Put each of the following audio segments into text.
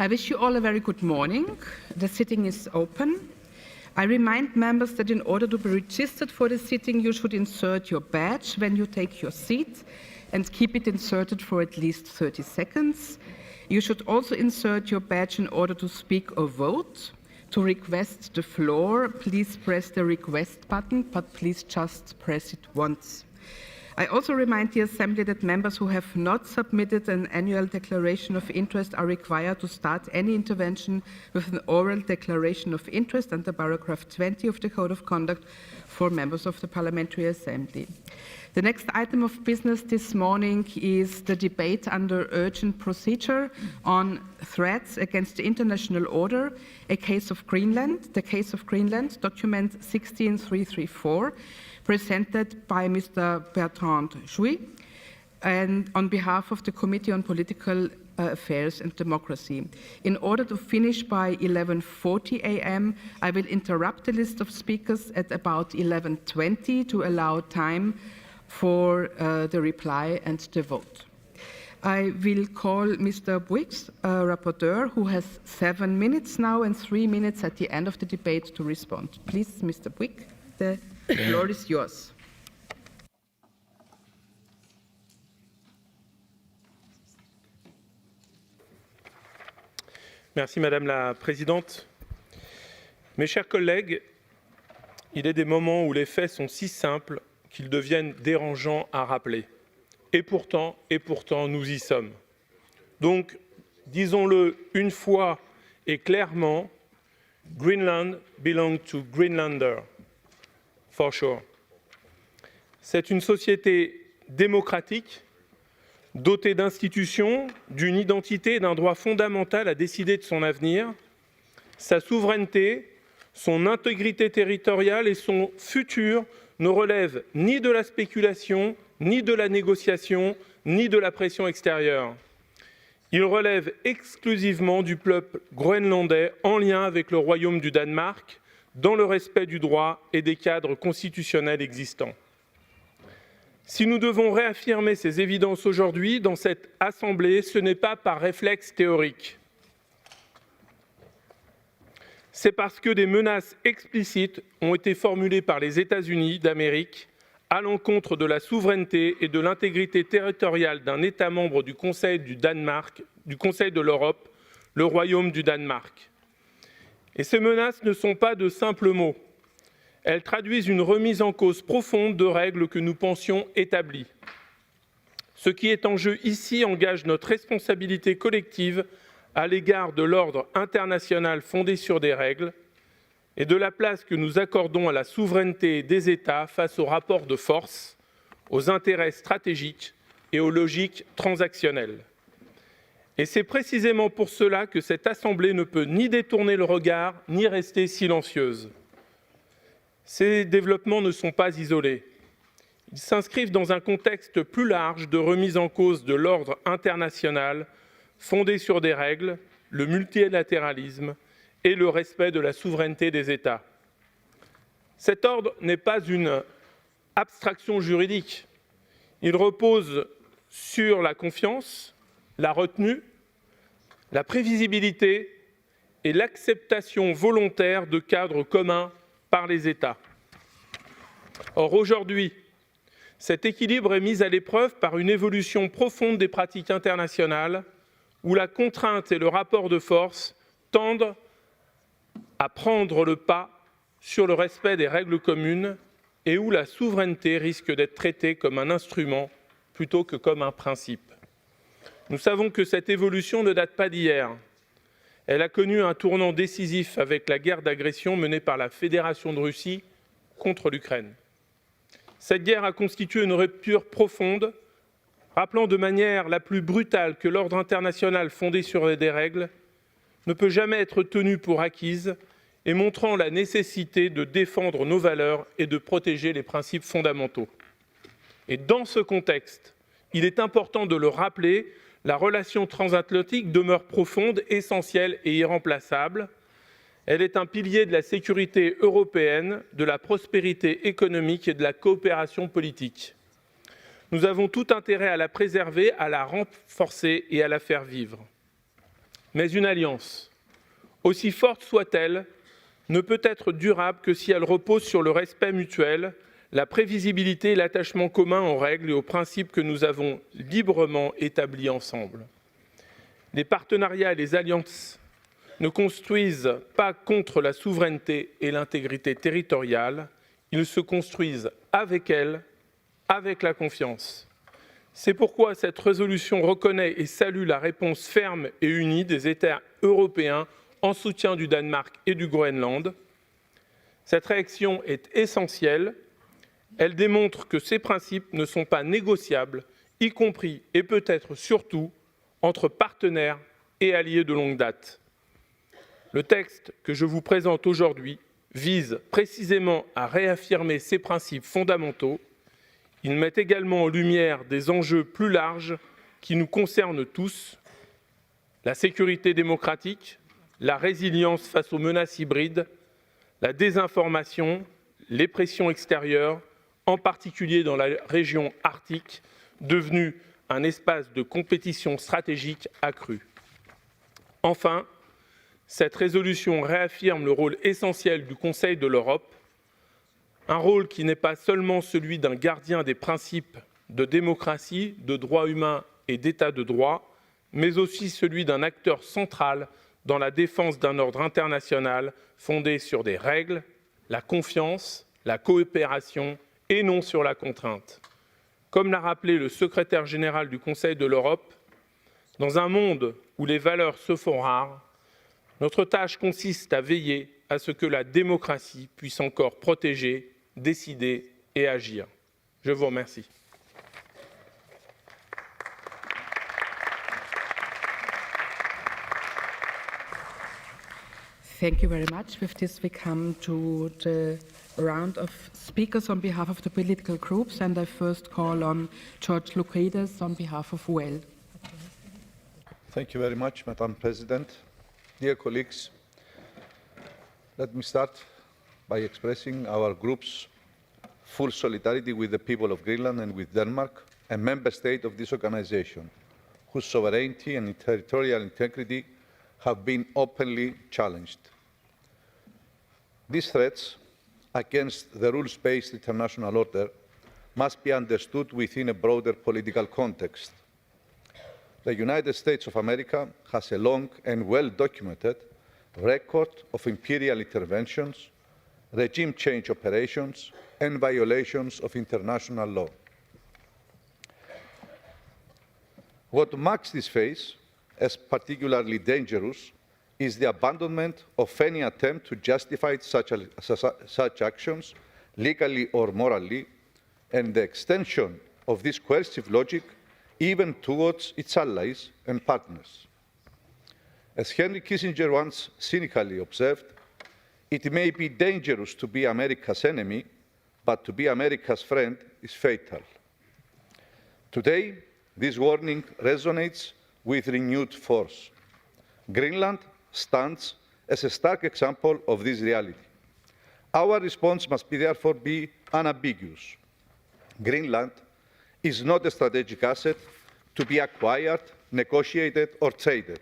I wish you all a very good morning. The sitting is open. I remind members that in order to be registered for the sitting, you should insert your badge when you take your seat and keep it inserted for at least 30 seconds. You should also insert your badge in order to speak or vote. To request the floor, please press the request button, but please just press it once. I also remind the Assembly that members who have not submitted an annual declaration of interest are required to start any intervention with an oral declaration of interest under paragraph 20 of the Code of Conduct for members of the Parliamentary Assembly. The next item of business this morning is the debate under urgent procedure on threats against the international order, a case of Greenland, the case of Greenland, document 16334, presented by Mr. Bertrand Jouy, and on behalf of the Committee on Political Affairs and Democracy. In order to finish by 11:40 a.m., I will interrupt the list of speakers at about 11:20 to allow time for the reply and the vote. I will call Mr. Bouygues, rapporteur, who has 7 minutes now and 3 minutes at the end of the debate to respond. Please, Mr. Bouygues, the floor is yours. Merci Madame la Présidente. Mes chers collègues, il est des moments où les faits sont si simples qu'ils deviennent dérangeants à rappeler. Et pourtant, nous y sommes. Donc, disons-le une fois et clairement, Greenland belongs to Greenlander, for sure. C'est une société démocratique, dotée d'institutions, d'une identité et d'un droit fondamental à décider de son avenir, sa souveraineté, son intégrité territoriale et son futur ne relèvent ni de la spéculation, ni de la négociation, ni de la pression extérieure. Ils relèvent exclusivement du peuple groenlandais en lien avec le Royaume du Danemark, dans le respect du droit et des cadres constitutionnels existants. Si nous devons réaffirmer ces évidences aujourd'hui dans cette Assemblée, ce n'est pas par réflexe théorique. C'est parce que des menaces explicites ont été formulées par les États-Unis d'Amérique à l'encontre de la souveraineté et de l'intégrité territoriale d'un État membre du Conseil du Danemark, du Conseil de l'Europe, le Royaume du Danemark. Et ces menaces ne sont pas de simples mots. Elles traduisent une remise en cause profonde de règles que nous pensions établies. Ce qui est en jeu ici engage notre responsabilité collective à l'égard de l'ordre international fondé sur des règles et de la place que nous accordons à la souveraineté des États face aux rapports de force, aux intérêts stratégiques et aux logiques transactionnelles. Et c'est précisément pour cela que cette Assemblée ne peut ni détourner le regard, ni rester silencieuse. Ces développements ne sont pas isolés. Ils s'inscrivent dans un contexte plus large de remise en cause de l'ordre international fondé sur des règles, le multilatéralisme et le respect de la souveraineté des États. Cet ordre n'est pas une abstraction juridique. Il repose sur la confiance, la retenue, la prévisibilité et l'acceptation volontaire de cadres communs par les États. Or, aujourd'hui, cet équilibre est mis à l'épreuve par une évolution profonde des pratiques internationales où la contrainte et le rapport de force tendent à prendre le pas sur le respect des règles communes et où la souveraineté risque d'être traitée comme un instrument plutôt que comme un principe. Nous savons que cette évolution ne date pas d'hier. Elle a connu un tournant décisif avec la guerre d'agression menée par la Fédération de Russie contre l'Ukraine. Cette guerre a constitué une rupture profonde, rappelant de manière la plus brutale que l'ordre international fondé sur des règles ne peut jamais être tenu pour acquise et montrant la nécessité de défendre nos valeurs et de protéger les principes fondamentaux. Et dans ce contexte, il est important de le rappeler, la relation transatlantique demeure profonde, essentielle et irremplaçable. Elle est un pilier de la sécurité européenne, de la prospérité économique et de la coopération politique. Nous avons tout intérêt à la préserver, à la renforcer et à la faire vivre. Mais une alliance, aussi forte soit-elle, ne peut être durable que si elle repose sur le respect mutuel, la prévisibilité et l'attachement commun aux règles et aux principes que nous avons librement établis ensemble. Les partenariats et les alliances ne construisent pas contre la souveraineté et l'intégrité territoriale, ils se construisent avec elles, avec la confiance. C'est pourquoi cette résolution reconnaît et salue la réponse ferme et unie des États européens en soutien du Danemark et du Groenland. Cette réaction est essentielle. Elle démontre que ces principes ne sont pas négociables, y compris et peut-être surtout entre partenaires et alliés de longue date. Le texte que je vous présente aujourd'hui vise précisément à réaffirmer ces principes fondamentaux. Il met également en lumière des enjeux plus larges qui nous concernent tous, la sécurité démocratique, la résilience face aux menaces hybrides, la désinformation, les pressions extérieures, en particulier dans la région arctique, devenue un espace de compétition stratégique accru. Enfin, cette résolution réaffirme le rôle essentiel du Conseil de l'Europe, un rôle qui n'est pas seulement celui d'un gardien des principes de démocratie, de droits humains et d'état de droit, mais aussi celui d'un acteur central dans la défense d'un ordre international fondé sur des règles, la confiance, la coopération et non sur la contrainte. Comme l'a rappelé le secrétaire général du Conseil de l'Europe, dans un monde où les valeurs se font rares, notre tâche consiste à veiller à ce que la démocratie puisse encore protéger, décider et agir. Je vous remercie. Thank you very much. With this, we come to the round of speakers on behalf of the political groups, and I first call on George Lucredes on behalf of WELL. Thank you very much, Madam President. Dear colleagues, let me start by expressing our group's full solidarity with the people of Greenland and with Denmark, a member state of this organization, whose sovereignty and territorial integrity have been openly challenged. These threats against the rules-based international order must be understood within a broader political context. The United States of America has a long and well-documented record of imperial interventions, regime change operations, and violations of international law. What marks this phase as particularly dangerous is the abandonment of any attempt to justify such actions legally or morally, and the extension of this coercive logic even towards its allies and partners. As Henry Kissinger once cynically observed, it may be dangerous to be America's enemy, but to be America's friend is fatal. Today, this warning resonates with renewed force. Greenland stands as a stark example of this reality. Our response must therefore be unambiguous. Greenland is not a strategic asset to be acquired, negotiated, or traded.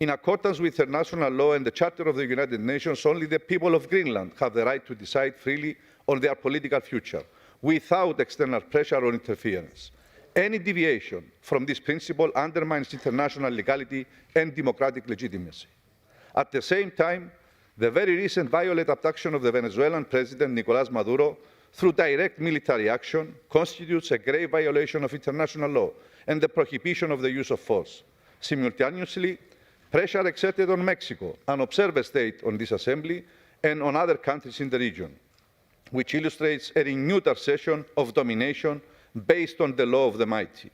In accordance with international law and the Charter of the United Nations, only the people of Greenland have the right to decide freely on their political future, without external pressure or interference. Any deviation from this principle undermines international legality and democratic legitimacy. At the same time, the very recent violent abduction of the Venezuelan President Nicolás Maduro through direct military action constitutes a grave violation of international law and the prohibition of the use of force. Simultaneously, pressure exerted on Mexico, an observer state on this assembly, and on other countries in the region, which illustrates a renewed assertion of domination based on the law of the mighty.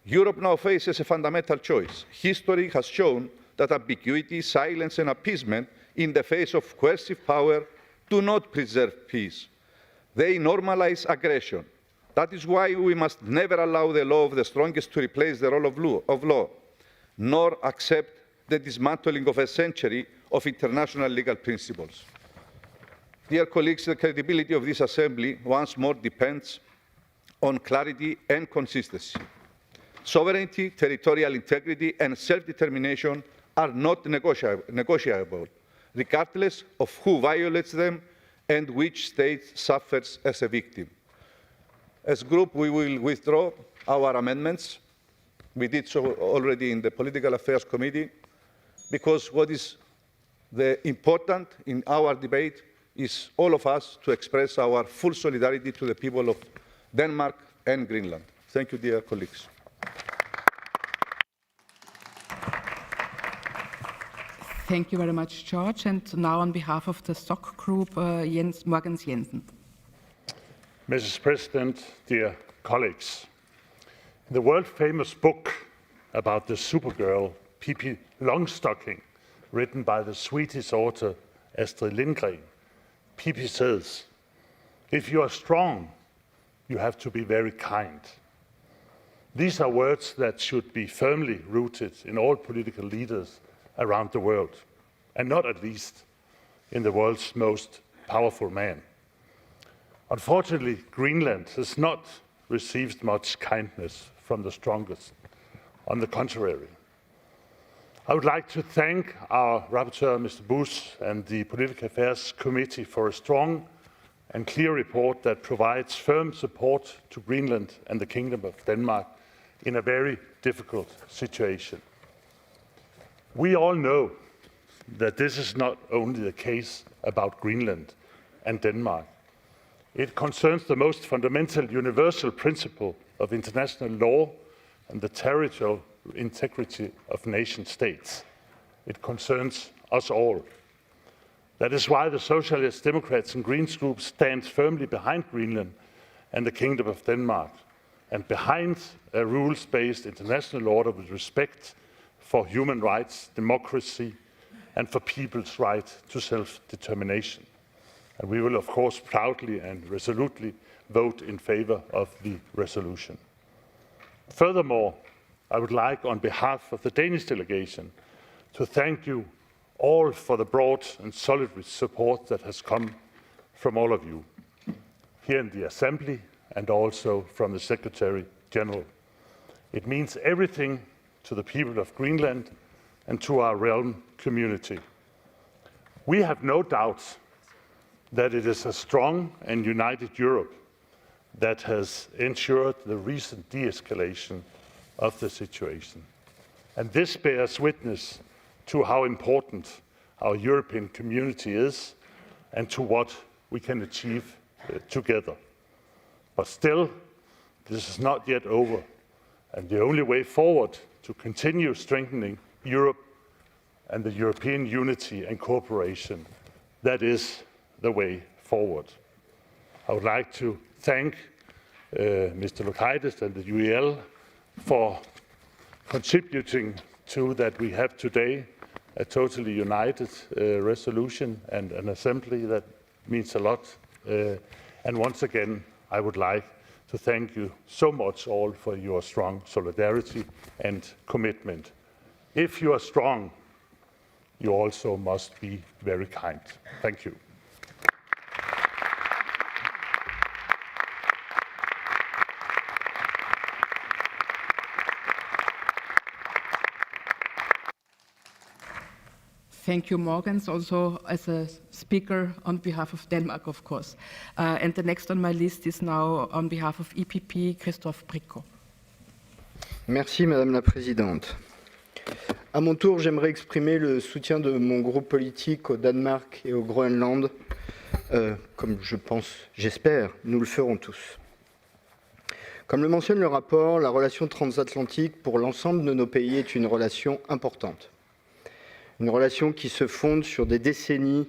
Europe now faces a fundamental choice. History has shown that ambiguity, silence, and appeasement in the face of coercive power do not preserve peace. They normalize aggression. That is why we must never allow the law of the strongest to replace the role of law, nor accept the dismantling of a century of international legal principles. Dear colleagues, the credibility of this assembly once more depends on clarity and consistency. Sovereignty, territorial integrity, and self-determination are not negotiable, regardless of who violates them and which state suffers as a victim. As a group, we will withdraw our amendments. We did so already in the Political Affairs Committee, because what is important in our debate is all of us to express our full solidarity to the people of Denmark and Greenland. Thank you, dear colleagues. Thank you very much, George. And now on behalf of the SOC Group, Morgens Jensen. Mrs. President, dear colleagues, the world-famous book about the Supergirl, Pippi Longstocking, written by the Swedish author Astrid Lindgren, Pippi says, "If you are strong, you have to be very kind." These are words that should be firmly rooted in all political leaders around the world, and not at least in the world's most powerful man. Unfortunately, Greenland has not received much kindness from the strongest. On the contrary, I would like to thank our rapporteur, Mr. Bush, and the Political Affairs Committee for a strong and clear report that provides firm support to Greenland and the Kingdom of Denmark in a very difficult situation. We all know that this is not only the case about Greenland and Denmark. It concerns the most fundamental universal principle of international law and the territorial integrity of nation states. It concerns us all. That is why the Socialists, Democrats and Greens group stands firmly behind Greenland and the Kingdom of Denmark, and behind a rules-based international order with respect for human rights, democracy, and for people's right to self-determination. And we will, of course, proudly and resolutely vote in favor of the resolution. Furthermore, I would like, on behalf of the Danish delegation, to thank you all for the broad and solid support that has come from all of you, here in the Assembly and also from the Secretary General. It means everything to the people of Greenland and to our realm community. We have no doubt that it is a strong and united Europe that has ensured the recent de-escalation of the situation. And this bears witness to how important our European community is and to what we can achieve together. But still, this is not yet over, and the only way forward to continue strengthening Europe and the European unity and cooperation, that is the way forward. I would like to thank Mr. Lokaitis and the UEL for contributing to that we have today a totally united resolution and an assembly that means a lot. And once again, I would like to thank you so much all for your strong solidarity and commitment. If you are strong, you also must be very kind. Thank you. Thank you, Morgens, also as a speaker on behalf of Denmark, of course. And the next on my list is now on behalf of EPP, Christophe Bricot. Merci, Madame la Présidente. À mon tour, j'aimerais exprimer le soutien de mon groupe politique au Danemark et au Groenland, comme j'espère, nous le ferons tous. Comme le mentionne le rapport, la relation transatlantique pour l'ensemble de nos pays est une relation importante. Une relation qui se fonde sur des décennies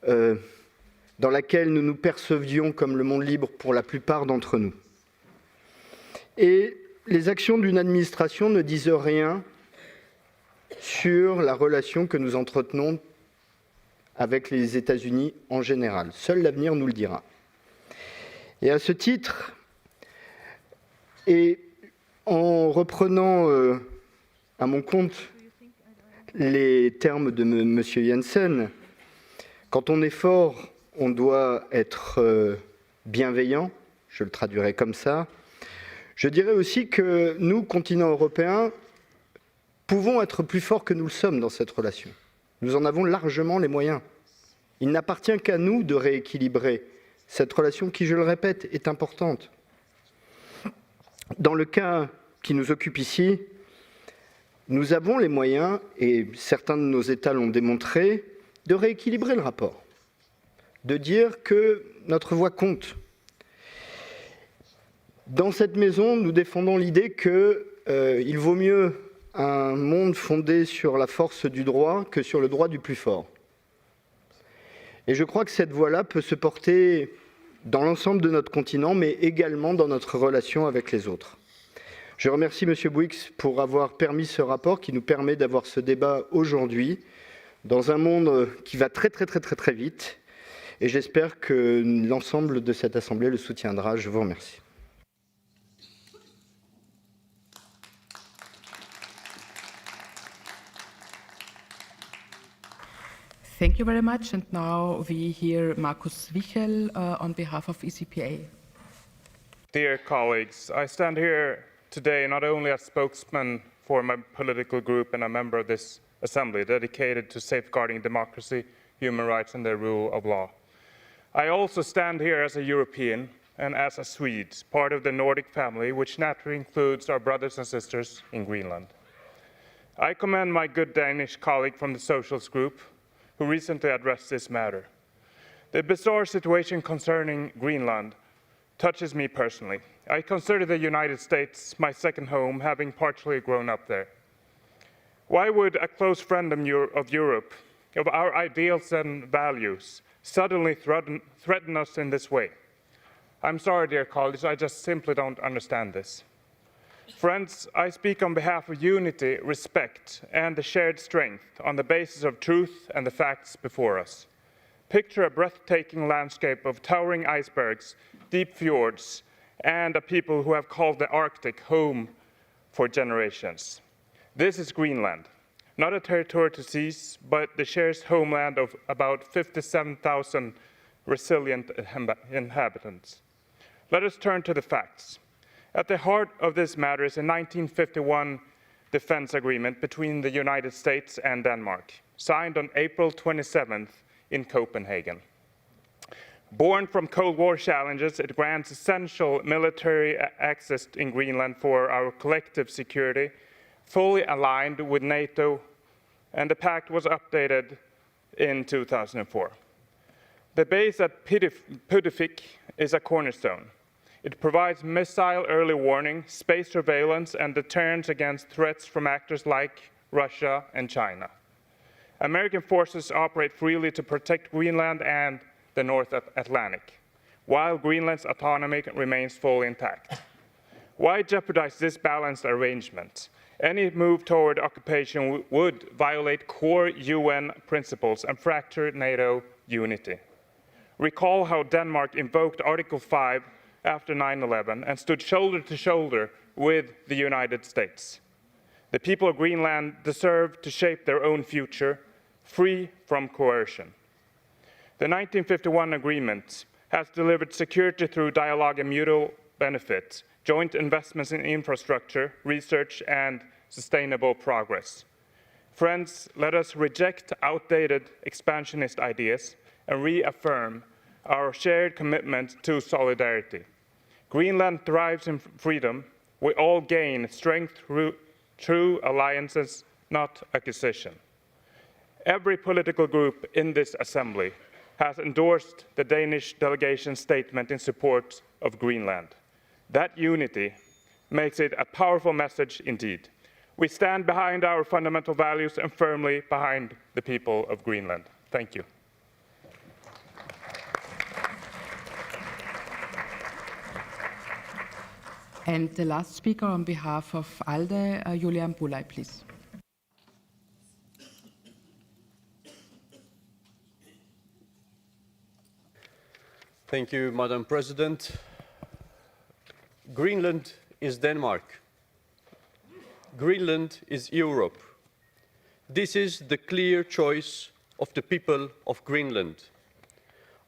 dans laquelle nous nous percevions comme le monde libre pour la plupart d'entre nous. Et les actions d'une administration ne disent rien sur la relation que nous entretenons avec les États-Unis en général. Seul l'avenir nous le dira. Et à ce titre, et en reprenant à mon compte les termes de M. Jensen, quand on est fort, on doit être bienveillant, je le traduirai comme ça. Je dirais aussi que nous, continent européen, pouvons être plus forts que nous le sommes dans cette relation. Nous en avons largement les moyens. Il n'appartient qu'à nous de rééquilibrer cette relation qui, je le répète, est importante. Dans le cas qui nous occupe ici, nous avons les moyens, et certains de nos États l'ont démontré, de rééquilibrer le rapport, de dire que notre voix compte. Dans cette maison, nous défendons l'idée qu'il vaut mieux un monde fondé sur la force du droit que sur le droit du plus fort. Et je crois que cette voix-là peut se porter dans l'ensemble de notre continent, mais également dans notre relation avec les autres. Je remercie M. Bouyx pour avoir permis ce rapport qui nous permet d'avoir ce débat aujourd'hui, dans un monde qui va très vite. Et j'espère que l'ensemble de cette Assemblée le soutiendra. Je vous remercie. Thank you very much. And now we hear Markus Wichel on behalf of ECPA. Dear colleagues, I stand here today not only as spokesman for my political group and a member of this assembly dedicated to safeguarding democracy, human rights and the rule of law. I also stand here as a European and as a Swede, part of the Nordic family, which naturally includes our brothers and sisters in Greenland. I commend my good Danish colleague from the Socialist Group, who recently addressed this matter. The bizarre situation concerning Greenland touches me personally. I consider the United States my second home, having partially grown up there. Why would a close friend of Europe, of our ideals and values, suddenly threaten us in this way? I'm sorry, dear colleagues, I just simply don't understand this. Friends, I speak on behalf of unity, respect, and the shared strength on the basis of truth and the facts before us. Picture a breathtaking landscape of towering icebergs, deep fjords, and a people who have called the Arctic home for generations. This is Greenland, not a territory to seize, but the shared homeland of about 57,000 resilient inhabitants. Let us turn to the facts. At the heart of this matter is a 1951 defense agreement between the United States and Denmark, signed on April 27th in Copenhagen. Born from Cold War challenges, it grants essential military access in Greenland for our collective security, fully aligned with NATO, and the pact was updated in 2004. The base at Pudifik is a cornerstone. It provides missile early warning, space surveillance, and deterrence against threats from actors like Russia and China. American forces operate freely to protect Greenland and the North Atlantic, while Greenland's autonomy remains fully intact. Why jeopardize this balanced arrangement? Any move toward occupation would violate core UN principles and fracture NATO unity. Recall how Denmark invoked Article 5 after 9/11 and stood shoulder to shoulder with the United States. The people of Greenland deserve to shape their own future, free from coercion. The 1951 agreement has delivered security through dialogue and mutual benefit, joint investments in infrastructure, research, and sustainable progress. Friends, let us reject outdated expansionist ideas and reaffirm our shared commitment to solidarity. Greenland thrives in freedom. We all gain strength through true alliances, not acquisition. Every political group in this assembly has endorsed the Danish delegation's statement in support of Greenland. That unity makes it a powerful message indeed. We stand behind our fundamental values and firmly behind the people of Greenland. Thank you. And the last speaker on behalf of ALDE, Julian Bulay, please. Thank you, Madam President. Greenland is Denmark. Greenland is Europe. This is the clear choice of the people of Greenland.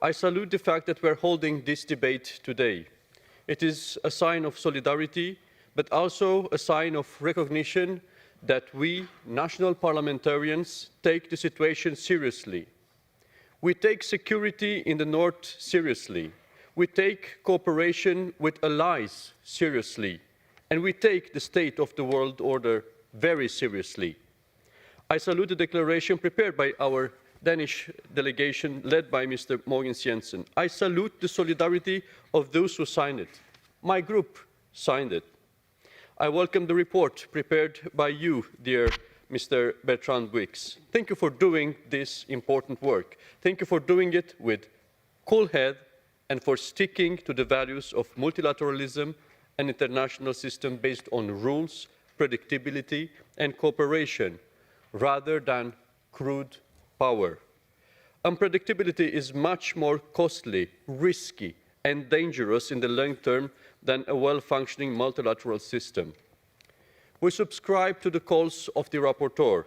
I salute the fact that we're holding this debate today. It is a sign of solidarity, but also a sign of recognition that we, national parliamentarians, take the situation seriously. We take security in the North seriously. We take cooperation with allies seriously. And we take the state of the world order very seriously. I salute the declaration prepared by our Danish delegation led by Mr. Mogens Jensen. I salute the solidarity of those who signed it. My group signed it. I welcome the report prepared by you, dear Mr. Bertrand Buix. Thank you for doing this important work. Thank you for doing it with cool head and for sticking to the values of multilateralism and international system based on rules, predictability, and cooperation, rather than crude power. Unpredictability is much more costly, risky, and dangerous in the long term than a well-functioning multilateral system. We subscribe to the calls of the rapporteur,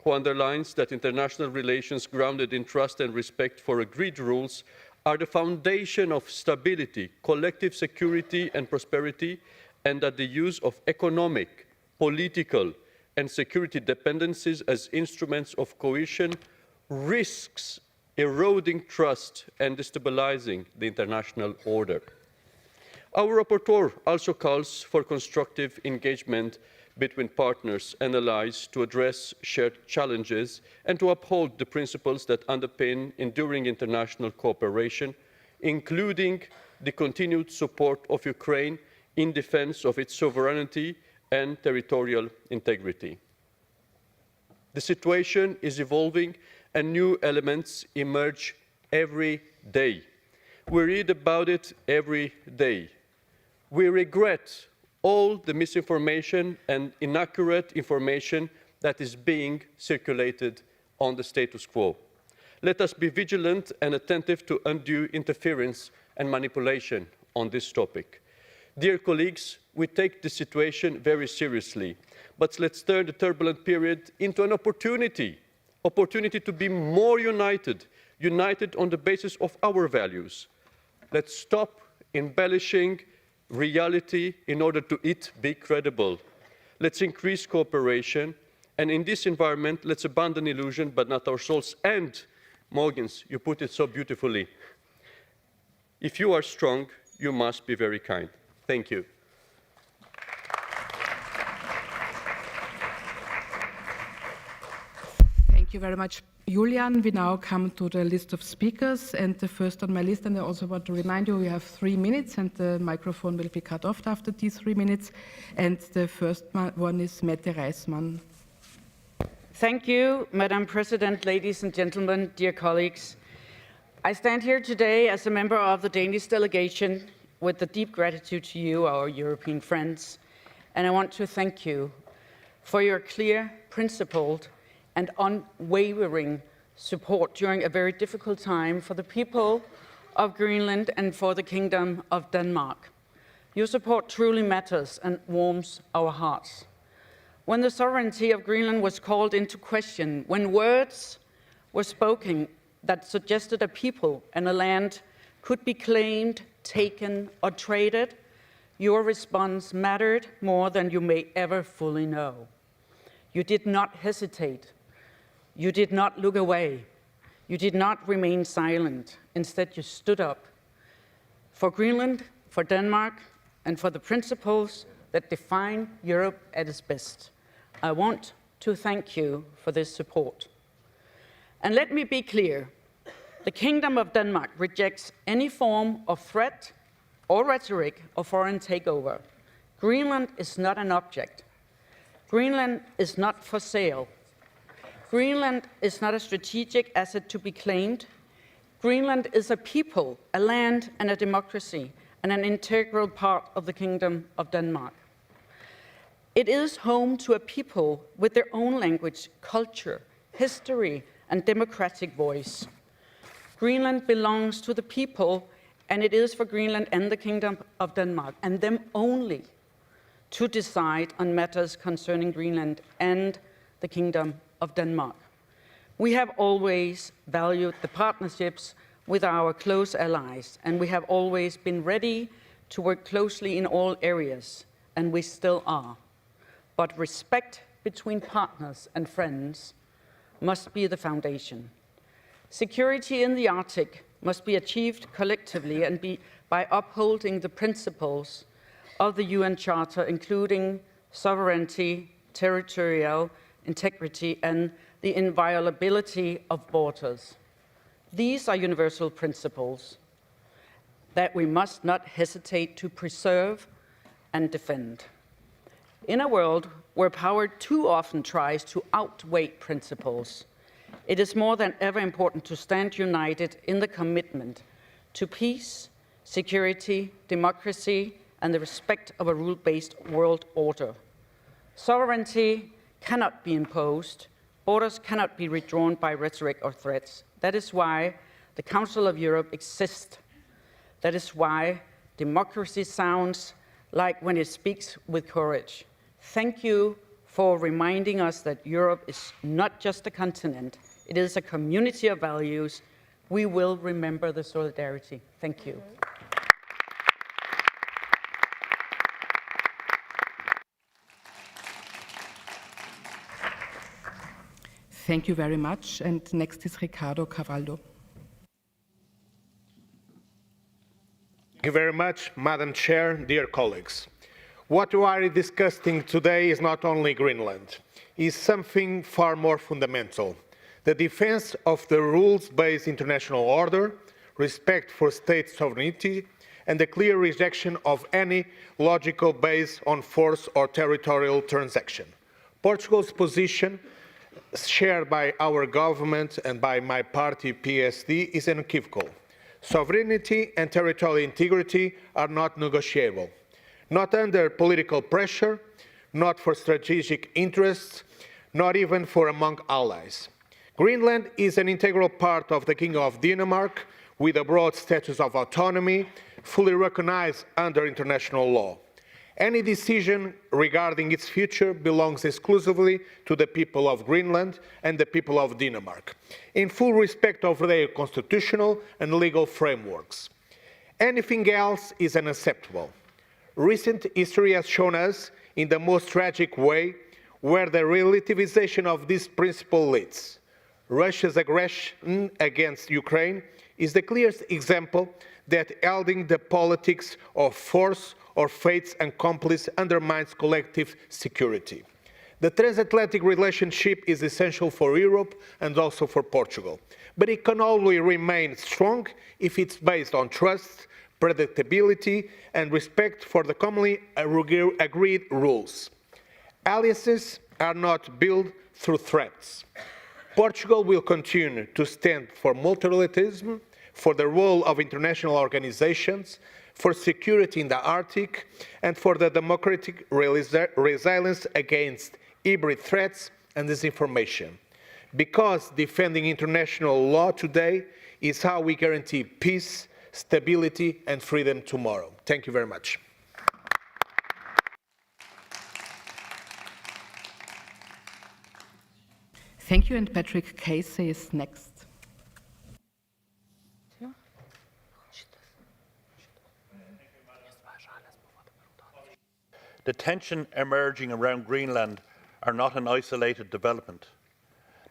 who underlines that international relations grounded in trust and respect for agreed rules are the foundation of stability, collective security, and prosperity, and that the use of economic, political, and security dependencies as instruments of cohesion risks eroding trust and destabilizing the international order. Our rapporteur also calls for constructive engagement between partners and allies to address shared challenges and to uphold the principles that underpin enduring international cooperation, including the continued support of Ukraine in defense of its sovereignty and territorial integrity. The situation is evolving and new elements emerge every day. We read about it every day. We regret all the misinformation and inaccurate information that is being circulated on the status quo. Let us be vigilant and attentive to undue interference and manipulation on this topic. Dear colleagues, we take the situation very seriously, but let's turn the turbulent period into an opportunity to be more united on the basis of our values. Let's stop embellishing reality in order to it be credible. Let's increase cooperation, and in this environment, let's abandon illusion, but not our souls. And, Mogens, you put it so beautifully, if you are strong, you must be very kind. Thank you. Thank you very much, Julian. We now come to the list of speakers, and the first on my list, and I also want to remind you, we have 3 minutes, and the microphone will be cut off after these 3 minutes. And the first one is Mette Reismann. Thank you, Madam President, ladies and gentlemen, dear colleagues. I stand here today as a member of the Danish delegation with the deep gratitude to you, our European friends, and I want to thank you for your clear, principled, and unwavering support during a very difficult time for the people of Greenland and for the Kingdom of Denmark. Your support truly matters and warms our hearts. When the sovereignty of Greenland was called into question, when words were spoken that suggested a people and a land could be claimed, taken, or traded, your response mattered more than you may ever fully know. You did not hesitate. You did not look away. You did not remain silent. Instead, you stood up for Greenland, for Denmark, and for the principles that define Europe at its best. I want to thank you for this support. And let me be clear. The Kingdom of Denmark rejects any form of threat or rhetoric of foreign takeover. Greenland is not an object. Greenland is not for sale. Greenland is not a strategic asset to be claimed. Greenland is a people, a land, and a democracy, and an integral part of the Kingdom of Denmark. It is home to a people with their own language, culture, history, and democratic voice. Greenland belongs to the people, and it is for Greenland and the Kingdom of Denmark, and them only, to decide on matters concerning Greenland and the Kingdom of Denmark. We have always valued the partnerships with our close allies, and we have always been ready to work closely in all areas, and we still are. But respect between partners and friends must be the foundation. Security in the Arctic must be achieved collectively and by upholding the principles of the UN Charter, including sovereignty, territorial integrity, and the inviolability of borders. These are universal principles that we must not hesitate to preserve and defend. In a world where power too often tries to outweigh principles, it is more than ever important to stand united in the commitment to peace, security, democracy, and the respect of a rule-based world order. Sovereignty cannot be imposed. Borders cannot be redrawn by rhetoric or threats. That is why the Council of Europe exists. That is why democracy sounds like when it speaks with courage. Thank you for reminding us that Europe is not just a continent, it is a community of values. We will remember the solidarity. Thank you. Thank you very much. And next is Ricardo Cavallo. Thank you very much, Madam Chair, dear colleagues. What we are discussing today is not only Greenland, it is something far more fundamental. The defense of the rules-based international order, respect for state sovereignty, and the clear rejection of any logical base on force or territorial transaction. Portugal's position, shared by our government and by my party PSD, is unequivocal. Sovereignty and territorial integrity are not negotiable. Not under political pressure, not for strategic interests, not even for among allies. Greenland is an integral part of the Kingdom of Denmark with a broad status of autonomy, fully recognized under international law. Any decision regarding its future belongs exclusively to the people of Greenland and the people of Denmark, in full respect of their constitutional and legal frameworks. Anything else is unacceptable. Recent history has shown us, in the most tragic way, where the relativization of this principle leads. Russia's aggression against Ukraine is the clearest example that holding the politics of force or fates accomplice undermines collective security. The transatlantic relationship is essential for Europe and also for Portugal, but it can only remain strong if it's based on trust, predictability, and respect for the commonly agreed rules. Alliances are not built through threats. Portugal will continue to stand for multilateralism, for the role of international organizations, for security in the Arctic, and for the democratic resilience against hybrid threats and disinformation. Because defending international law today is how we guarantee peace, stability, and freedom tomorrow. Thank you very much. Thank you, and Patrick Casey is next. The tension emerging around Greenland are not an isolated development.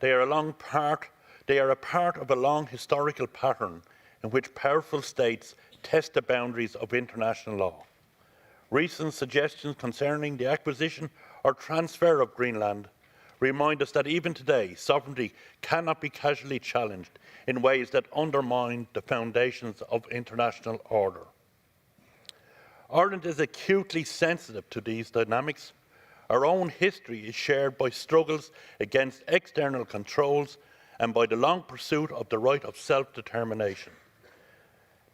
They are a part of a long historical pattern in which powerful states test the boundaries of international law. Recent suggestions concerning the acquisition or transfer of Greenland remind us that even today, sovereignty cannot be casually challenged in ways that undermine the foundations of international order. Ireland is acutely sensitive to these dynamics. Our own history is shared by struggles against external controls and by the long pursuit of the right of self-determination.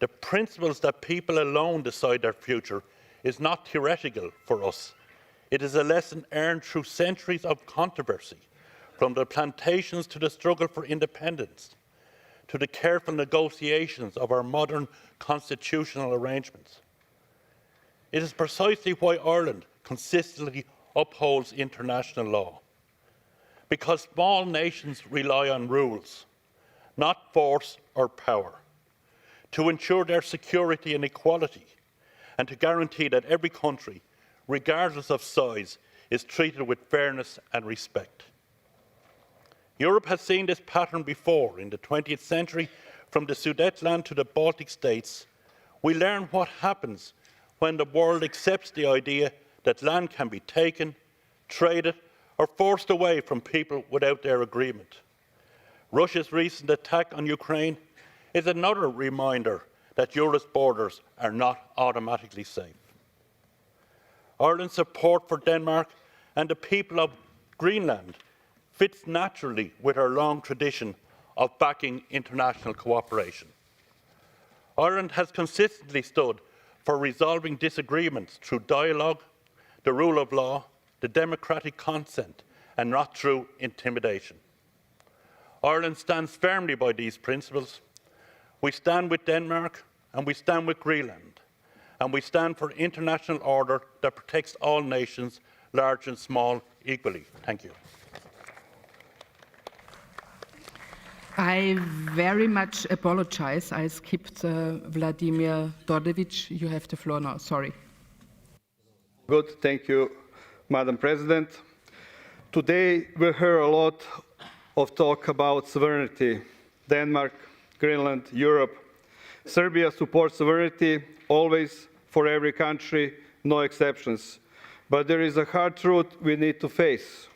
The principles that people alone decide their future is not theoretical for us. It is a lesson earned through centuries of controversy, from the plantations to the struggle for independence, to the careful negotiations of our modern constitutional arrangements. It is precisely why Ireland consistently upholds international law. Because small nations rely on rules, not force or power, to ensure their security and equality, and to guarantee that every country, regardless of size, is treated with fairness and respect. Europe has seen this pattern before. In the 20th century, from the Sudetenland to the Baltic states, we learn what happens when the world accepts the idea that land can be taken, traded, or forced away from people without their agreement. Russia's recent attack on Ukraine is another reminder that Europe's borders are not automatically safe. Ireland's support for Denmark and the people of Greenland fits naturally with our long tradition of backing international cooperation. Ireland has consistently stood for resolving disagreements through dialogue, the rule of law, the democratic consent, and not through intimidation. Ireland stands firmly by these principles. We stand with Denmark and we stand with Greenland, and we stand for international order that protects all nations, large and small, equally. Thank you. I very much apologize. I skipped Vladimir Dordevich. You have the floor now. Sorry. Good. Thank you, Madam President. Today we heard a lot of talk about sovereignty. Denmark, Greenland, Europe. Serbia supports sovereignty always for every country, no exceptions. But there is a hard truth we need to face.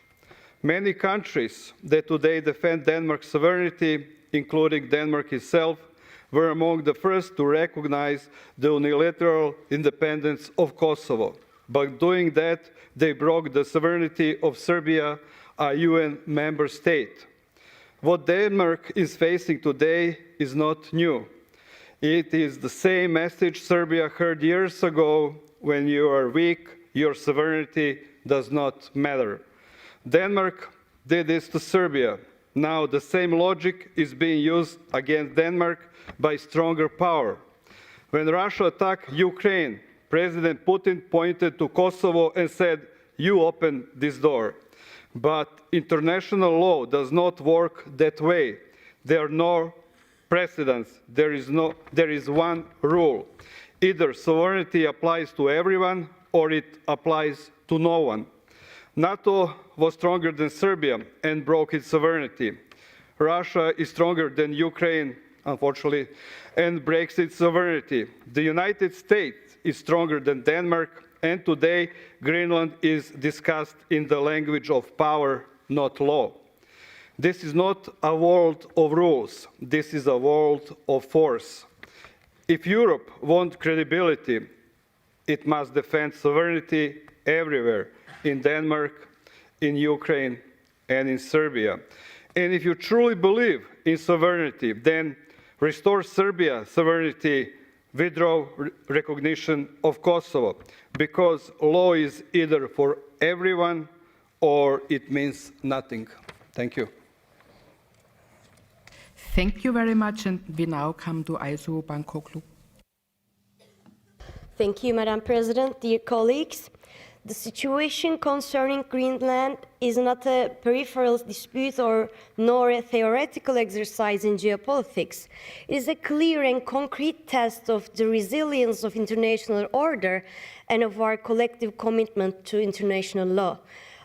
Many countries that today defend Denmark's sovereignty, including Denmark itself, were among the first to recognize the unilateral independence of Kosovo. By doing that, they broke the sovereignty of Serbia, a UN member state. What Denmark is facing today is not new. It is the same message Serbia heard years ago: when you are weak, your sovereignty does not matter. Denmark did this to Serbia. Now the same logic is being used against Denmark by stronger power. When Russia attacked Ukraine, President Putin pointed to Kosovo and said, "You open this door." But international law does not work that way. There are no precedents. There is one rule. Either sovereignty applies to everyone or it applies to no one. NATO was stronger than Serbia and broke its sovereignty. Russia is stronger than Ukraine, unfortunately, and breaks its sovereignty. The United States is stronger than Denmark, and today Greenland is discussed in the language of power, not law. This is not a world of rules. This is a world of force. If Europe wants credibility, it must defend sovereignty everywhere, in Denmark, in Ukraine, and in Serbia. And if you truly believe in sovereignty, then restore Serbia's sovereignty, withdraw recognition of Kosovo, because law is either for everyone or it means nothing. Thank you. Thank you very much, and we now come to Aysu Bankoglu. Thank you, Madam President, dear colleagues. The situation concerning Greenland is not a peripheral dispute nor a theoretical exercise in geopolitics. It is a clear and concrete test of the resilience of international order and of our collective commitment to international law.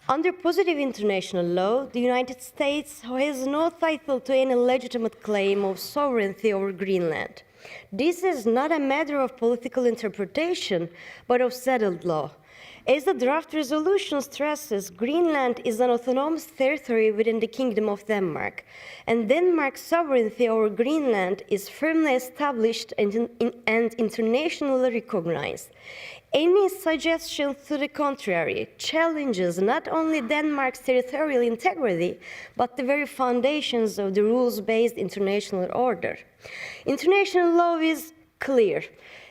Under positive international law, the United States has no title to any legitimate claim of sovereignty over Greenland. This is not a matter of political interpretation, but of settled law. As the draft resolution stresses, Greenland is an autonomous territory within the Kingdom of Denmark, and Denmark's sovereignty over Greenland is firmly established and internationally recognized. Any suggestion to the contrary challenges not only Denmark's territorial integrity, but the very foundations of the rules-based international order. International law is clear.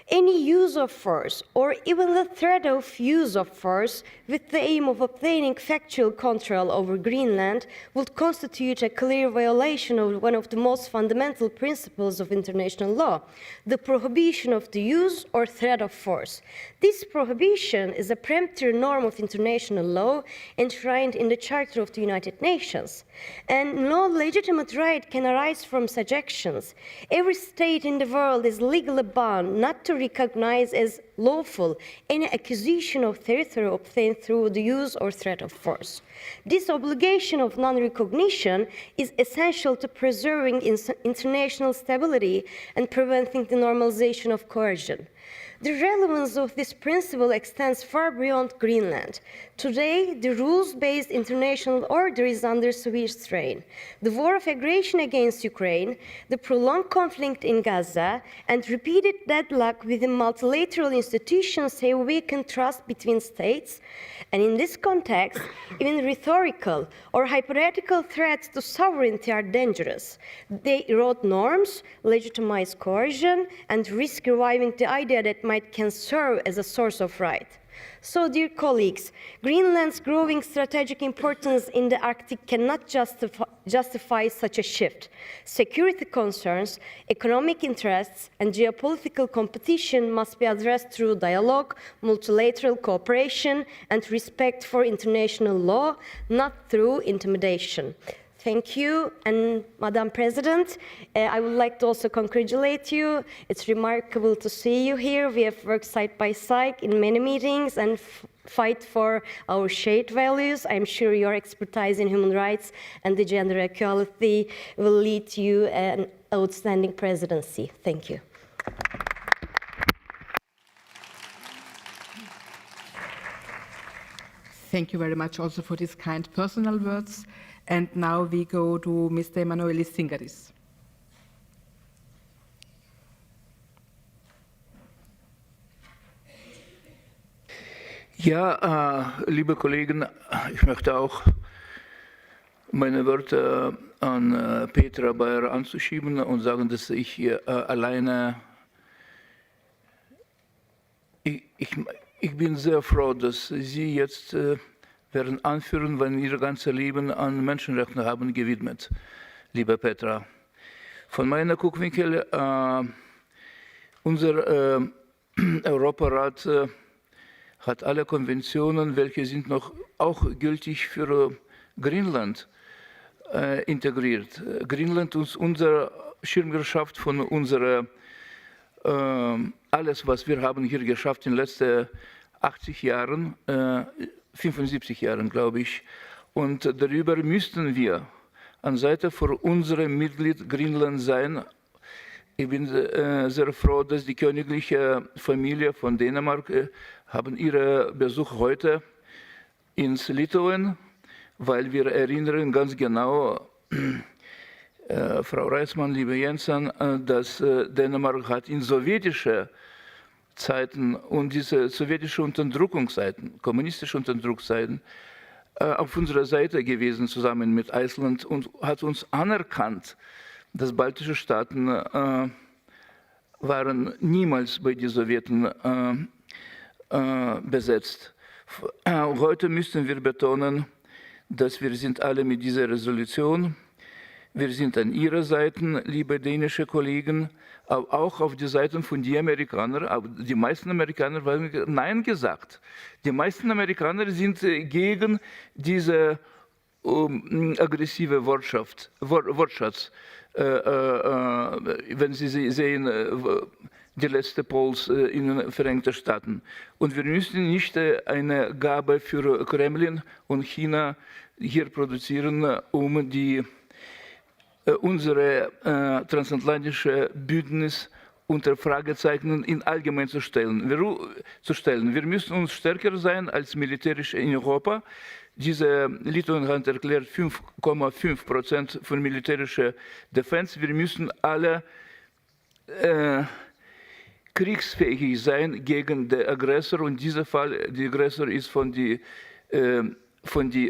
Any use of force, or even the threat of use of force, with the aim of obtaining factual control over Greenland would constitute a clear violation of one of the most fundamental principles of international law, the prohibition of the use or threat of force. This prohibition is a peremptory norm of international law enshrined in the Charter of the United Nations, and no legitimate right can arise from such actions. Every state in the world is legally bound not to recognize as lawful any acquisition of territory obtained through the use or threat of force. This obligation of non-recognition is essential to preserving international stability and preventing the normalization of coercion. The relevance of this principle extends far beyond Greenland. Today, the rules-based international order is under severe strain. The war of aggression against Ukraine, the prolonged conflict in Gaza, and repeated deadlock within multilateral institutions have weakened trust between states. And in this context, even rhetorical or hypothetical threats to sovereignty are dangerous. They erode norms, legitimize coercion, and risk reviving the idea that might can serve as a source of right. So, dear colleagues, Greenland's growing strategic importance in the Arctic cannot justify such a shift. Security concerns, economic interests, and geopolitical competition must be addressed through dialogue, multilateral cooperation, and respect for international law, not through intimidation. Thank you, and Madam President, I would like to also congratulate you. It's remarkable to see you here. We have worked side by side in many meetings and fight for our shared values. I'm sure your expertise in human rights and the gender equality will lead you an outstanding presidency. Thank you. Thank you very much also for these kind personal words. And now we go to Mr. Emanuelis Singaris. Ja, liebe Kollegen, ich möchte auch meine Wörter an Petra Bayer anzuschieben und sagen, dass ich hier alleine, ich bin sehr froh, dass Sie jetzt werden anführen, weil ihr ganzes Leben an Menschenrechten haben gewidmet, liebe Petra. Von meiner Guckwinkel, unser Europarat hat alle Konventionen, welche sind noch auch gültig für Greenland, integriert. Greenland ist unsere Schirmherrschaft von unserer, alles, was wir haben hier geschafft in den letzten 80 Jahren, 75 Jahren, glaube ich. Und darüber müssten wir an Seite von unserem Mitglied Greenland sein. Ich bin sehr froh, dass die königliche Familie von Dänemark haben ihren Besuch heute ins Litauen, weil wir erinnern ganz genau, Frau Reismann, liebe Jensen, dass Dänemark hat in sowjetische Zeiten und diese sowjetische Unterdrückungszeiten, kommunistische Unterdrückungszeiten, auf unserer Seite gewesen, zusammen mit Island, und hat uns anerkannt, dass baltische Staaten waren niemals bei den Sowjeten besetzt. Heute müssen wir betonen, dass wir sind alle mit dieser Resolution, wir sind an Ihrer Seite, liebe dänische Kollegen, aber auch auf die Seiten von den Amerikanern. Aber die meisten Amerikaner haben Nein gesagt. Die meisten Amerikaner sind gegen diese aggressive Wortschatz. Wenn Sie sehen, die letzten Polls in den Vereinigten Staaten. Und wir müssen nicht eine Gabe für Kremlin und China hier produzieren, um unsere transatlantische Bündnis unter Fragezeichen in allgemein zu stellen. Wir müssen uns stärker sein als militärisch in Europa. Diese Litauen hat erklärt 5,5% von militärischer Defense. Wir müssen alle kriegsfähig sein gegen den Aggressor. Und in diesem Fall, der Aggressor ist von der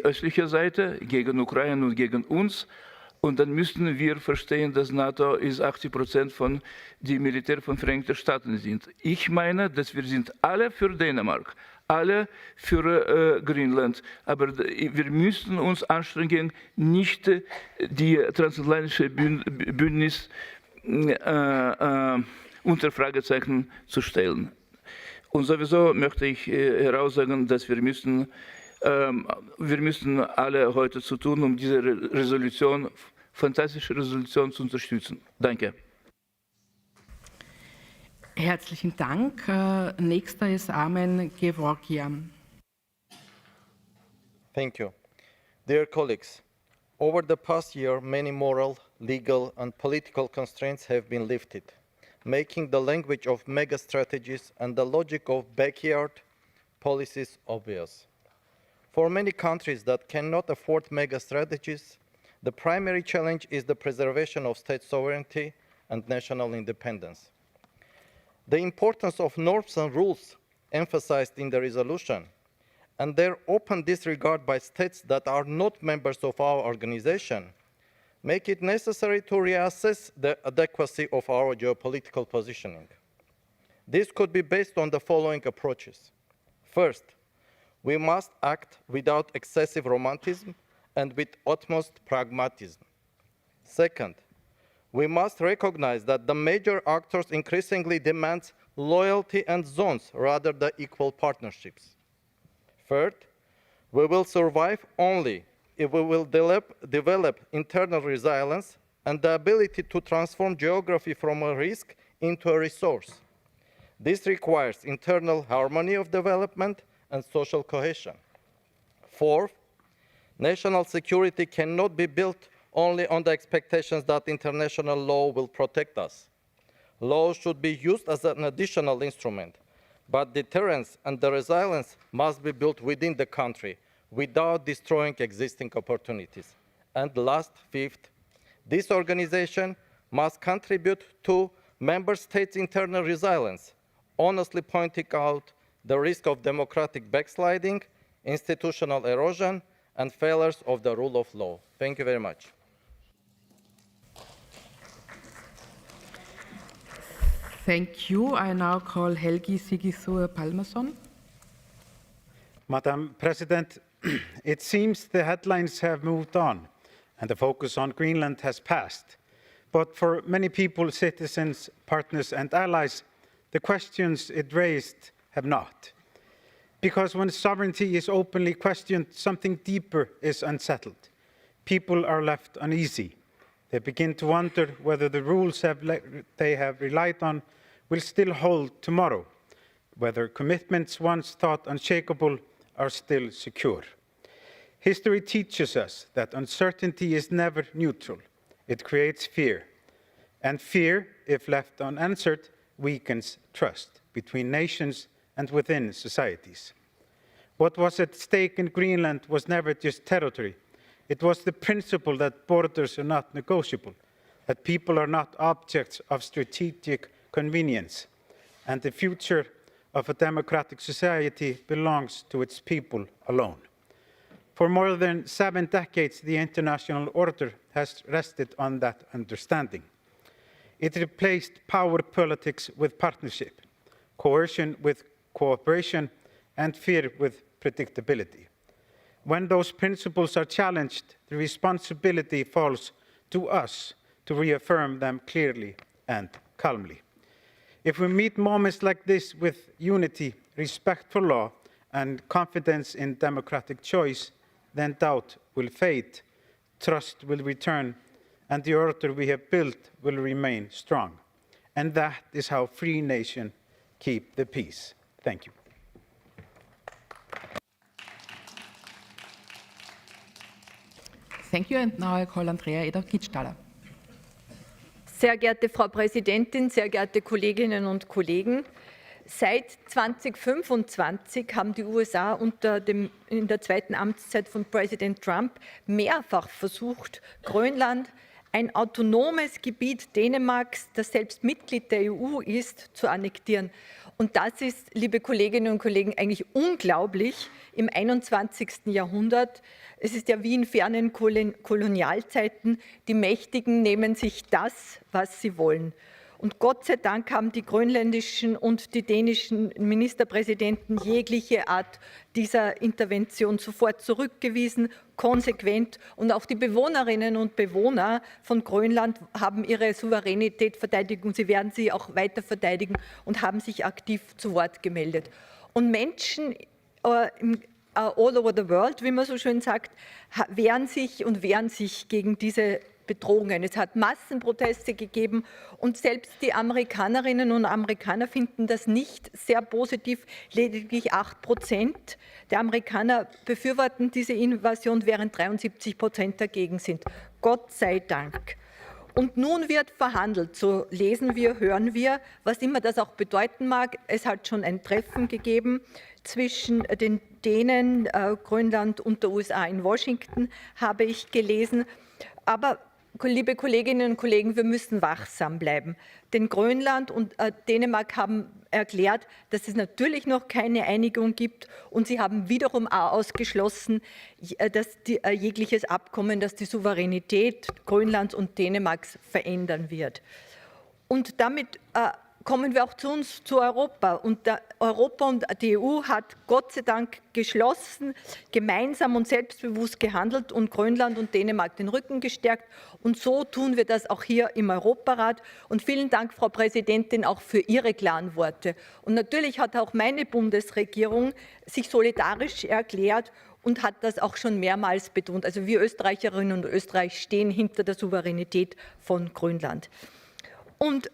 östlichen Seite, gegen Ukraine und gegen uns. Und dann müssen wir verstehen, dass NATO ist 80% von dem Militär von Vereinigten Staaten sind. Ich meine, dass wir sind alle für Dänemark, alle für Greenland. Aber wir müssen uns anstrengen, nicht die transatlantische Bündnis unter Fragezeichen zu stellen. Und sowieso möchte ich heraussagen, dass wir müssen alle heute zu tun, um diese Resolution, fantastische Resolution zu unterstützen. Danke. Herzlichen Dank. Nächster ist Armen Gevorkian. Thank you. Dear colleagues, over the past year, many moral, legal, and political constraints have been lifted, making the language of mega strategies and the logic of backyard policies obvious. For many countries that cannot afford mega strategies, the primary challenge is the preservation of state sovereignty and national independence. The importance of norms and rules emphasized in the resolution and their open disregard by states that are not members of our organization make it necessary to reassess the adequacy of our geopolitical positioning. This could be based on the following approaches. First, we must act without excessive romanticism and with utmost pragmatism. Second, we must recognize that the major actors increasingly demand loyalty and zones rather than equal partnerships. Third, we will survive only if we will develop internal resilience and the ability to transform geography from a risk into a resource. This requires internal harmony of development and social cohesion. Fourth, national security cannot be built only on the expectations that international law will protect us. Law should be used as an additional instrument, but deterrence and the resilience must be built within the country without destroying existing opportunities. And last, fifth, this organization must contribute to member states' internal resilience, honestly pointing out the risk of democratic backsliding, institutional erosion, and failures of the rule of law. Thank you very much. Thank you. I now call Helgi Sigithur Palmason. Madam President, it seems the headlines have moved on and the focus on Greenland has passed. But for many people, citizens, partners, and allies, the questions it raised have not. Because when sovereignty is openly questioned, something deeper is unsettled. People are left uneasy. They begin to wonder whether the rules they have relied on will still hold tomorrow, whether commitments once thought unshakable are still secure. History teaches us that uncertainty is never neutral. It creates fear. And fear, if left unanswered, weakens trust between nations and within societies. What was at stake in Greenland was never just territory. It was the principle that borders are not negotiable, that people are not objects of strategic convenience, and the future of a democratic society belongs to its people alone. For more than 7 decades, the international order has rested on that understanding. It replaced power politics with partnership, coercion with cooperation, and fear with predictability. When those principles are challenged, the responsibility falls to us to reaffirm them clearly and calmly. If we meet moments like this with unity, respect for law, and confidence in democratic choice, then doubt will fade, trust will return, and the order we have built will remain strong. And that is how free nations keep the peace. Thank you. Thank you, and now I call Andrea Eder-Kitzstahler. Sehr geehrte Frau Präsidentin, sehr geehrte Kolleginnen und Kollegen! Seit 2025 haben die USA in der zweiten Amtszeit von Präsident Trump mehrfach versucht, Grönland, ein autonomes Gebiet Dänemarks, das selbst Mitglied der EU ist, zu annektieren. Und das ist, liebe Kolleginnen und Kollegen, eigentlich unglaublich im 21. Jahrhundert. Es ist ja wie in fernen Kolonialzeiten, die Mächtigen nehmen sich das, was sie wollen. Und Gott sei Dank haben die grönländischen und die dänischen Ministerpräsidenten jegliche Art dieser Intervention sofort zurückgewiesen, konsequent. Und auch die Bewohnerinnen und Bewohner von Grönland haben ihre Souveränität verteidigt und sie werden sie auch weiter verteidigen und haben sich aktiv zu Wort gemeldet. Und Menschen all over the world, wie man so schön sagt, wehren sich gegen diese betrogen. Es hat Massenproteste gegeben und selbst die Amerikanerinnen und Amerikaner finden das nicht sehr positiv. Lediglich 8% der Amerikaner befürworten diese Invasion, während 73% dagegen sind. Gott sei Dank. Und nun wird verhandelt, so lesen wir, hören wir, was immer das auch bedeuten mag. Es hat schon ein Treffen gegeben zwischen den Dänen, Grönland und der USA in Washington, habe ich gelesen. Aber, liebe Kolleginnen und Kollegen, wir müssen wachsam bleiben. Denn Grönland und Dänemark haben erklärt, dass es natürlich noch keine Einigung gibt und sie haben wiederum ausgeschlossen, dass jegliches Abkommen, das die Souveränität Grönlands und Dänemarks verändern wird. Und damit kommen wir auch zu uns, zu Europa. Und Europa und die EU hat Gott sei Dank geschlossen, gemeinsam und selbstbewusst gehandelt und Grönland und Dänemark den Rücken gestärkt. Und so tun wir das auch hier im Europarat. Und vielen Dank, Frau Präsidentin, auch für Ihre klaren Worte. Und natürlich hat auch meine Bundesregierung sich solidarisch erklärt und hat das auch schon mehrmals betont. Also wir Österreicherinnen und Österreicher stehen hinter der Souveränität von Grönland. Und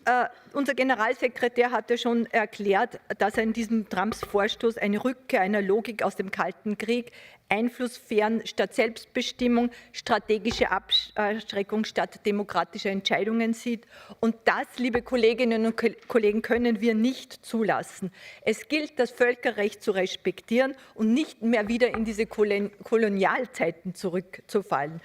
unser Generalsekretär hat ja schon erklärt, dass er in diesem Trumps Vorstoß eine Rückkehr einer Logik aus dem Kalten Krieg, Einflusssphären statt Selbstbestimmung, strategische Abschreckung statt demokratischer Entscheidungen sieht. Und das, liebe Kolleginnen und Kollegen, können wir nicht zulassen. Es gilt, das Völkerrecht zu respektieren und nicht mehr wieder in diese Kolonialzeiten zurückzufallen.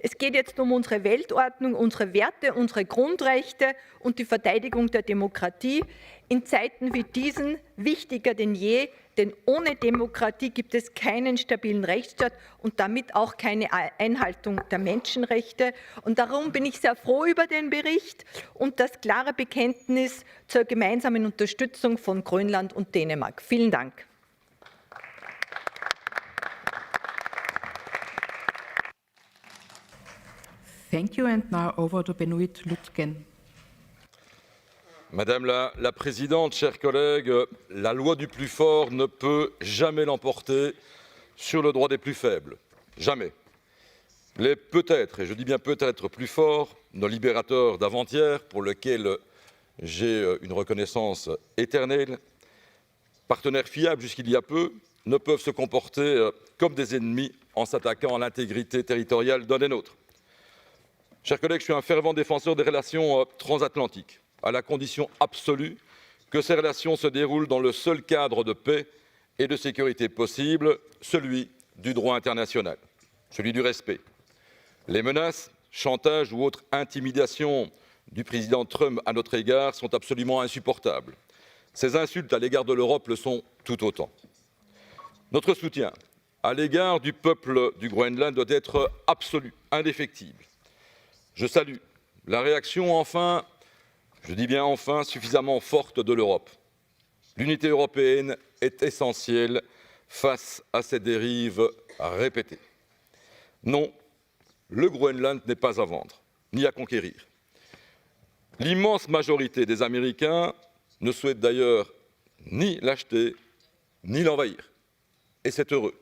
Es geht jetzt um unsere Weltordnung, unsere Werte, unsere Grundrechte und die Verteidigung der Demokratie. In Zeiten wie diesen wichtiger denn je, denn ohne Demokratie gibt es keinen stabilen Rechtsstaat und damit auch keine Einhaltung der Menschenrechte. Und darum bin ich sehr froh über den Bericht und das klare Bekenntnis zur gemeinsamen Unterstützung von Grönland und Dänemark. Vielen Dank. Thank you, and now over to Benoît Lutgen. Madame la Présidente, chers collègues, la loi du plus fort ne peut jamais l'emporter sur le droit des plus faibles. Jamais. Les peut-être, et je dis bien peut-être plus forts, nos libérateurs d'avant-hier, pour lesquels j'ai une reconnaissance éternelle, partenaires fiables jusqu'il y a peu, ne peuvent se comporter comme des ennemis en s'attaquant à l'intégrité territoriale d'un des nôtres. Chers collègues, je suis un fervent défenseur des relations transatlantiques, à la condition absolue que ces relations se déroulent dans le seul cadre de paix et de sécurité possible, celui du droit international, celui du respect. Les menaces, chantages ou autres intimidations du président Trump à notre égard sont absolument insupportables. Ces insultes à l'égard de l'Europe le sont tout autant. Notre soutien à l'égard du peuple du Groenland doit être absolu, indéfectible. Je salue la réaction enfin, je dis bien enfin, suffisamment forte de l'Europe. L'unité européenne est essentielle face à ces dérives répétées. Non, le Groenland n'est pas à vendre, ni à conquérir. L'immense majorité des Américains ne souhaite d'ailleurs ni l'acheter, ni l'envahir. Et c'est heureux.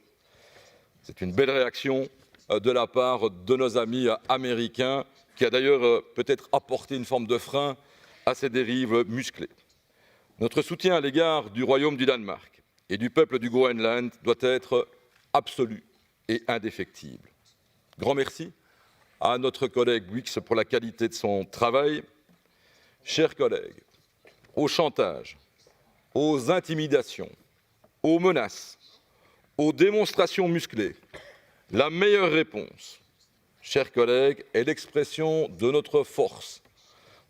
C'est une belle réaction de la part de nos amis américains, qui a d'ailleurs peut-être apporté une forme de frein à ces dérives musclées. Notre soutien à l'égard du Royaume du Danemark et du peuple du Groenland doit être absolu et indéfectible. Grand merci à notre collègue Wix pour la qualité de son travail. Chers collègues, au chantage, aux intimidations, aux menaces, aux démonstrations musclées, la meilleure réponse, chers collègues, est l'expression de notre force,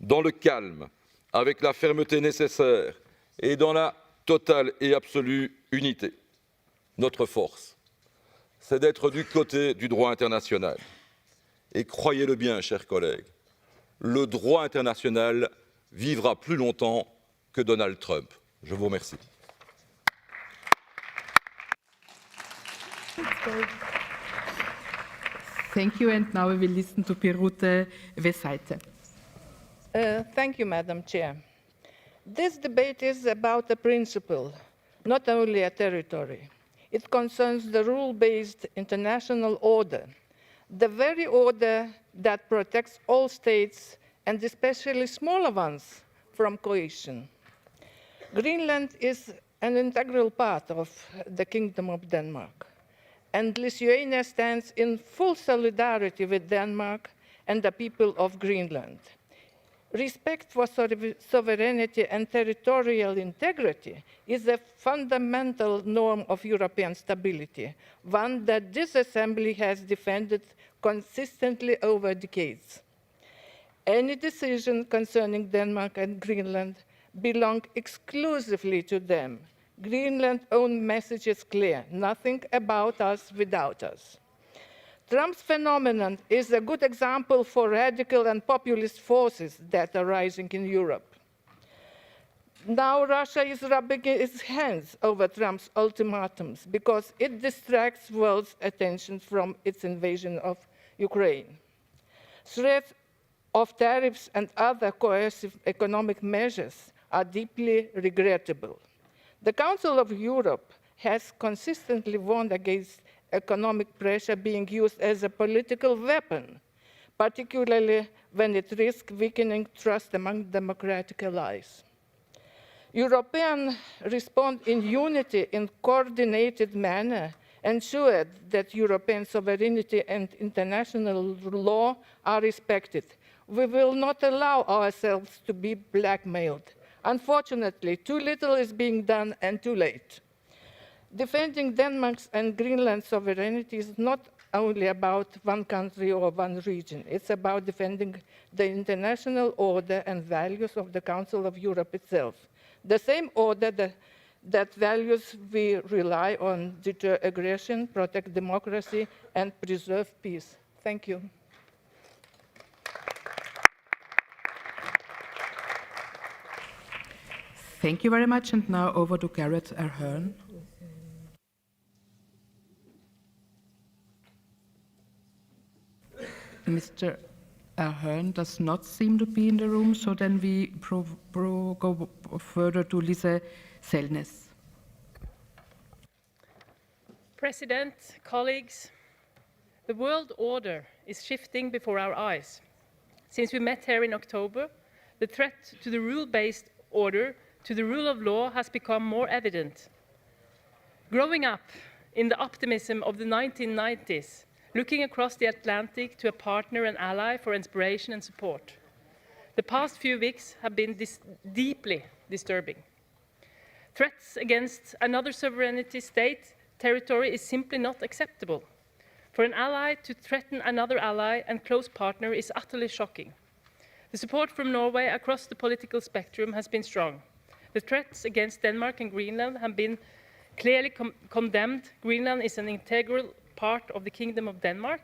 dans le calme, avec la fermeté nécessaire et dans la totale et absolue unité. Notre force, c'est d'être du côté du droit international. Et croyez-le bien, chers collègues, le droit international vivra plus longtemps que Donald Trump. Je vous remercie. Thank you, and now we will listen to Birute Vesaite. Thank you, Madam Chair. This debate is about a principle, not only a territory. It concerns the rule-based international order the very order that protects all states, and especially smaller ones, from cohesion. Greenland is an integral part of the Kingdom of Denmark, and Lithuania stands in full solidarity with Denmark and the people of Greenland. Respect for sovereignty and territorial integrity is a fundamental norm of European stability, one that this Assembly has defended consistently over decades. Any decision concerning Denmark and Greenland belongs exclusively to them. Greenland's own message is clear: nothing about us without us. Trump's phenomenon is a good example for radical and populist forces that are rising in Europe. Now Russia is rubbing its hands over Trump's ultimatums because it distracts world's attention from its invasion of Ukraine. Threats of tariffs and other coercive economic measures are deeply regrettable. The Council of Europe has consistently warned against economic pressure being used as a political weapon, particularly when it risks weakening trust among democratic allies. Europeans respond in unity in coordinated manner, ensured that European sovereignty and international law are respected. We will not allow ourselves to be blackmailed. Unfortunately, too little is being done and too late. Defending Denmark's and Greenland's sovereignty is not only about one country or one region. It's about defending the international order and values of the Council of Europe itself. The same order that values we rely on: deter aggression, protect democracy, and preserve peace. Thank you. Thank you very much. And now over to Garrett Ahern. Mr. Ahern does not seem to be in the room, so then we go further to Lise Selnes. President, colleagues, the world order is shifting before our eyes. Since we met here in October, the threat to the rule-based order, to the rule of law, has become more evident. Growing up in the optimism of the 1990s, looking across the Atlantic to a partner and ally for inspiration and support, the past few weeks have been deeply disturbing. Threats against another sovereignty state territory is simply not acceptable. For an ally to threaten another ally and close partner is utterly shocking. The support from Norway across the political spectrum has been strong. The threats against Denmark and Greenland have been clearly condemned. Greenland is an integral part of the Kingdom of Denmark.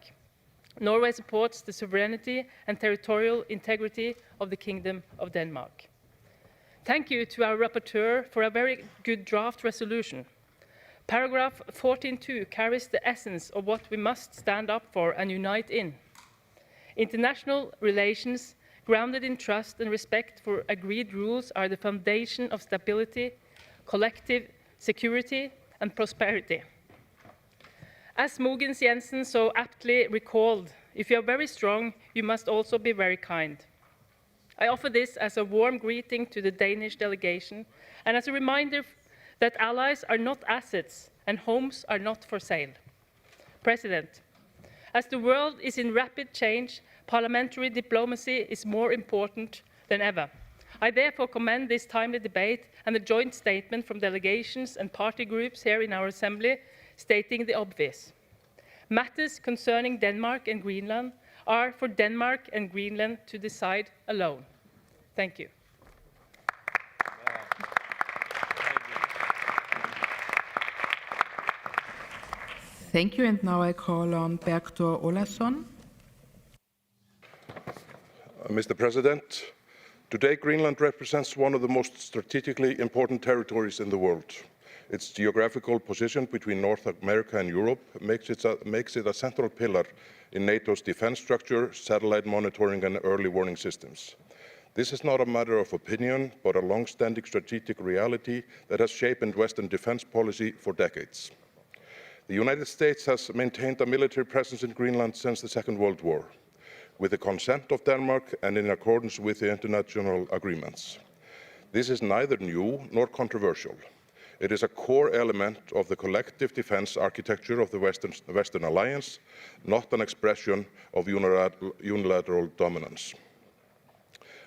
Norway supports the sovereignty and territorial integrity of the Kingdom of Denmark. Thank you to our rapporteur for a very good draft resolution. Paragraph 14.2 carries the essence of what we must stand up for and unite in. International relations grounded in trust and respect for agreed rules are the foundation of stability, collective security, and prosperity. As Mogens Jensen so aptly recalled, if you are very strong, you must also be very kind. I offer this as a warm greeting to the Danish delegation and as a reminder that allies are not assets and homes are not for sale. President, as the world is in rapid change, parliamentary diplomacy is more important than ever. I therefore commend this timely debate and the joint statement from delegations and party groups here in our Assembly stating the obvious. Matters concerning Denmark and Greenland are for Denmark and Greenland to decide alone. Thank you. Thank you, and now I call on Bergthor Olason. Mr. President, today Greenland represents one of the most strategically important territories in the world. Its geographical position between North America and Europe makes it a central pillar in NATO's defense structure, satellite monitoring, and early warning systems. This is not a matter of opinion, but a long-standing strategic reality that has shaped Western defense policy for decades. The United States has maintained a military presence in Greenland since the Second World War, with the consent of Denmark and in accordance with the international agreements. This is neither new nor controversial. It is a core element of the collective defense architecture of the Western Alliance, not an expression of unilateral dominance.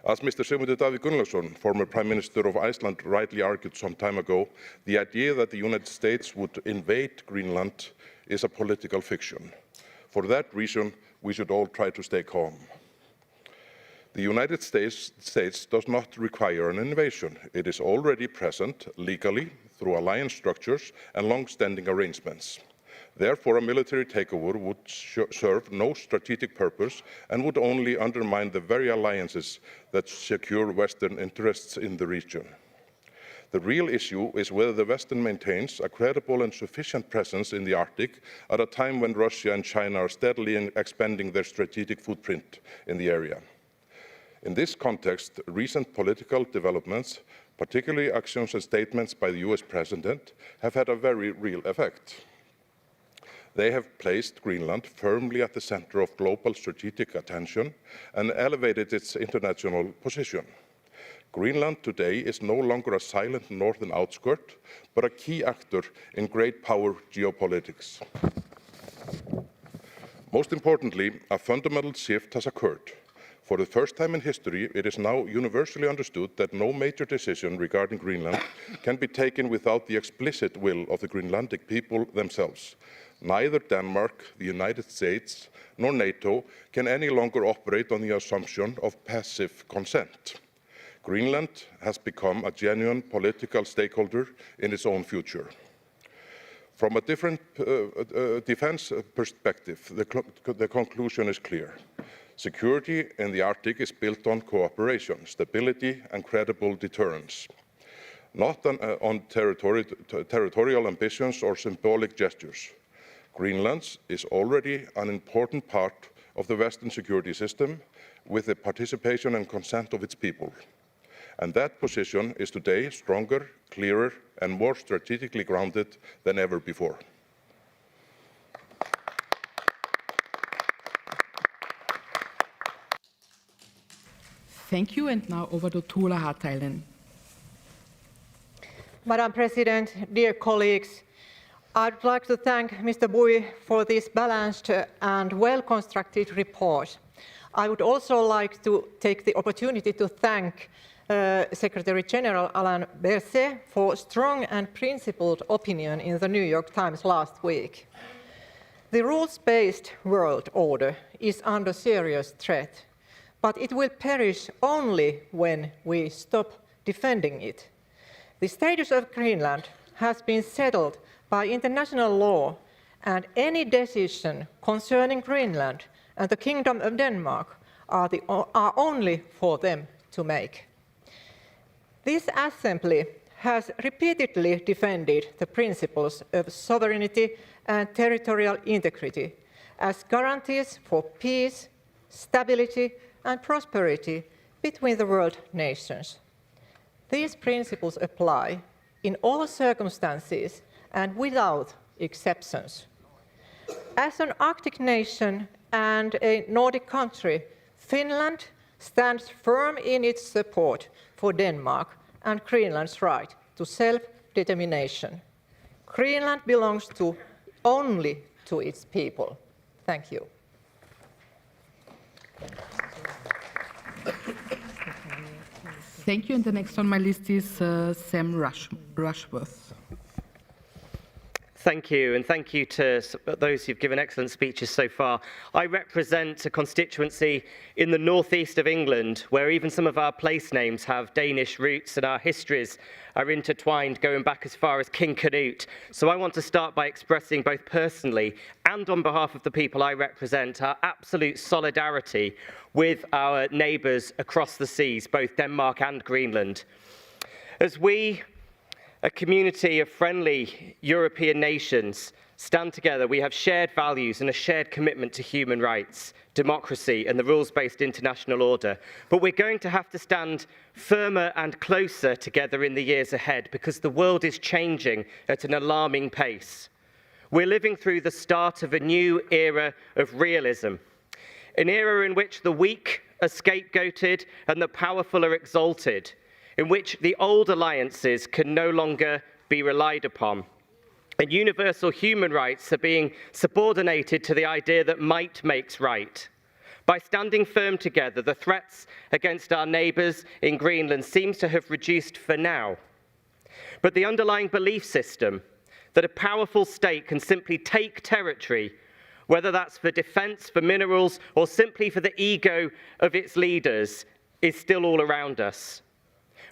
As Mr. Sigmundur Davíð Gunnlaugsson, former Prime Minister of Iceland, rightly argued some time ago, the idea that the United States would invade Greenland is a political fiction. For that reason, we should all try to stay calm. The United States does not require an invasion. It is already present legally through alliance structures and long-standing arrangements. Therefore, a military takeover would serve no strategic purpose and would only undermine the very alliances that secure Western interests in the region. The real issue is whether the West maintains a credible and sufficient presence in the Arctic at a time when Russia and China are steadily expanding their strategic footprint in the area. In this context, recent political developments, particularly actions and statements by the US President, have had a very real effect. They have placed Greenland firmly at the center of global strategic attention and elevated its international position. Greenland today is no longer a silent northern outskirt, but a key actor in great power geopolitics. Most importantly, a fundamental shift has occurred. For the first time in history, it is now universally understood that no major decision regarding Greenland can be taken without the explicit will of the Greenlandic people themselves. Neither Denmark, the United States, nor NATO can any longer operate on the assumption of passive consent. Greenland has become a genuine political stakeholder in its own future. From a different defense perspective, the conclusion is clear. Security in the Arctic is built on cooperation, stability, and credible deterrence, not on territorial ambitions or symbolic gestures. Greenland is already an important part of the Western security system with the participation and consent of its people. And that position is today stronger, clearer, and more strategically grounded than ever before. Thank you, and now over to Tuula Haatainen. Madam President, dear colleagues, I'd like to thank Mr. Bui for this balanced and well-constructed report. I would also like to take the opportunity to thank Secretary General Alain Berset for strong and principled opinion in the New York Times last week. The rules-based world order is under serious threat, but it will perish only when we stop defending it. The status of Greenland has been settled by international law, and any decision concerning Greenland and the Kingdom of Denmark are only for them to make. This Assembly has repeatedly defended the principles of sovereignty and territorial integrity as guarantees for peace, stability, and prosperity between the world nations. These principles apply in all circumstances and without exceptions. As an Arctic nation and a Nordic country, Finland stands firm in its support for Denmark and Greenland's right to self-determination. Greenland belongs only to its people. Thank you. Thank you, and the next on my list is Sam Rushworth. Thank you, and thank you to those who've given excellent speeches so far. I represent a constituency in the northeast of England, where even some of our place names have Danish roots and our histories are intertwined, going back as far as King Canute. So I want to start by expressing, both personally and on behalf of the people I represent, our absolute solidarity with our neighbours across the seas, both Denmark and Greenland. As we, a community of friendly European nations, stand together, we have shared values and a shared commitment to human rights, democracy, and the rules-based international order. But we're going to have to stand firmer and closer together in the years ahead, because the world is changing at an alarming pace. We're living through the start of a new era of realism, an era in which the weak are scapegoated and the powerful are exalted, in which the old alliances can no longer be relied upon. And universal human rights are being subordinated to the idea that might makes right. By standing firm together, the threats against our neighbours in Greenland seems to have reduced for now. But the underlying belief system that a powerful state can simply take territory, whether that's for defence, for minerals, or simply for the ego of its leaders, is still all around us.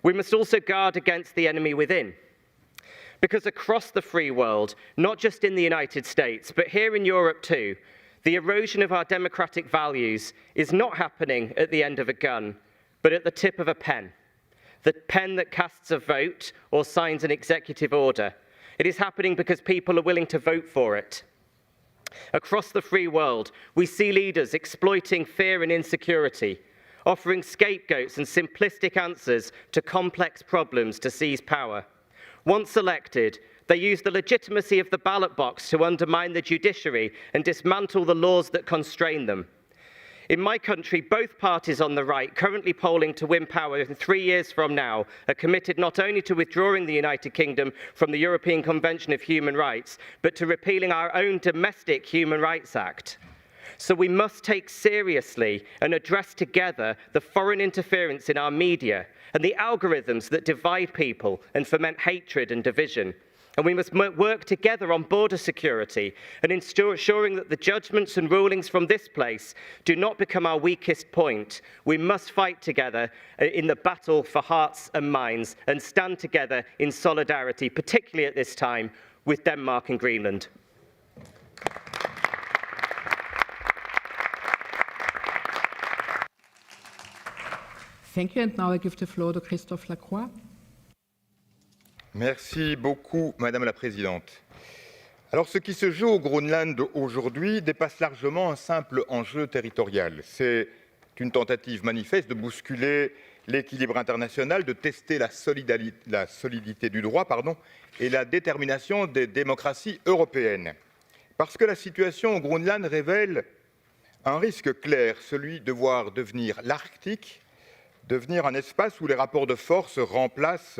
We must also guard against the enemy within. Because across the free world, not just in the United States, but here in Europe too, the erosion of our democratic values is not happening at the end of a gun, but at the tip of a pen. The pen that casts a vote or signs an executive order. It is happening because people are willing to vote for it. Across the free world, we see leaders exploiting fear and insecurity, offering scapegoats and simplistic answers to complex problems to seize power. Once elected, they use the legitimacy of the ballot box to undermine the judiciary and dismantle the laws that constrain them. In my country, both parties on the right, currently polling to win power in 3 years from now, are committed not only to withdrawing the United Kingdom from the European Convention of Human Rights, but to repealing our own domestic Human Rights Act. So we must take seriously and address together the foreign interference in our media and the algorithms that divide people and foment hatred and division. And we must work together on border security and ensuring that the judgments and rulings from this place do not become our weakest point. We must fight together in the battle for hearts and minds and stand together in solidarity, particularly at this time, with Denmark and Greenland. Thank you, and now I give the floor to Christophe Lacroix. Merci beaucoup, Madame la Présidente. Alors, ce qui se joue au Groenland aujourd'hui dépasse largement un simple enjeu territorial. C'est une tentative manifeste de bousculer l'équilibre international, de tester la solidité du droit, et la détermination des démocraties européennes. Parce que la situation au Groenland révèle un risque clair, celui de voir devenir l'Arctique, devenir un espace où les rapports de force remplacent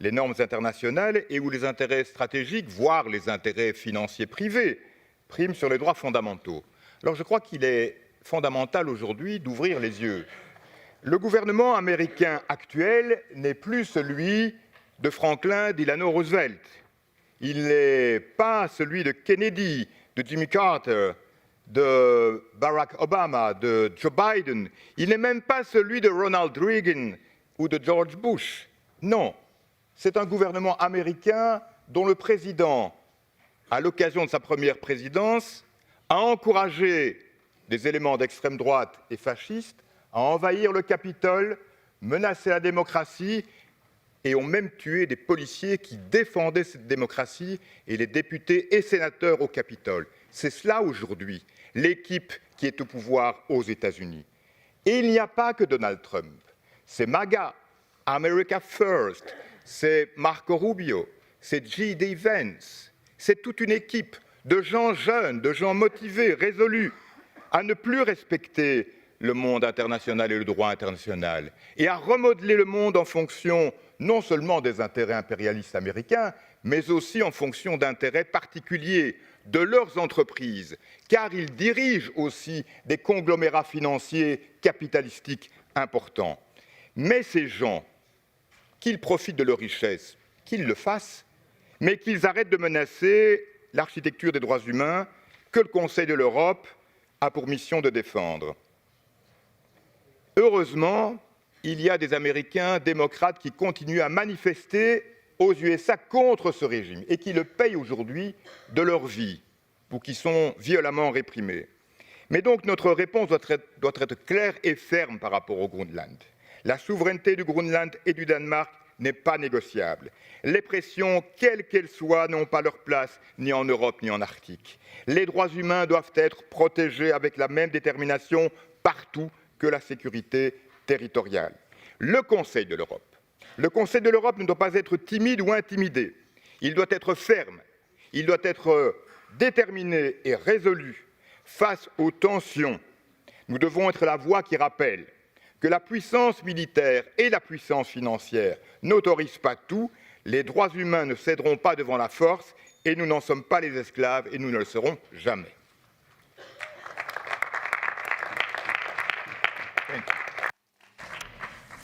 les normes internationales et où les intérêts stratégiques, voire les intérêts financiers privés, priment sur les droits fondamentaux. Alors je crois qu'il est fondamental aujourd'hui d'ouvrir les yeux. Le gouvernement américain actuel n'est plus celui de Franklin Delano Roosevelt. Il n'est pas celui de Kennedy, de Jimmy Carter, de Barack Obama, de Joe Biden. Il n'est même pas celui de Ronald Reagan ou de George Bush. Non. C'est un gouvernement américain dont le président, à l'occasion de sa première présidence, a encouragé des éléments d'extrême droite et fascistes à envahir le Capitole, menacer la démocratie et ont même tué des policiers qui défendaient cette démocratie et les députés et sénateurs au Capitole. C'est cela aujourd'hui, l'équipe qui est au pouvoir aux États-Unis. Et il n'y a pas que Donald Trump. C'est MAGA, America First, c'est Marco Rubio, c'est J.D. Vance, c'est toute une équipe de gens jeunes, de gens motivés, résolus à ne plus respecter le monde international et le droit international et à remodeler le monde en fonction non seulement des intérêts impérialistes américains, mais aussi en fonction d'intérêts particuliers de leurs entreprises, car ils dirigent aussi des conglomérats financiers capitalistiques importants. Mais ces gens, qu'ils profitent de leur richesse, qu'ils le fassent, mais qu'ils arrêtent de menacer l'architecture des droits humains que le Conseil de l'Europe a pour mission de défendre. Heureusement, il y a des Américains démocrates qui continuent à manifester aux USA contre ce régime et qui le payent aujourd'hui de leur vie ou qui sont violemment réprimés. Mais donc notre réponse doit être claire et ferme par rapport au Groenland. La souveraineté du Groenland et du Danemark n'est pas négociable. Les pressions, quelles qu'elles soient, n'ont pas leur place ni en Europe ni en Arctique. Les droits humains doivent être protégés avec la même détermination partout que la sécurité territoriale. Le Conseil de l'Europe ne doit pas être timide ou intimidé. Il doit être ferme. Il doit être déterminée et résolue face aux tensions, nous devons être la voix qui rappelle que la puissance militaire et la puissance financière n'autorisent pas tout, les droits humains ne céderont pas devant la force et nous n'en sommes pas les esclaves et nous ne le serons jamais.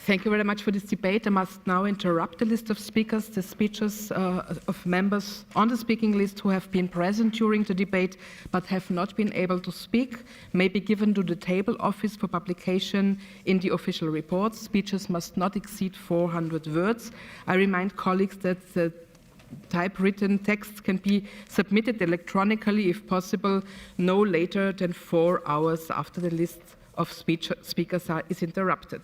Thank you very much for this debate. I must now interrupt the list of speakers. The speeches of members on the speaking list who have been present during the debate but have not been able to speak may be given to the table office for publication in the official reports. Speeches must not exceed 400 words. I remind colleagues that the typewritten text can be submitted electronically, if possible, no later than 4 hours after the list of speakers is interrupted.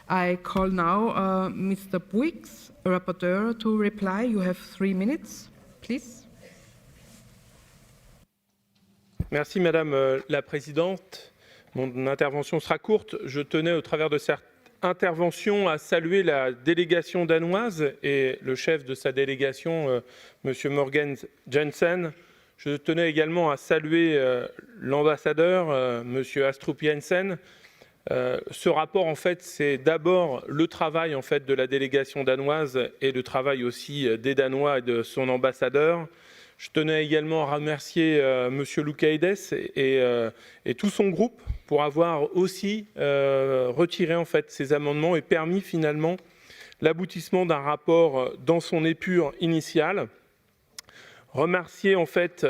I call now Mr. Bouygues, rapporteur, to reply. You have 3 minutes, please. Merci Madame la Présidente. Mon intervention sera courte. Je tenais au travers de cette intervention à saluer la délégation danoise et le chef de sa délégation, Monsieur Morgan Jensen. Je tenais également à saluer l'ambassadeur, Monsieur Astrup Jensen. Ce rapport, en fait, c'est d'abord le travail en fait, de la délégation danoise et le travail aussi des Danois et de son ambassadeur. Je tenais également à remercier Monsieur Loukaides et tout son groupe pour avoir aussi retiré en fait, ces amendements et permis finalement l'aboutissement d'un rapport dans son épure initiale. Remercier en fait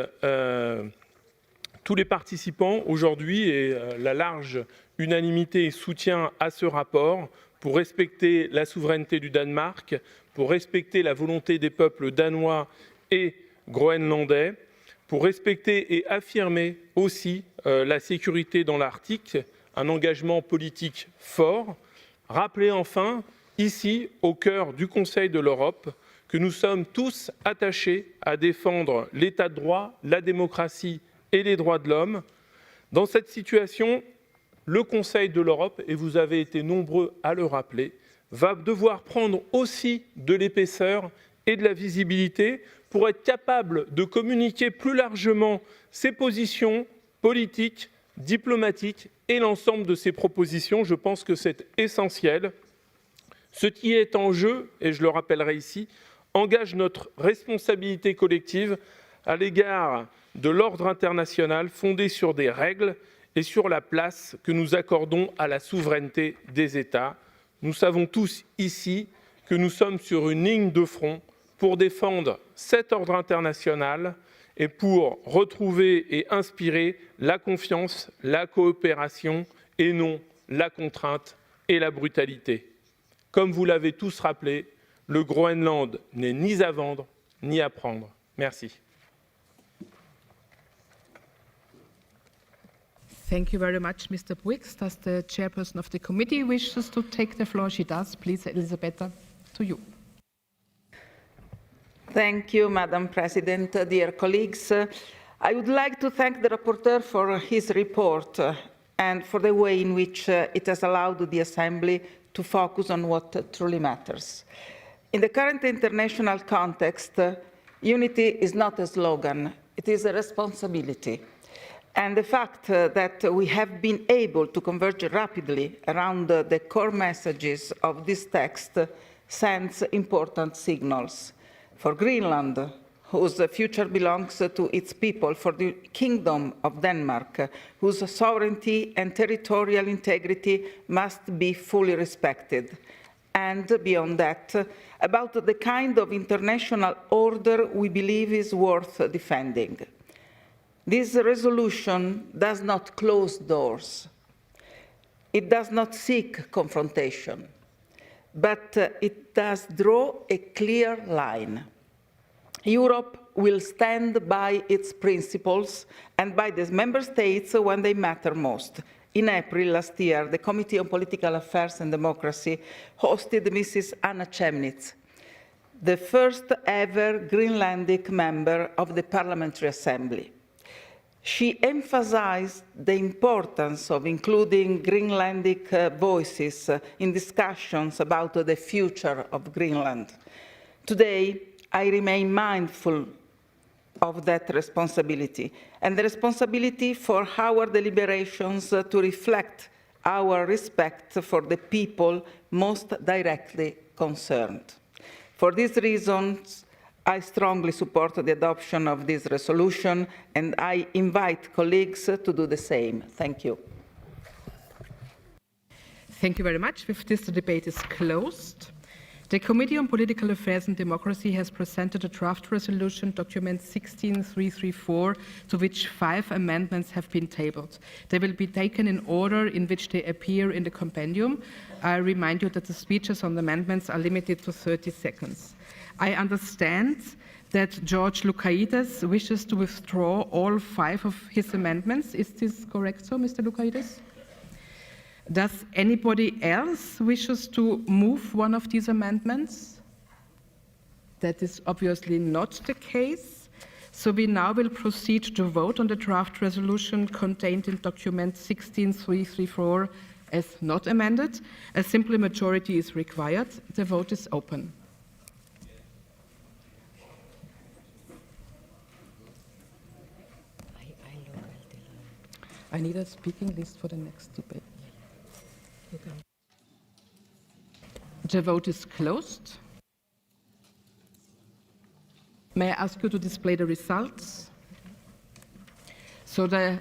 tous les participants aujourd'hui et la large unanimité et soutien à ce rapport pour respecter la souveraineté du Danemark, pour respecter la volonté des peuples danois et groenlandais, pour respecter et affirmer aussi la sécurité dans l'Arctique, un engagement politique fort. Rappeler enfin, ici, au cœur du Conseil de l'Europe, que nous sommes tous attachés à défendre l'état de droit, la démocratie et les droits de l'homme. Dans cette situation, le Conseil de l'Europe, et vous avez été nombreux à le rappeler, va devoir prendre aussi de l'épaisseur et de la visibilité pour être capable de communiquer plus largement ses positions politiques, diplomatiques et l'ensemble de ses propositions. Je pense que c'est essentiel. Ce qui est en jeu, et je le rappellerai ici, engage notre responsabilité collective à l'égard de l'ordre international fondé sur des règles et sur la place que nous accordons à la souveraineté des États. Nous savons tous ici que nous sommes sur une ligne de front pour défendre cet ordre international et pour retrouver et inspirer la confiance, la coopération et non la contrainte et la brutalité. Comme vous l'avez tous rappelé, le Groenland n'est ni à vendre ni à prendre. Merci. Thank you very much, Mr. Bouygues. Does the chairperson of the committee wishes to take the floor? She does. Please, Elisabetta, to you. Thank you, Madam President, dear colleagues. I would like to thank the rapporteur for his report and for the way in which it has allowed the Assembly to focus on what truly matters. In the current international context, unity is not a slogan, it is a responsibility. And the fact that we have been able to converge rapidly around the core messages of this text sends important signals. For Greenland, whose future belongs to its people, for the Kingdom of Denmark, whose sovereignty and territorial integrity must be fully respected. And beyond that, about the kind of international order we believe is worth defending. This resolution does not close doors. It does not seek confrontation, but it does draw a clear line. Europe will stand by its principles and by the member states when they matter most. In April last year, the Committee on Political Affairs and Democracy hosted Mrs. Anna Chemnitz, the first ever Greenlandic member of the Parliamentary Assembly. She emphasized the importance of including Greenlandic voices in discussions about the future of Greenland. Today, I remain mindful of that responsibility, and the responsibility for our deliberations to reflect our respect for the people most directly concerned. For these reasons, I strongly support the adoption of this resolution, and I invite colleagues to do the same. Thank you. Thank you very much. With this, the debate is closed. The Committee on Political Affairs and Democracy has presented a draft resolution, document 16334, to which 5 amendments have been tabled. They will be taken in order in which they appear in the compendium. I remind you that the speeches on the amendments are limited to 30 seconds. I understand that George Loukaides wishes to withdraw all 5 of his amendments. Is this correct, so, Mr. Loukaides? Does anybody else wishes to move one of these amendments? That is obviously not the case. So we now will proceed to vote on the draft resolution contained in document 16334 as not amended. A simple majority is required. The vote is open. I need a speaking list for the next debate. The vote is closed. May I ask you to display the results? So the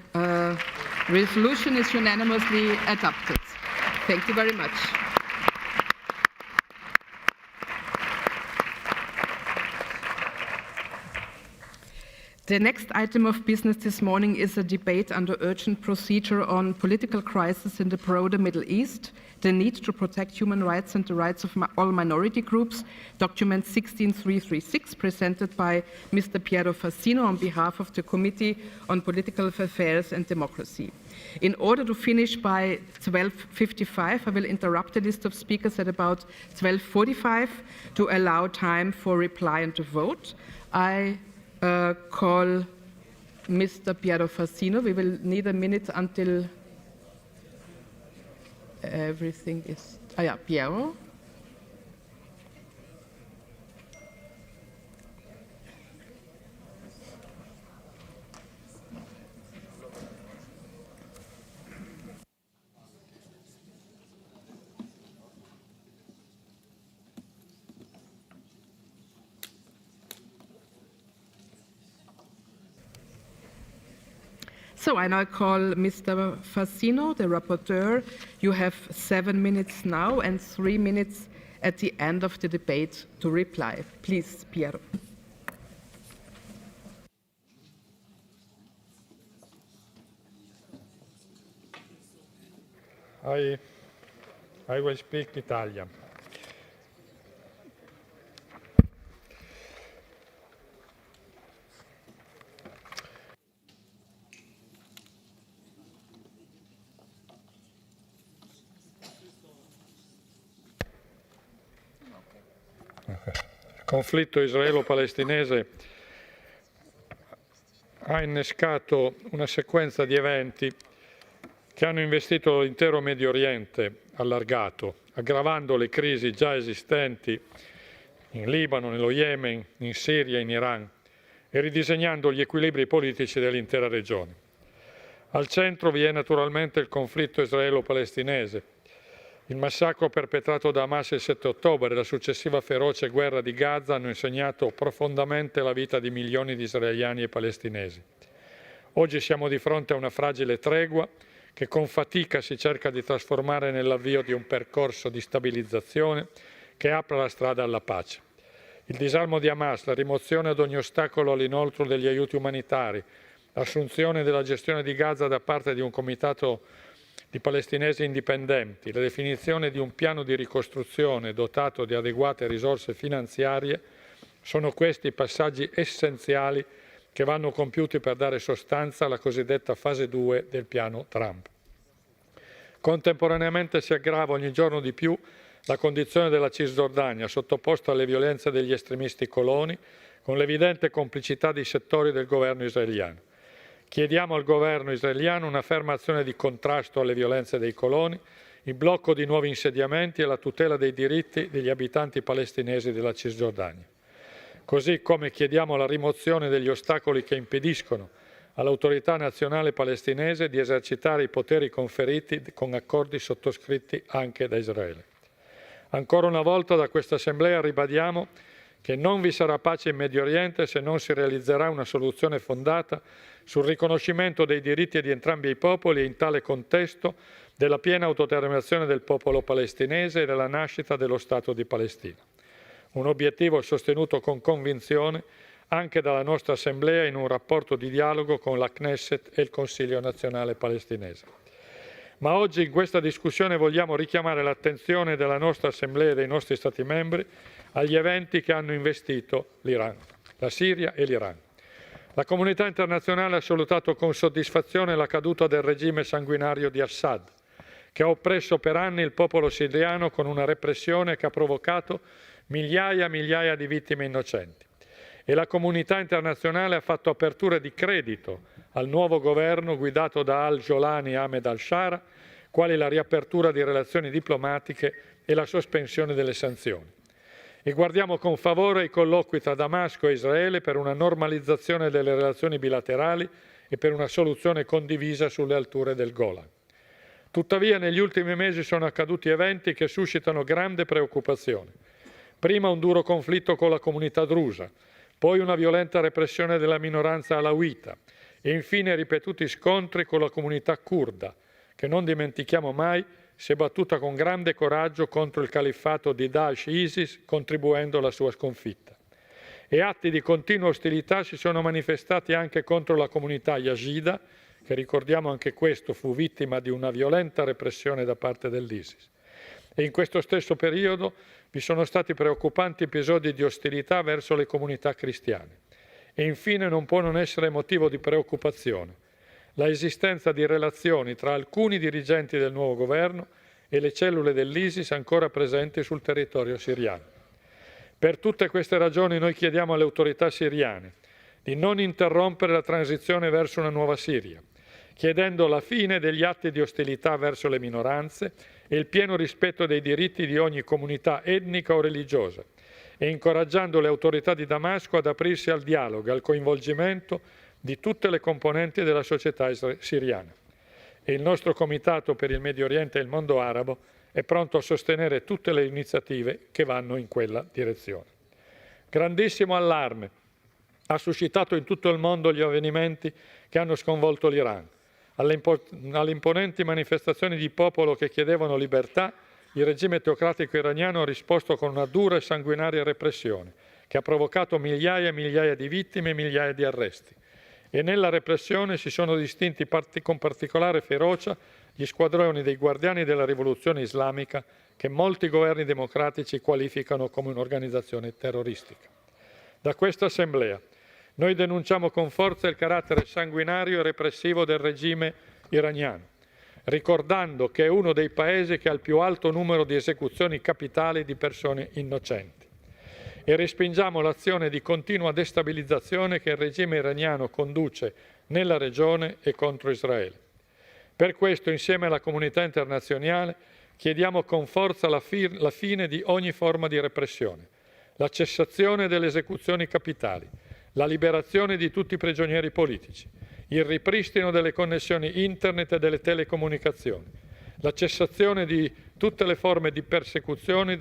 resolution is unanimously adopted. Thank you very much. The next item of business this morning is a debate under urgent procedure on political crisis in the broader Middle East, the need to protect human rights and the rights of all minority groups, document 16336, presented by Mr. Piero Fassino on behalf of the Committee on Political Affairs and Democracy. In order to finish by 12:55, I will interrupt the list of speakers at about 12:45 to allow time for reply and to vote. I call Mr. Piero Fassino. We will need a minute until everything is... Piero. So I now call Mr. Fassino, the rapporteur. You have 7 minutes now and 3 minutes at the end of the debate to reply. Please, Piero. I will speak Italian. Il conflitto israelo-palestinese ha innescato una sequenza di eventi che hanno investito l'intero Medio Oriente allargato, aggravando le crisi già esistenti in Libano, nello Yemen, in Siria e in Iran e ridisegnando gli equilibri politici dell'intera regione. Al centro vi è naturalmente il conflitto israelo-palestinese. Il massacro perpetrato da Hamas il 7 ottobre e la successiva feroce guerra di Gaza hanno insegnato profondamente la vita di milioni di israeliani e palestinesi. Oggi siamo di fronte a una fragile tregua che con fatica si cerca di trasformare nell'avvio di un percorso di stabilizzazione che apra la strada alla pace. Il disarmo di Hamas, la rimozione ad ogni ostacolo all'inoltro degli aiuti umanitari, l'assunzione della gestione di Gaza da parte di un comitato di palestinesi indipendenti, la definizione di un piano di ricostruzione dotato di adeguate risorse finanziarie, sono questi passaggi essenziali che vanno compiuti per dare sostanza alla cosiddetta fase 2 del piano Trump. Contemporaneamente si aggrava ogni giorno di più la condizione della Cisgiordania, sottoposta alle violenze degli estremisti coloni, con l'evidente complicità di settori del governo israeliano. Chiediamo al governo israeliano una ferma azione di contrasto alle violenze dei coloni, il blocco di nuovi insediamenti e la tutela dei diritti degli abitanti palestinesi della Cisgiordania. così come chiediamo la rimozione degli ostacoli che impediscono all'autorità nazionale palestinese di esercitare i poteri conferiti con accordi sottoscritti anche da Israele. Ancora una volta da questa Assemblea ribadiamo che non vi sarà pace in Medio Oriente se non si realizzerà una soluzione fondata sul riconoscimento dei diritti di entrambi i popoli e in tale contesto della piena autodeterminazione del popolo palestinese e della nascita dello Stato di Palestina. Un obiettivo sostenuto con convinzione anche dalla nostra Assemblea in un rapporto di dialogo con la Knesset e il Consiglio nazionale palestinese. Ma oggi in questa discussione vogliamo richiamare l'attenzione della nostra Assemblea e dei nostri Stati membri agli eventi che hanno investito l'Iran, la Siria e l'Iran. La comunità internazionale ha salutato con soddisfazione la caduta del regime sanguinario di Assad, che ha oppresso per anni il popolo siriano con una repressione che ha provocato migliaia e migliaia di vittime innocenti. E la comunità internazionale ha fatto aperture di credito al nuovo governo guidato da al-Jolani Ahmed al-Shara, quali la riapertura di relazioni diplomatiche e la sospensione delle sanzioni. E guardiamo con favore i colloqui tra Damasco e Israele per una normalizzazione delle relazioni bilaterali e per una soluzione condivisa sulle alture del Golan. Tuttavia, negli ultimi mesi sono accaduti eventi che suscitano grande preoccupazione. Prima un duro conflitto con la comunità drusa, poi una violenta repressione della minoranza alawita e infine ripetuti scontri con la comunità curda, che non dimentichiamo mai si è battuta con grande coraggio contro il califfato di Daesh ISIS, contribuendo alla sua sconfitta. E atti di continua ostilità si sono manifestati anche contro la comunità yazida, che ricordiamo anche questo fu vittima di una violenta repressione da parte dell'ISIS. E in questo stesso periodo vi sono stati preoccupanti episodi di ostilità verso le comunità cristiane. E infine non può non essere motivo di preoccupazione la esistenza di relazioni tra alcuni dirigenti del nuovo governo e le cellule dell'ISIS ancora presenti sul territorio siriano. Per tutte queste ragioni noi chiediamo alle autorità siriane di non interrompere la transizione verso una nuova Siria, chiedendo la fine degli atti di ostilità verso le minoranze e il pieno rispetto dei diritti di ogni comunità etnica o religiosa e incoraggiando le autorità di Damasco ad aprirsi al dialogo e al coinvolgimento di tutte le componenti della società siriana. E il nostro Comitato per il Medio Oriente e il mondo arabo è pronto a sostenere tutte le iniziative che vanno in quella direzione. Grandissimo allarme ha suscitato in tutto il mondo gli avvenimenti che hanno sconvolto l'Iran. Alle imponenti manifestazioni di popolo che chiedevano libertà, il regime teocratico iraniano ha risposto con una dura e sanguinaria repressione che ha provocato migliaia e migliaia di vittime e migliaia di arresti. E nella repressione si sono distinti con particolare ferocia gli squadroni dei guardiani della rivoluzione islamica che molti governi democratici qualificano come un'organizzazione terroristica. Da questa Assemblea noi denunciamo con forza il carattere sanguinario e repressivo del regime iraniano, ricordando che è uno dei paesi che ha il più alto numero di esecuzioni capitali di persone innocenti. E respingiamo l'azione di continua destabilizzazione che il regime iraniano conduce nella regione e contro Israele. Per questo, insieme alla comunità internazionale, chiediamo con forza la fine di ogni forma di repressione, la cessazione delle esecuzioni capitali, la liberazione di tutti i prigionieri politici, il ripristino delle connessioni internet e delle telecomunicazioni, la cessazione di tutte le forme di persecuzione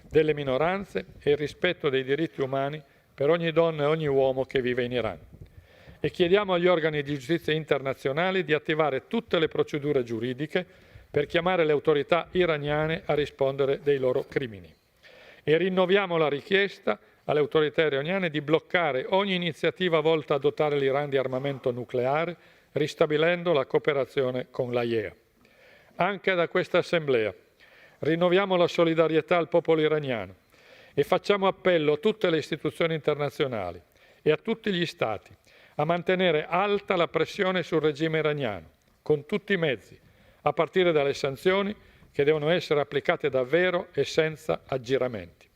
delle minoranze e il rispetto dei diritti umani per ogni donna e ogni uomo che vive in Iran. E chiediamo agli organi di giustizia internazionali di attivare tutte le procedure giuridiche per chiamare le autorità iraniane a rispondere dei loro crimini. E rinnoviamo la richiesta alle autorità iraniane di bloccare ogni iniziativa volta a dotare l'Iran di armamento nucleare, ristabilendo la cooperazione con l'AIEA. Anche da questa Assemblea rinnoviamo la solidarietà al popolo iraniano e facciamo appello a tutte le istituzioni internazionali e a tutti gli Stati a mantenere alta la pressione sul regime iraniano, con tutti i mezzi, a partire dalle sanzioni che devono essere applicate davvero e senza aggiramenti.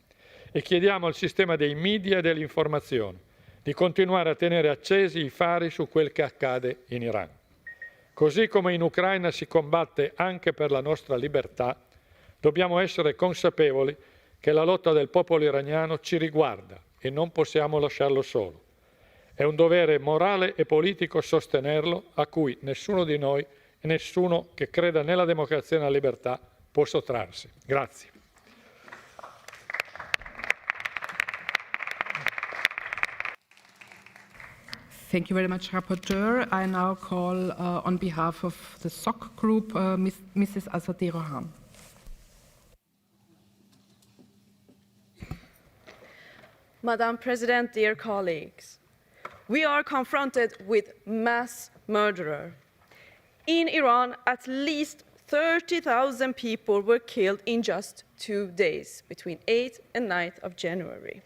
E chiediamo al sistema dei media e dell'informazione di continuare a tenere accesi i fari su quel che accade in Iran. Così come in Ucraina si combatte anche per la nostra libertà, dobbiamo essere consapevoli che la lotta del popolo iraniano ci riguarda e non possiamo lasciarlo solo. È un dovere morale e politico sostenerlo, a cui nessuno di noi e nessuno che creda nella democrazia e nella libertà può sottrarsi. Grazie. Thank you very much, Rapporteur. I now call on behalf of the SOC group, Mrs. Azadeh-Rohan. Madam President, dear colleagues, we are confronted with mass murderer. In Iran, at least 30,000 people were killed in just 2 days, between 8th and 9th of January.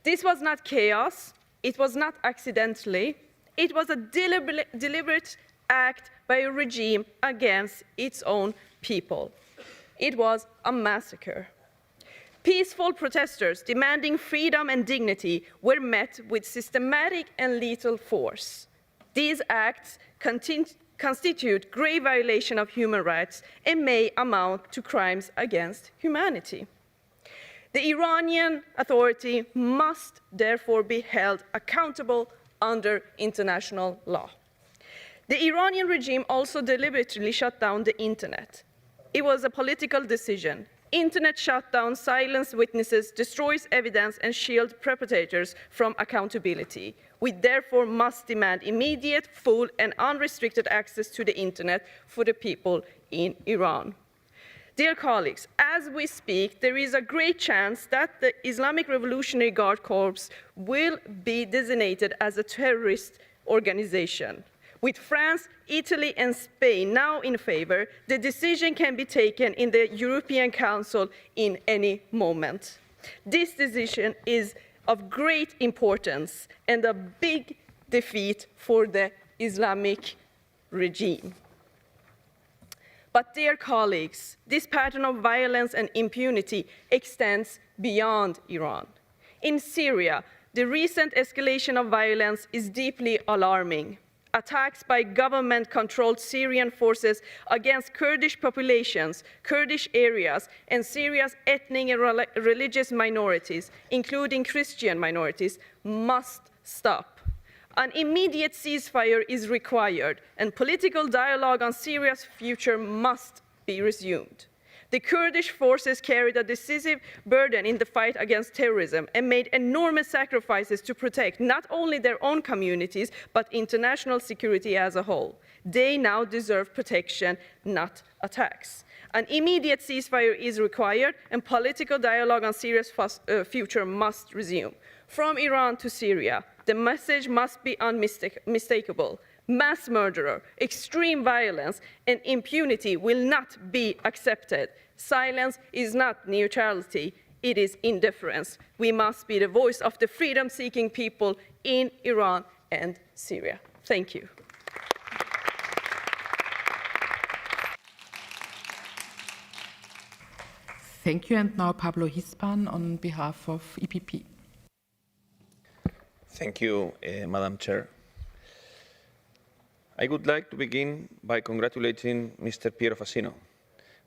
This was not chaos, it was not accidentally, it was a deliberate act by a regime against its own people. It was a massacre. Peaceful protesters demanding freedom and dignity were met with systematic and lethal force. These acts constitute grave violation of human rights and may amount to crimes against humanity. The Iranian authority must therefore be held accountable under international law. The Iranian regime also deliberately shut down the internet. It was a political decision. Internet shutdown silences witnesses, destroys evidence, and shields perpetrators from accountability. We therefore must demand immediate, full, and unrestricted access to the internet for the people in Iran. Dear colleagues, as we speak, there is a great chance that the Islamic Revolutionary Guard Corps will be designated as a terrorist organization. With France, Italy, and Spain now in favor, the decision can be taken in the European Council in any moment. This decision is of great importance and a big defeat for the Islamic regime. But dear colleagues, this pattern of violence and impunity extends beyond Iran. In Syria, the recent escalation of violence is deeply alarming. Attacks by government-controlled Syrian forces against Kurdish populations, Kurdish areas, and Syria's ethnic and religious minorities, including Christian minorities, must stop. An immediate ceasefire is required, and political dialogue on Syria's future must be resumed. The Kurdish forces carried a decisive burden in the fight against terrorism and made enormous sacrifices to protect not only their own communities, but international security as a whole. They now deserve protection, not attacks. An immediate ceasefire is required, and political dialogue on Syria's future must resume. From Iran to Syria, the message must be unmistakable. Mass murder, extreme violence, and impunity will not be accepted. Silence is not neutrality, it is indifference. We must be the voice of the freedom-seeking people in Iran and Syria. Thank you. Thank you. And now Pablo Hispan on behalf of EPP. Thank you, Madam Chair. I would like to begin by congratulating Mr. Piero Fassino,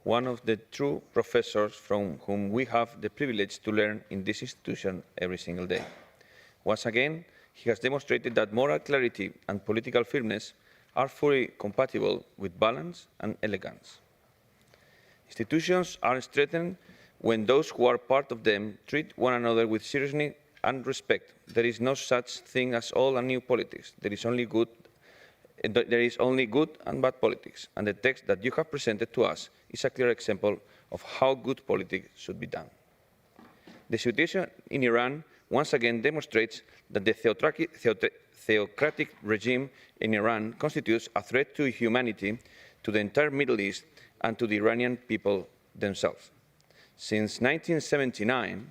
one of the true professors from whom we have the privilege to learn in this institution every single day. Once again, he has demonstrated that moral clarity and political firmness are fully compatible with balance and elegance. Institutions are strengthened when those who are part of them treat one another with seriousness and respect. There is no such thing as old and new politics. There is only good and bad politics, and the text that you have presented to us is a clear example of how good politics should be done. The situation in Iran once again demonstrates that the theocratic regime in Iran constitutes a threat to humanity, to the entire Middle East, and to the Iranian people themselves. Since 1979,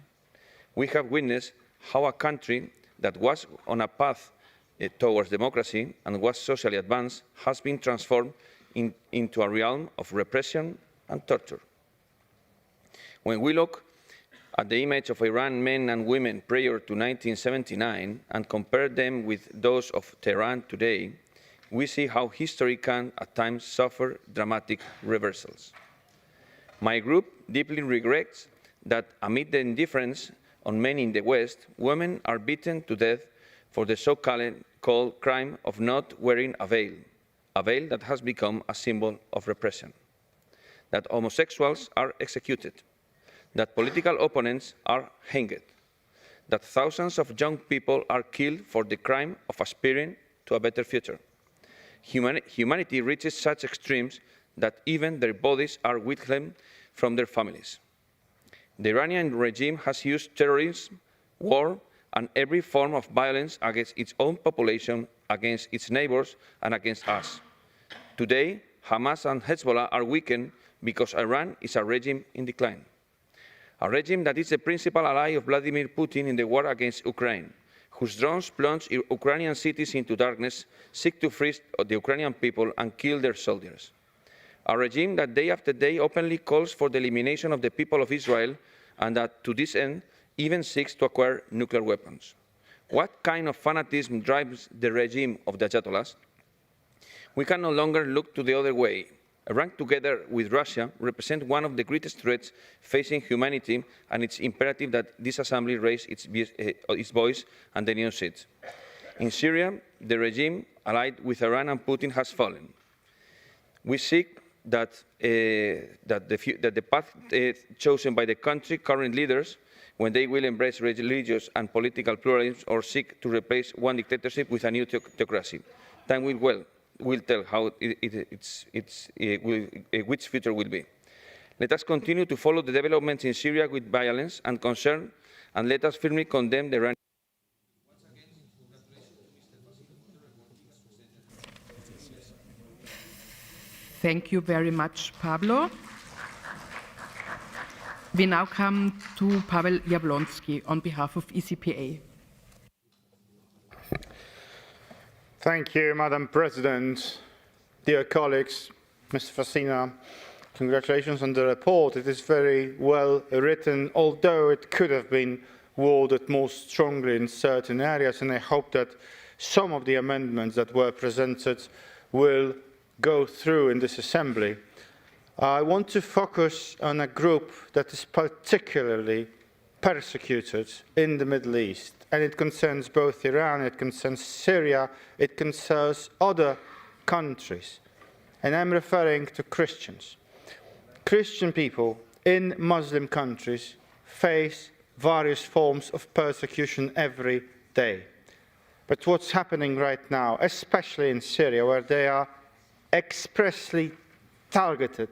we have witnessed how a country that was on a path towards democracy and was socially advanced has been transformed into a realm of repression and torture. When we look at the image of Iran men and women prior to 1979 and compare them with those of Tehran today, we see how history can at times suffer dramatic reversals. My group deeply regrets that amid the indifference on many in the West, women are beaten to death for the so-called crime of not wearing a veil that has become a symbol of repression, that homosexuals are executed, that political opponents are hanged, that thousands of young people are killed for the crime of aspiring to a better future. Humanity reaches such extremes that even their bodies are withheld from their families. The Iranian regime has used terrorism, war, and every form of violence against its own population, against its neighbors, and against us. Today, Hamas and Hezbollah are weakened because Iran is a regime in decline. A regime that is the principal ally of Vladimir Putin in the war against Ukraine, whose drones plunge Ukrainian cities into darkness, seek to freeze the Ukrainian people and kill their soldiers. A regime that day after day openly calls for the elimination of the people of Israel and that, to this end, even seeks to acquire nuclear weapons. What kind of fanatism drives the regime of the Ayatollahs? We can no longer look to the other way. Iran, together with Russia, represent one of the greatest threats facing humanity, and it's imperative that this assembly raise its voice and denounce it. In Syria, the regime allied with Iran and Putin has fallen. We seek that the path chosen by the country's current leaders, when they will embrace religious and political pluralism or seek to replace one dictatorship with a new theocracy. Time will tell how which future will be. Let us continue to follow the developments in Syria with violence and concern, and let us firmly condemn the Iranian. Thank you very much, Pablo. We now come to Pavel Jablonski on behalf of ECPA. Thank you, Madam President. Dear colleagues, Ms. Fasina, congratulations on the report. It is very well written, although it could have been worded more strongly in certain areas, and I hope that some of the amendments that were presented will go through in this assembly. I want to focus on a group that is particularly persecuted in the Middle East, and it concerns both Iran, it concerns Syria, it concerns other countries, and I'm referring to Christians. Christian people in Muslim countries face various forms of persecution every day. But what's happening right now, especially in Syria, where they are expressly targeted,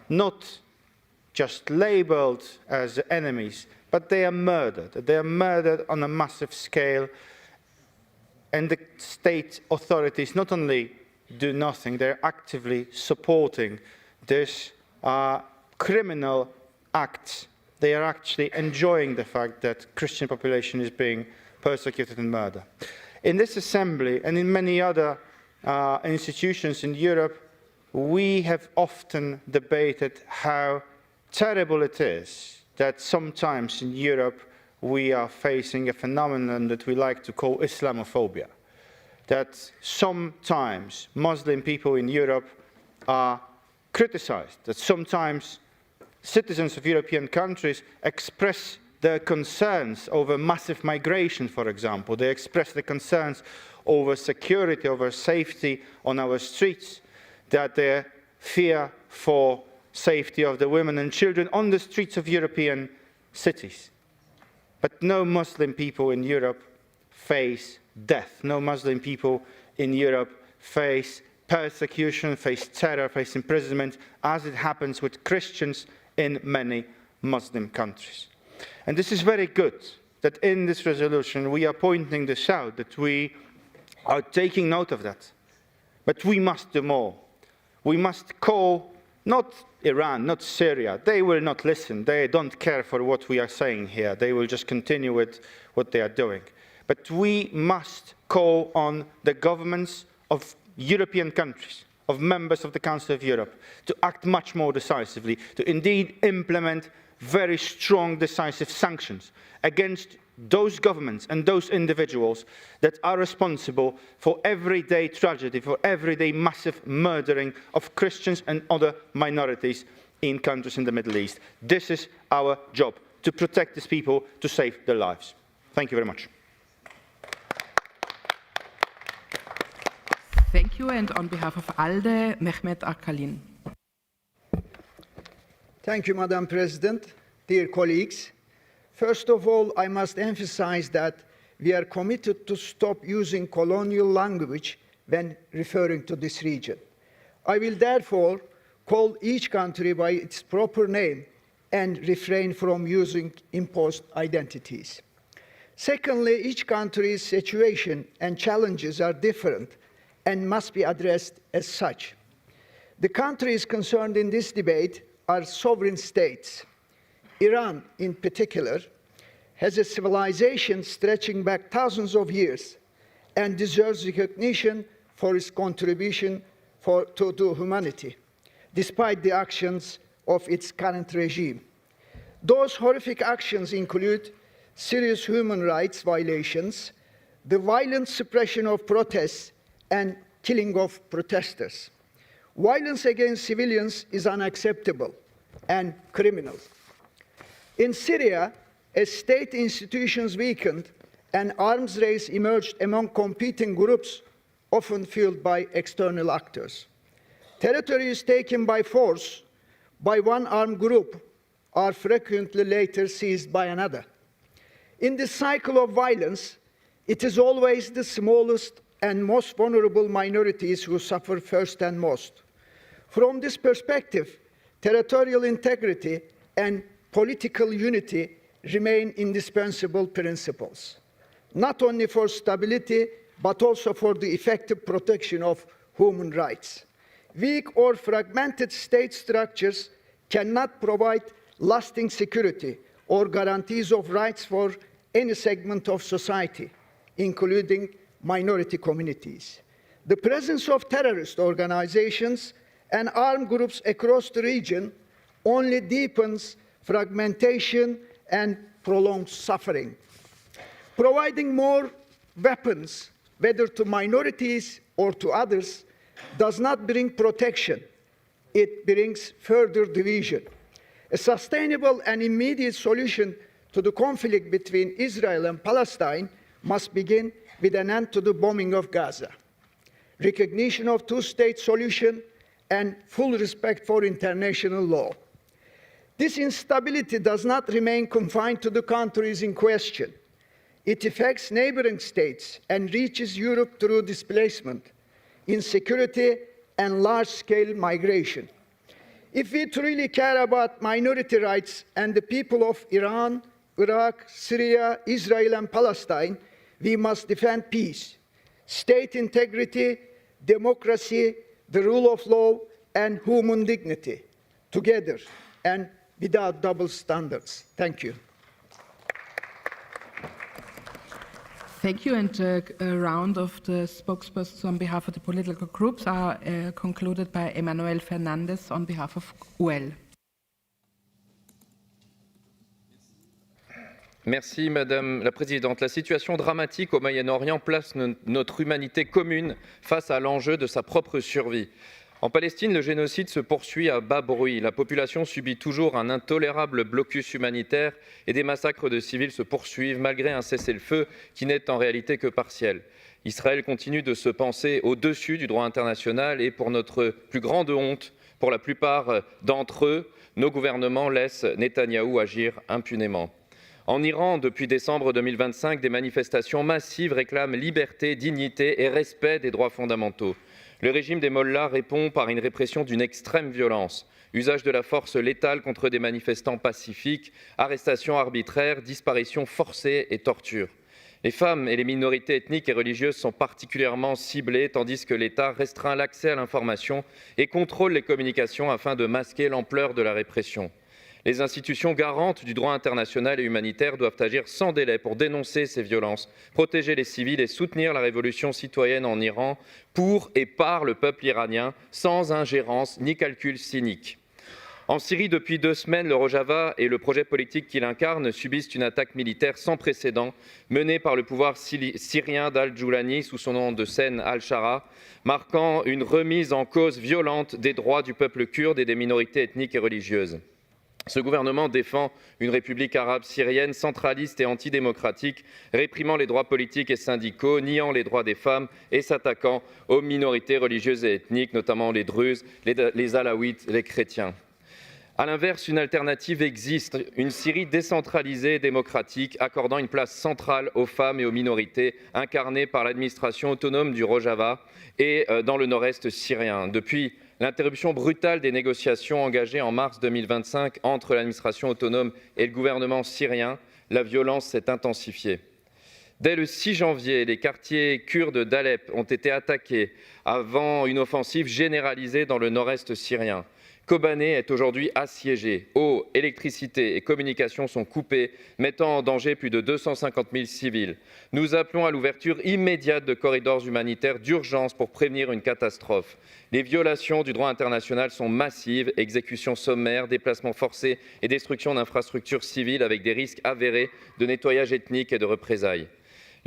not just labeled as enemies, but they are murdered. They are murdered on a massive scale, and the state authorities not only do nothing, they're actively supporting this criminal acts. They are actually enjoying the fact that Christian population is being persecuted and murdered. In this assembly and in many other institutions in Europe, we have often debated how terrible it is that sometimes in Europe we are facing a phenomenon that we like to call Islamophobia. That sometimes Muslim people in Europe are criticized, that sometimes citizens of European countries express their concerns over massive migration, for example. They express their concerns over security, over safety on our streets, that their fear for safety of the women and children on the streets of European cities. But no Muslim people in Europe face death. No Muslim people in Europe face persecution, face terror, face imprisonment, as it happens with Christians in many Muslim countries. And this is very good that in this resolution we are pointing this out, that we are taking note of that. But we must do more. We must call not Iran, not Syria. They will not listen. They don't care for what we are saying here. They will just continue with what they are doing. But we must call on the governments of European countries, of members of the Council of Europe, to act much more decisively, to indeed implement very strong, decisive sanctions against those governments and those individuals that are responsible for everyday tragedy, for everyday massive murdering of Christians and other minorities in countries in the Middle East. This is our job, to protect these people, to save their lives. Thank you very much. Thank you. And on behalf of ALDE, Mehmet Akalin. Thank you, Madam President. Dear colleagues, first of all, I must emphasize that we are committed to stop using colonial language when referring to this region. I will therefore call each country by its proper name and refrain from using imposed identities. Secondly, each country's situation and challenges are different and must be addressed as such. The countries concerned in this debate are sovereign states. Iran, in particular, has a civilization stretching back thousands of years and deserves recognition for its contribution to humanity, despite the actions of its current regime. Those horrific actions include serious human rights violations, the violent suppression of protests, and killing of protesters. Violence against civilians is unacceptable and criminal. In Syria, as state institutions weakened, an arms race emerged among competing groups, often fueled by external actors. Territories taken by force by one armed group are frequently later seized by another. In this cycle of violence, it is always the smallest and most vulnerable minorities who suffer first and most. From this perspective, territorial integrity and political unity remain indispensable principles, not only for stability, but also for the effective protection of human rights. Weak or fragmented state structures cannot provide lasting security or guarantees of rights for any segment of society, including minority communities. The presence of terrorist organizations and armed groups across the region only deepens fragmentation and prolongs suffering. Providing more weapons, whether to minorities or to others, does not bring protection. It brings further division. A sustainable and immediate solution to the conflict between Israel and Palestine must begin with an end to the bombing of Gaza, recognition of two-state solution, and full respect for international law. This instability does not remain confined to the countries in question. It affects neighboring states and reaches Europe through displacement, insecurity, and large-scale migration. If we truly care about minority rights and the people of Iran, Iraq, Syria, Israel, and Palestine, we must defend peace, state integrity, democracy, the rule of law, and human dignity, together and without double standards. Thank you. Thank you. And a round of the spokespersons on behalf of the political groups are concluded by Emmanuel Fernandez on behalf of UL. Merci Madame la Présidente. La situation dramatique au Moyen-Orient place notre humanité commune face à l'enjeu de sa propre survie. En Palestine, le génocide se poursuit à bas bruit. La population subit toujours un intolérable blocus humanitaire et des massacres de civils se poursuivent malgré un cessez-le-feu qui n'est en réalité que partiel. Israël continue de se penser au-dessus du droit international et pour notre plus grande honte, pour la plupart d'entre eux, nos gouvernements laissent Netanyahou agir impunément. En Iran, depuis décembre 2025, des manifestations massives réclament liberté, dignité et respect des droits fondamentaux. Le régime des mollahs répond par une répression d'une extrême violence, usage de la force létale contre des manifestants pacifiques, arrestations arbitraires, disparitions forcées et tortures. Les femmes et les minorités ethniques et religieuses sont particulièrement ciblées, tandis que l'État restreint l'accès à l'information et contrôle les communications afin de masquer l'ampleur de la répression. Les institutions garantes du droit international et humanitaire doivent agir sans délai pour dénoncer ces violences, protéger les civils et soutenir la révolution citoyenne en Iran pour et par le peuple iranien, sans ingérence ni calcul cynique. En Syrie, depuis 2 semaines, le Rojava et le projet politique qu'il incarne subissent une attaque militaire sans précédent menée par le pouvoir syrien d'Al-Joulani sous son nom de scène Al-Shara, marquant une remise en cause violente des droits du peuple kurde et des minorités ethniques et religieuses. Ce gouvernement défend une république arabe syrienne centraliste et antidémocratique, réprimant les droits politiques et syndicaux, niant les droits des femmes et s'attaquant aux minorités religieuses et ethniques, notamment les Druzes, les Alaouites et les chrétiens. À l'inverse, une alternative existe, une Syrie décentralisée et démocratique, accordant une place centrale aux femmes et aux minorités, incarnée par l'administration autonome du Rojava et dans le nord-est syrien. Depuis l'interruption brutale des négociations engagées en mars 2025 entre l'administration autonome et le gouvernement syrien, la violence s'est intensifiée. Dès le 6 janvier, les quartiers kurdes d'Alep ont été attaqués avant une offensive généralisée dans le nord-est syrien. Kobané est aujourd'hui assiégé. Eau, électricité et communications sont coupées, mettant en danger plus de 250 000 civils. Nous appelons à l'ouverture immédiate de corridors humanitaires d'urgence pour prévenir une catastrophe. Les violations du droit international sont massives, exécutions sommaires, déplacements forcés et destruction d'infrastructures civiles avec des risques avérés de nettoyage ethnique et de représailles.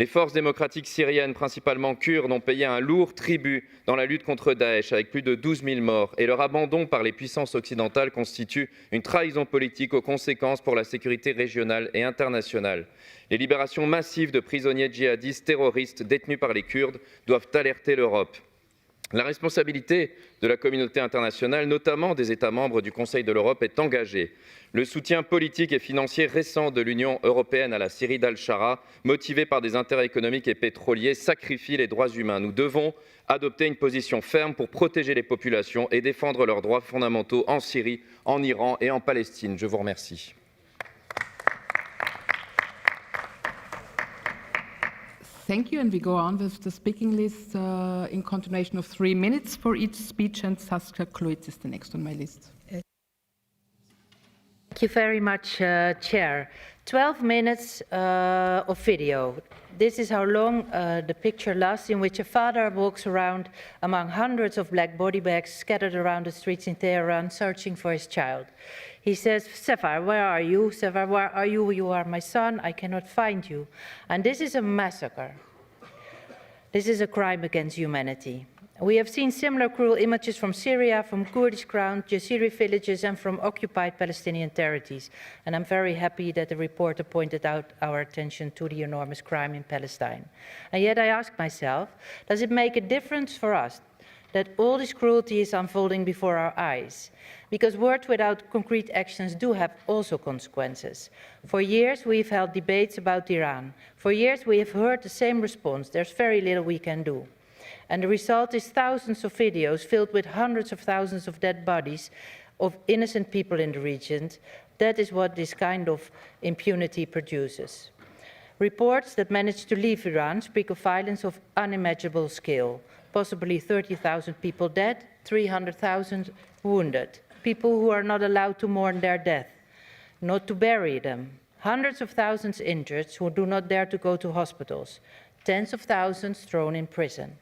Les forces démocratiques syriennes, principalement kurdes, ont payé un lourd tribut dans la lutte contre Daesh, avec plus de 12 000 morts, et leur abandon par les puissances occidentales constitue une trahison politique aux conséquences pour la sécurité régionale et internationale. Les libérations massives de prisonniers djihadistes terroristes détenus par les Kurdes doivent alerter l'Europe. La responsabilité de la communauté internationale, notamment des États membres du Conseil de l'Europe, est engagée. Le soutien politique et financier récent de l'Union européenne à la Syrie d'Al-Shara, motivé par des intérêts économiques et pétroliers, sacrifie les droits humains. Nous devons adopter une position ferme pour protéger les populations et défendre leurs droits fondamentaux en Syrie, en Iran et en Palestine. Je vous remercie. Thank you, and we go on with the speaking list in continuation of 3 minutes for each speech, and Saskia Kloitz is the next on my list. Thank you very much, Chair. 12 minutes of video. This is how long the picture lasts, in which a father walks around among hundreds of black body bags scattered around the streets in Tehran, searching for his child. He says, Sefar, where are you? Sefar, where are you? You are my son. I cannot find you. And this is a massacre. This is a crime against humanity. We have seen similar cruel images from Syria, from Kurdish-crowned Yazidi villages, and from occupied Palestinian territories. And I'm very happy that the reporter pointed out our attention to the enormous crime in Palestine. And yet I ask myself, does it make a difference for us that all this cruelty is unfolding before our eyes? Because words without concrete actions do have also consequences. For years, we've held debates about Iran. For years, we have heard the same response: there's very little we can do. And the result is thousands of videos filled with hundreds of thousands of dead bodies of innocent people in the region. That is what this kind of impunity produces. Reports that manage to leave Iran speak of violence of unimaginable scale. Possibly 30,000 people dead, 300,000 wounded. People who are not allowed to mourn their death, not to bury them. Hundreds of thousands injured who do not dare to go to hospitals. Tens of thousands thrown in prison.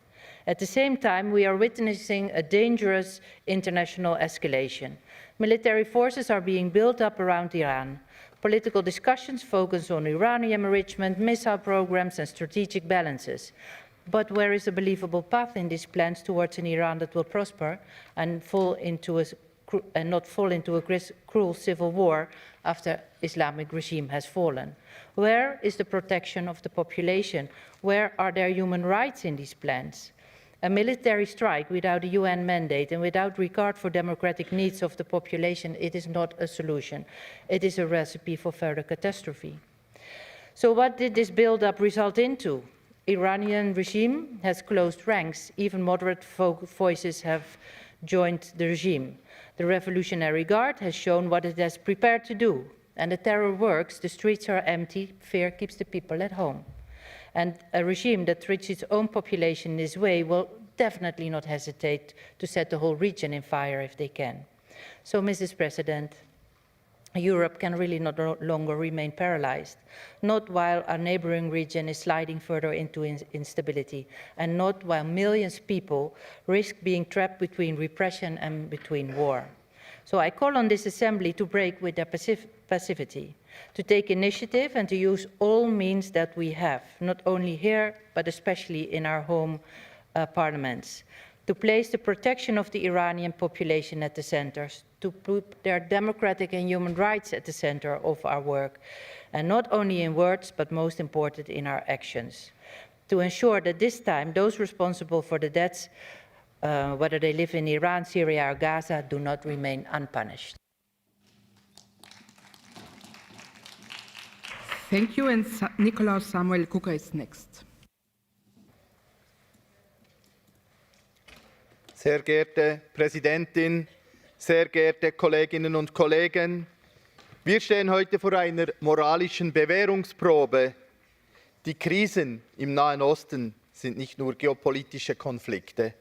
At the same time, we are witnessing a dangerous international escalation. Military forces are being built up around Iran. Political discussions focus on uranium enrichment, missile programs, and strategic balances. But where is a believable path in these plans towards an Iran that will prosper and not fall into a cruel civil war after Islamic regime has fallen? Where is the protection of the population? Where are there human rights in these plans? A military strike without a UN mandate and without regard for democratic needs of the population, it is not a solution. It is a recipe for further catastrophe. So what did this build-up result into? Iranian regime has closed ranks. Even moderate voices have joined the regime. The Revolutionary Guard has shown what it has prepared to do. And the terror works, the streets are empty, fear keeps the people at home. And a regime that treats its own population in this way will definitely not hesitate to set the whole region in fire if they can. So, Mrs. President, Europe can really no longer remain paralyzed, not while our neighboring region is sliding further into instability, and not while millions of people risk being trapped between repression and between war. So I call on this assembly to break with their passivity, to take initiative and to use all means that we have, not only here, but especially in our home parliaments, to place the protection of the Iranian population at the center, to put their democratic and human rights at the center of our work, and not only in words, but most important in our actions, to ensure that this time those responsible for the deaths, whether they live in Iran, Syria or Gaza, do not remain unpunished. Thank you, and Nikolaus Samuel Kuka is next. Sehr geehrte Präsidentin, sehr geehrte Kolleginnen und Kollegen, wir stehen heute vor einer moralischen Bewährungsprobe. Die Krisen im Nahen Osten sind nicht nur geopolitische Konflikte.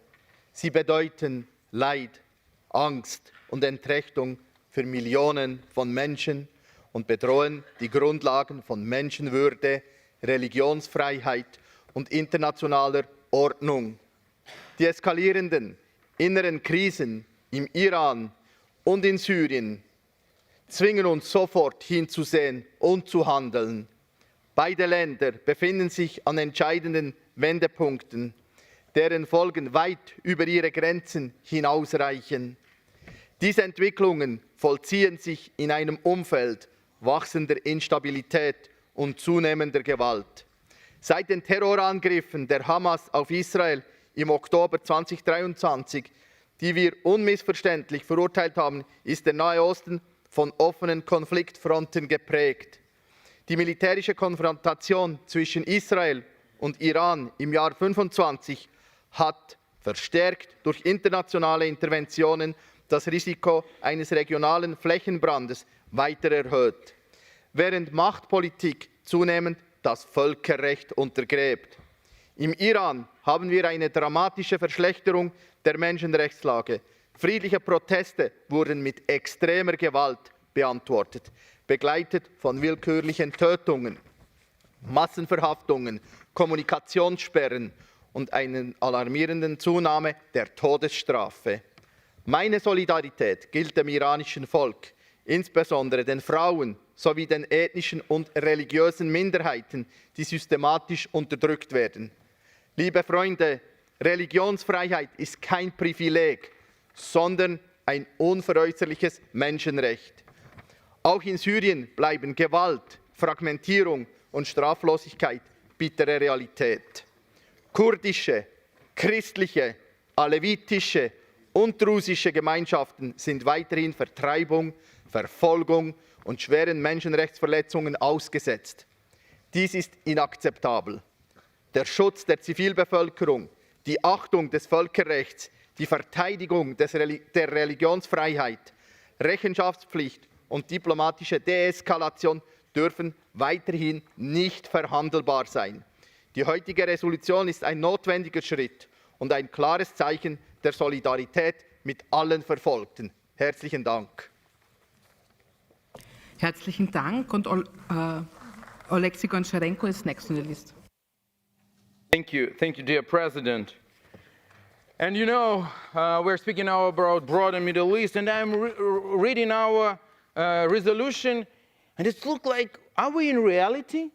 Sie bedeuten Leid, Angst und Entrechtung für Millionen von Menschen und bedrohen die Grundlagen von Menschenwürde, Religionsfreiheit und internationaler Ordnung. Die eskalierenden inneren Krisen im Iran und in Syrien zwingen uns sofort hinzusehen und zu handeln. Beide Länder befinden sich an entscheidenden Wendepunkten, deren Folgen weit über ihre Grenzen hinausreichen. Diese Entwicklungen vollziehen sich in einem Umfeld wachsender Instabilität und zunehmender Gewalt. Seit den Terrorangriffen der Hamas auf Israel im Oktober 2023, die wir unmissverständlich verurteilt haben, ist der Nahe Osten von offenen Konfliktfronten geprägt. Die militärische Konfrontation zwischen Israel und Iran im Jahr 2025 hat verstärkt durch internationale Interventionen das Risiko eines regionalen Flächenbrandes weiter erhöht, während Machtpolitik zunehmend das Völkerrecht untergräbt. Im Iran haben wir eine dramatische Verschlechterung der Menschenrechtslage. Friedliche Proteste wurden mit extremer Gewalt beantwortet, begleitet von willkürlichen Tötungen, Massenverhaftungen, Kommunikationssperren und einer alarmierenden Zunahme der Todesstrafe. Meine Solidarität gilt dem iranischen Volk, insbesondere den Frauen sowie den ethnischen und religiösen Minderheiten, die systematisch unterdrückt werden. Liebe Freunde, Religionsfreiheit ist kein Privileg, sondern ein unveräußerliches Menschenrecht. Auch in Syrien bleiben Gewalt, Fragmentierung und Straflosigkeit bittere Realität. Kurdische, christliche, alevitische und drusische Gemeinschaften sind weiterhin Vertreibung, Verfolgung und schweren Menschenrechtsverletzungen ausgesetzt. Dies ist inakzeptabel. Der Schutz der Zivilbevölkerung, die Achtung des Völkerrechts, die Verteidigung der Religionsfreiheit, Rechenschaftspflicht und diplomatische Deeskalation dürfen weiterhin nicht verhandelbar sein. Die heutige Resolution ist ein notwendiger Schritt und ein klares Zeichen der Solidarität mit allen Verfolgten. Herzlichen Dank. Herzlichen Dank, und Oleksiy Goncharenko is next on the list. Thank you, dear President. And you know, we're speaking now about broader Middle East, and I'm reading our resolution, and it looks like, are we in reality?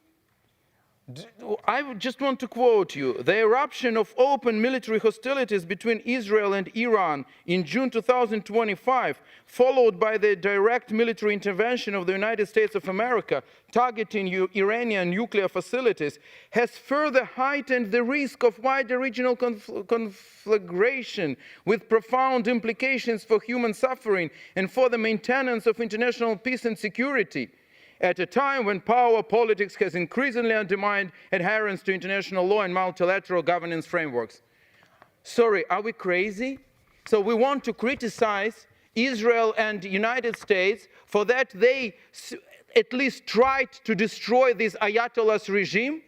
I just want to quote you. The eruption of open military hostilities between Israel and Iran in June 2025, followed by the direct military intervention of the United States of America targeting Iranian nuclear facilities, has further heightened the risk of wider regional conflagration with profound implications for human suffering and for the maintenance of international peace and security. At a time when power politics has increasingly undermined adherence to international law and multilateral governance frameworks. Sorry, are we crazy? So we want to criticize Israel and the United States for that they at least tried to destroy this Ayatollah's regime?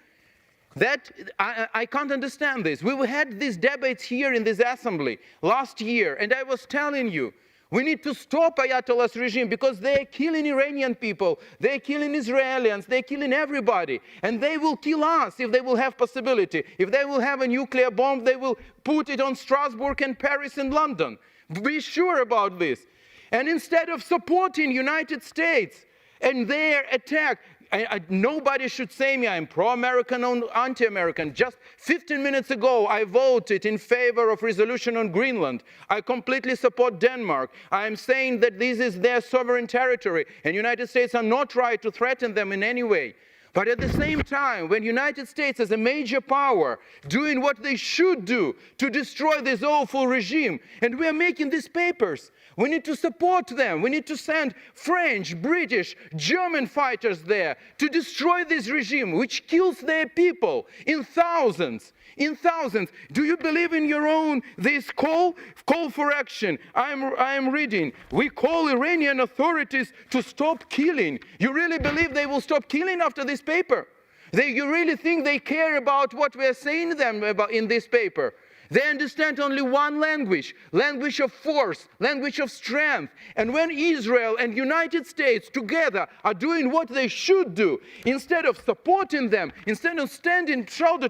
That I can't understand this. We had these debates here in this assembly last year, and I was telling you, we need to stop Ayatollah's regime because they're killing Iranian people, they're killing Israelis, they're killing everybody. And they will kill us if they will have possibility. If they will have a nuclear bomb, they will put it on Strasbourg and Paris and London. Be sure about this. And instead of supporting United States and their attack, Nobody should say me I'm pro-American or anti-American. Just 15 minutes ago, I voted in favor of resolution on Greenland. I completely support Denmark. I am saying that this is their sovereign territory, and United States are not right to threaten them in any way. But at the same time, when United States as a major power doing what they should do to destroy this awful regime, and we are making these papers, we need to support them. We need to send French, British, German fighters there to destroy this regime, which kills their people in thousands. In thousands. Do you believe in your own this call for action? I am reading. We call Iranian authorities to stop killing. You really believe they will stop killing after this paper? You really think they care about what we are saying to them about in this paper? They understand only one language of force, language of strength. And when Israel and United States together are doing what they should do, instead of supporting them, instead of standing shoulder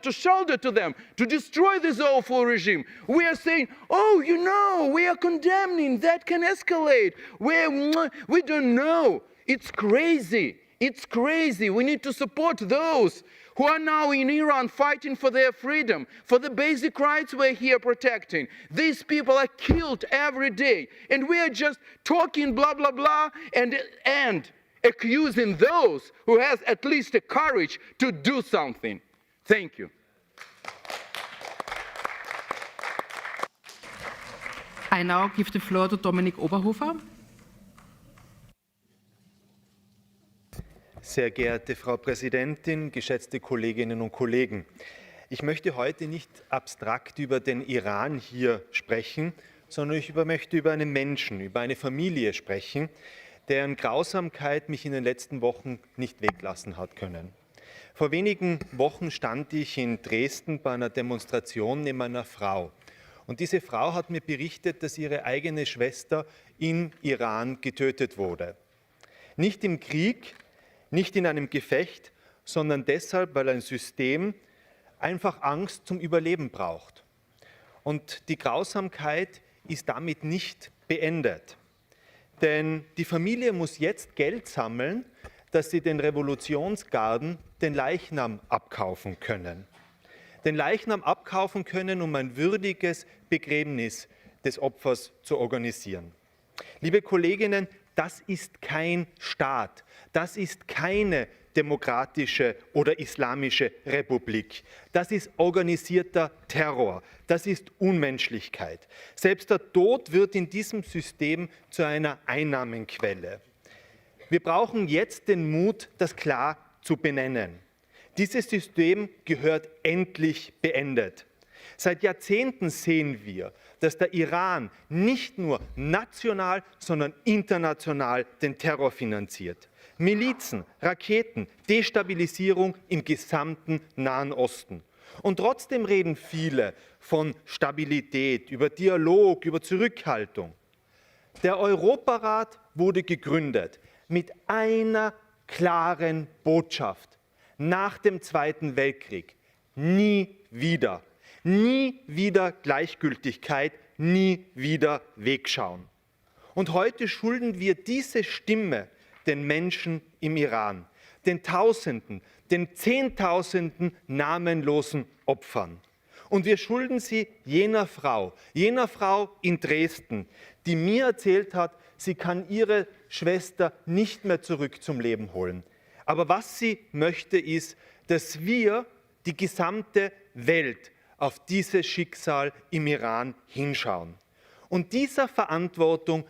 to them to destroy this awful regime, we are saying, oh, you know, we are condemning, that can escalate. We don't know. It's crazy. It's crazy. We need to support those who are now in Iran fighting for their freedom, for the basic rights we're here protecting. These people are killed every day, and we are just talking blah, blah, blah, and accusing those who has at least the courage to do something. Thank you. I now give the floor to Dominik Oberhofer. Sehr geehrte Frau Präsidentin, geschätzte Kolleginnen und Kollegen! Ich möchte heute nicht abstrakt über den Iran hier sprechen, sondern ich möchte über einen Menschen, über eine Familie sprechen, deren Grausamkeit mich in den letzten Wochen nicht weglassen hat können. Vor wenigen Wochen stand ich in Dresden bei einer Demonstration neben einer Frau. Und diese Frau hat mir berichtet, dass ihre eigene Schwester im Iran getötet wurde. Nicht im Krieg, nicht in einem Gefecht, sondern deshalb, weil ein System einfach Angst zum Überleben braucht. Und die Grausamkeit ist damit nicht beendet. Denn die Familie muss jetzt Geld sammeln, dass sie den Revolutionsgarden den Leichnam abkaufen können. Den Leichnam abkaufen können, um ein würdiges Begräbnis des Opfers zu organisieren. Liebe Kolleginnen, das ist kein Staat, das ist keine demokratische oder islamische Republik. Das ist organisierter Terror, das ist Unmenschlichkeit. Selbst der Tod wird in diesem System zu einer Einnahmenquelle. Wir brauchen jetzt den Mut, das klar zu benennen. Dieses System gehört endlich beendet. Seit Jahrzehnten sehen wir, dass der Iran nicht nur national, sondern international den Terror finanziert. Milizen, Raketen, Destabilisierung im gesamten Nahen Osten. Und trotzdem reden viele von Stabilität, über Dialog, über Zurückhaltung. Der Europarat wurde gegründet mit einer klaren Botschaft. Nach dem Zweiten Weltkrieg nie wieder. Nie wieder Gleichgültigkeit, nie wieder Wegschauen. Und heute schulden wir diese Stimme den Menschen im Iran, den Tausenden, den Zehntausenden namenlosen Opfern. Und wir schulden sie jener Frau in Dresden, die mir erzählt hat, sie kann ihre Schwester nicht mehr zurück zum Leben holen. Aber was sie möchte, ist, dass wir, die gesamte Welt, auf dieses Schicksal im Iran hinschauen. Und dieser Verantwortung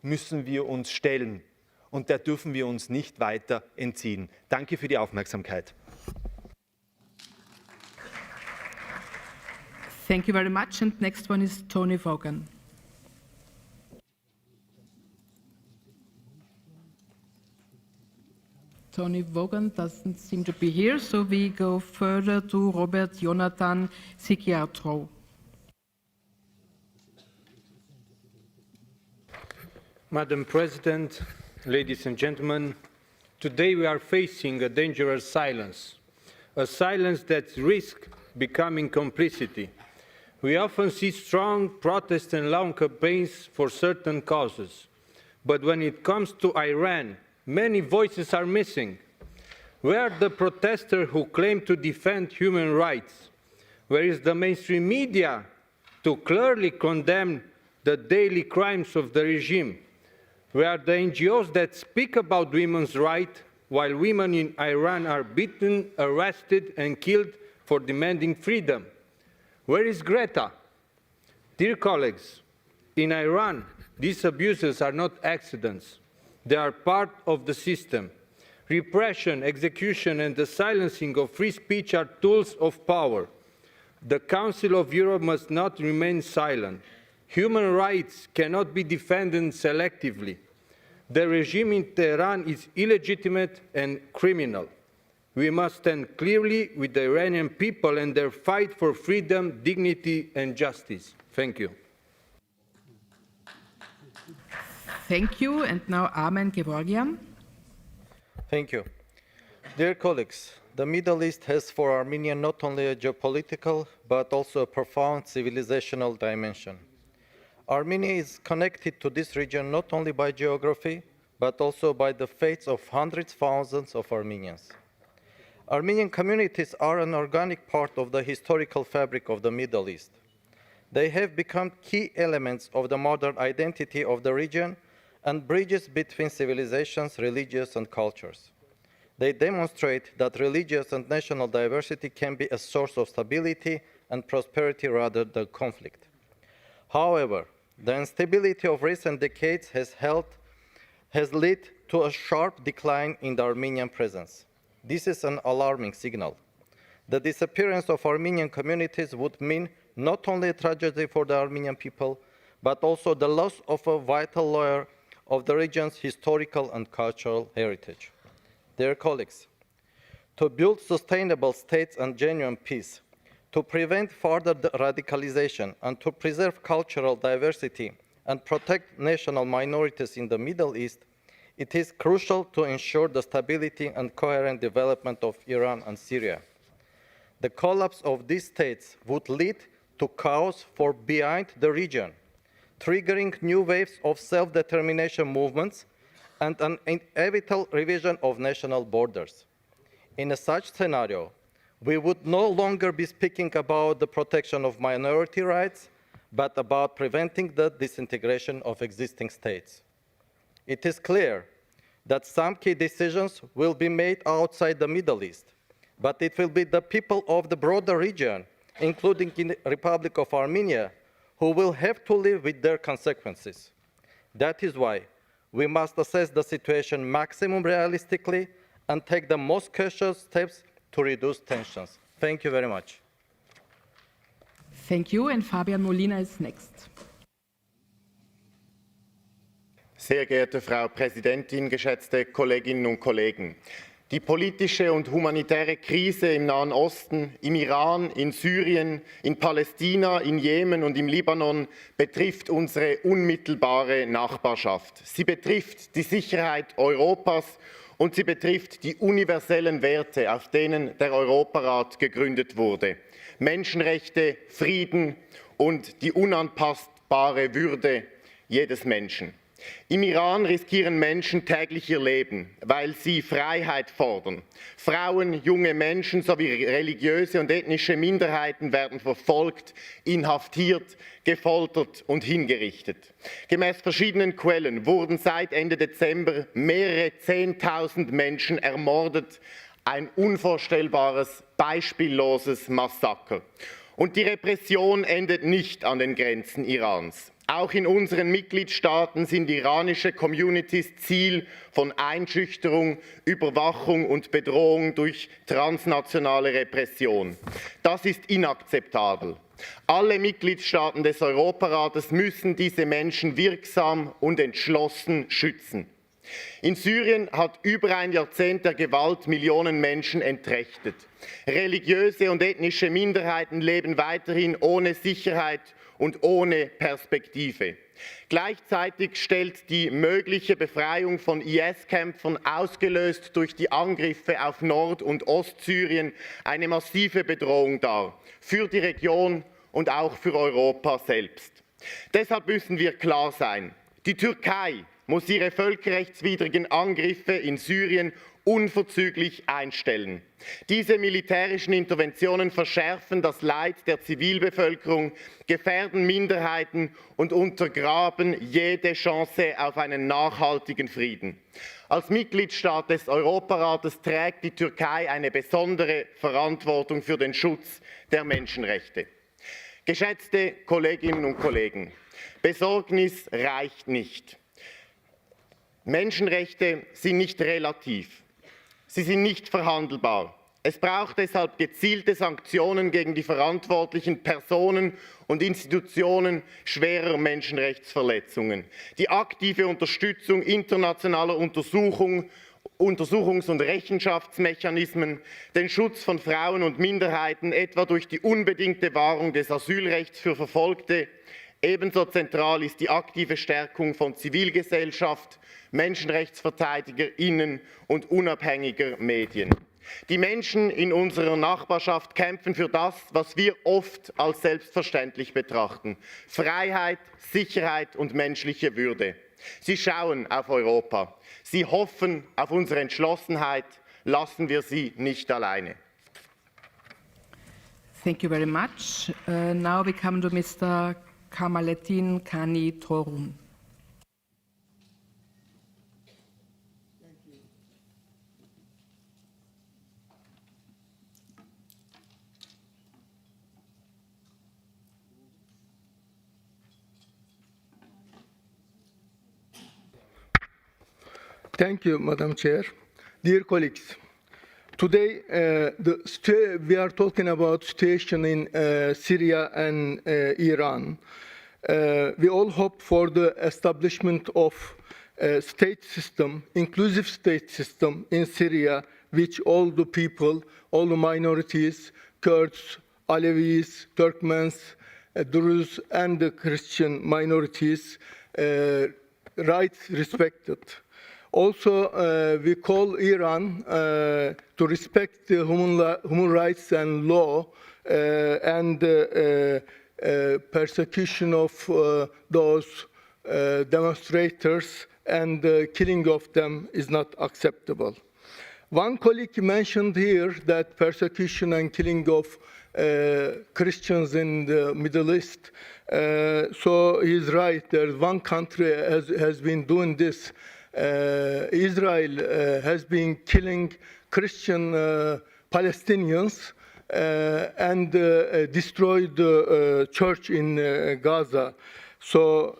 müssen wir uns stellen. Und der dürfen wir uns nicht weiter entziehen. Danke für die Aufmerksamkeit. Thank you very much. And next one is Tony Vaughan. Tony Vaughan doesn't seem to be here, so we go further to Robert Jonathan Sikiatro. Madam President, ladies and gentlemen, today we are facing a dangerous silence, a silence that risks becoming complicity. We often see strong protests and long campaigns for certain causes, but when it comes to Iran, many voices are missing. Where are the protesters who claim to defend human rights? Where is the mainstream media to clearly condemn the daily crimes of the regime? Where are the NGOs that speak about women's rights while women in Iran are beaten, arrested, and killed for demanding freedom? Where is Greta? Dear colleagues, in Iran, these abuses are not accidents. They are part of the system. Repression, execution, and the silencing of free speech are tools of power. The Council of Europe must not remain silent. Human rights cannot be defended selectively. The regime in Tehran is illegitimate and criminal. We must stand clearly with the Iranian people and their fight for freedom, dignity, and justice. Thank you. Thank you. And now Armen Gevorgian. Thank you. Dear colleagues, the Middle East has for Armenia not only a geopolitical, but also a profound civilizational dimension. Armenia is connected to this region not only by geography, but also by the fates of hundreds of thousands of Armenians. Armenian communities are an organic part of the historical fabric of the Middle East. They have become key elements of the modern identity of the region and bridges between civilizations, religions, and cultures. They demonstrate that religious and national diversity can be a source of stability and prosperity rather than conflict. However, the instability of recent decades has led to a sharp decline in the Armenian presence. This is an alarming signal. The disappearance of Armenian communities would mean not only a tragedy for the Armenian people, but also the loss of a vital layer of the region's historical and cultural heritage. Dear colleagues, to build sustainable states and genuine peace, to prevent further radicalization, and to preserve cultural diversity and protect national minorities in the Middle East, it is crucial to ensure the stability and coherent development of Iran and Syria. The collapse of these states would lead to chaos for beyond the region, triggering new waves of self-determination movements and an inevitable revision of national borders. In such scenario, we would no longer be speaking about the protection of minority rights, but about preventing the disintegration of existing states. It is clear that some key decisions will be made outside the Middle East, but it will be the people of the broader region, including in the Republic of Armenia, who will have to live with their consequences. That is why we must assess the situation maximum realistically and take the most cautious steps to reduce tensions. Thank you very much. Thank you, and Fabian Molina is next. Sehr geehrte Frau Präsidentin, geschätzte Kolleginnen und Kollegen! Die politische und humanitäre Krise im Nahen Osten, im Iran, in Syrien, in Palästina, in Jemen und im Libanon betrifft unsere unmittelbare Nachbarschaft. Sie betrifft die Sicherheit Europas und sie betrifft die universellen Werte, auf denen der Europarat gegründet wurde. Menschenrechte, Frieden und die unantastbare Würde jedes Menschen. Im Iran riskieren Menschen täglich ihr Leben, weil sie Freiheit fordern. Frauen, junge Menschen sowie religiöse und ethnische Minderheiten werden verfolgt, inhaftiert, gefoltert und hingerichtet. Gemäß verschiedenen Quellen wurden seit Ende Dezember mehrere 10.000 Menschen ermordet. Ein unvorstellbares, beispielloses Massaker. Und die Repression endet nicht an den Grenzen Irans. Auch in unseren Mitgliedstaaten sind iranische Communities Ziel von Einschüchterung, Überwachung und Bedrohung durch transnationale Repression. Das ist inakzeptabel. Alle Mitgliedstaaten des Europarates müssen diese Menschen wirksam und entschlossen schützen. In Syrien hat über ein Jahrzehnt der Gewalt Millionen Menschen entrechtet. Religiöse und ethnische Minderheiten leben weiterhin ohne Sicherheit und ohne Perspektive. Gleichzeitig stellt die mögliche Befreiung von IS-Kämpfern, ausgelöst durch die Angriffe auf Nord- und Ostsyrien, eine massive Bedrohung dar, für die Region und auch für Europa selbst. Deshalb müssen wir klar sein, die Türkei muss ihre völkerrechtswidrigen Angriffe in Syrien unverzüglich einstellen. Diese militärischen Interventionen verschärfen das Leid der Zivilbevölkerung, gefährden Minderheiten und untergraben jede Chance auf einen nachhaltigen Frieden. Als Mitgliedstaat des Europarates trägt die Türkei eine besondere Verantwortung für den Schutz der Menschenrechte. Geschätzte Kolleginnen und Kollegen, Besorgnis reicht nicht. Menschenrechte sind nicht relativ. Sie sind nicht verhandelbar. Es braucht deshalb gezielte Sanktionen gegen die verantwortlichen Personen und Institutionen schwerer Menschenrechtsverletzungen. Die aktive Unterstützung internationaler Untersuchungs- und Rechenschaftsmechanismen, den Schutz von Frauen und Minderheiten, etwa durch die unbedingte Wahrung des Asylrechts für Verfolgte. Ebenso zentral ist die aktive Stärkung von Zivilgesellschaft, MenschenrechtsverteidigerInnen und unabhängiger Medien. Die Menschen in unserer Nachbarschaft kämpfen für das, was wir oft als selbstverständlich betrachten: Freiheit, Sicherheit und menschliche Würde. Sie schauen auf Europa. Sie hoffen auf unsere Entschlossenheit. Lassen wir sie nicht alleine. Thank you very much. Now we come to Mr. Kamalettin Kani Torun. Thank you, Madam Chair. Dear colleagues, today we are talking about situation in Syria and Iran. We all hope for the establishment of a state system, inclusive state system in Syria, which all the people, all the minorities, Kurds, Alevis, Turkmens, Druze, and the Christian minorities, rights respected. Also, we call Iran to respect the human rights and law and persecution of those demonstrators, and the killing of them is not acceptable. One colleague mentioned here that persecution and killing of Christians in the Middle East. So he's right. There's one country has been doing this. Israel has been killing Christian Palestinians and destroyed the church in Gaza. So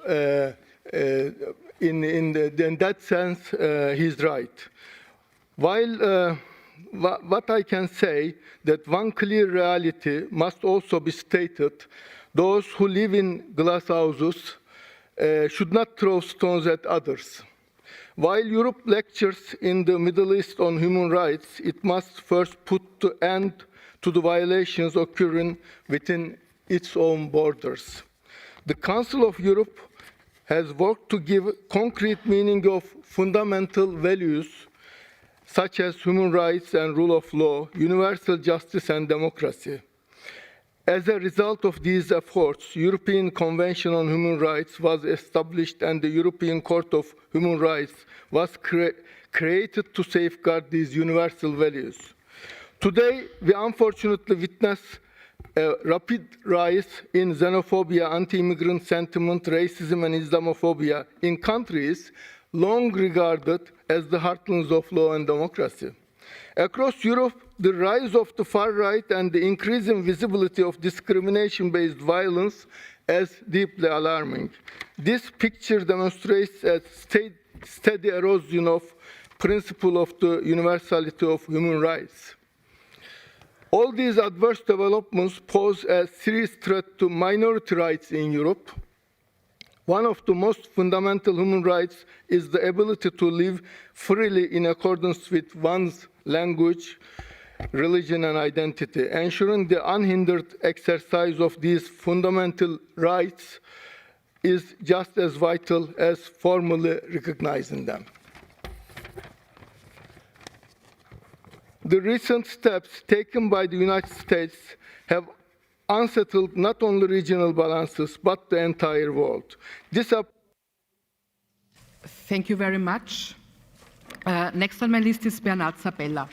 in that sense, he's right. While what I can say that one clear reality must also be stated: those who live in glass houses should not throw stones at others. While Europe lectures in the Middle East on human rights, it must first put an end to the violations occurring within its own borders. The Council of Europe has worked to give concrete meaning of fundamental values such as human rights and rule of law, universal justice and democracy. As a result of these efforts, the European Convention on Human Rights was established, and the European Court of Human Rights was created to safeguard these universal values. Today, we unfortunately witness a rapid rise in xenophobia, anti-immigrant sentiment, racism, and Islamophobia in countries long regarded as the heartlands of law and democracy. Across Europe, the rise of the far right and the increasing visibility of discrimination-based violence is deeply alarming. This picture demonstrates a steady erosion of principle of the universality of human rights. All these adverse developments pose a serious threat to minority rights in Europe. One of the most fundamental human rights is the ability to live freely in accordance with one's language, religion, and identity. Ensuring the unhindered exercise of these fundamental rights is just as vital as formally recognizing them. The recent steps taken by the United States have unsettled not only regional balances, but the entire world. Thank you very much. Next on my list is Bernard Sabella.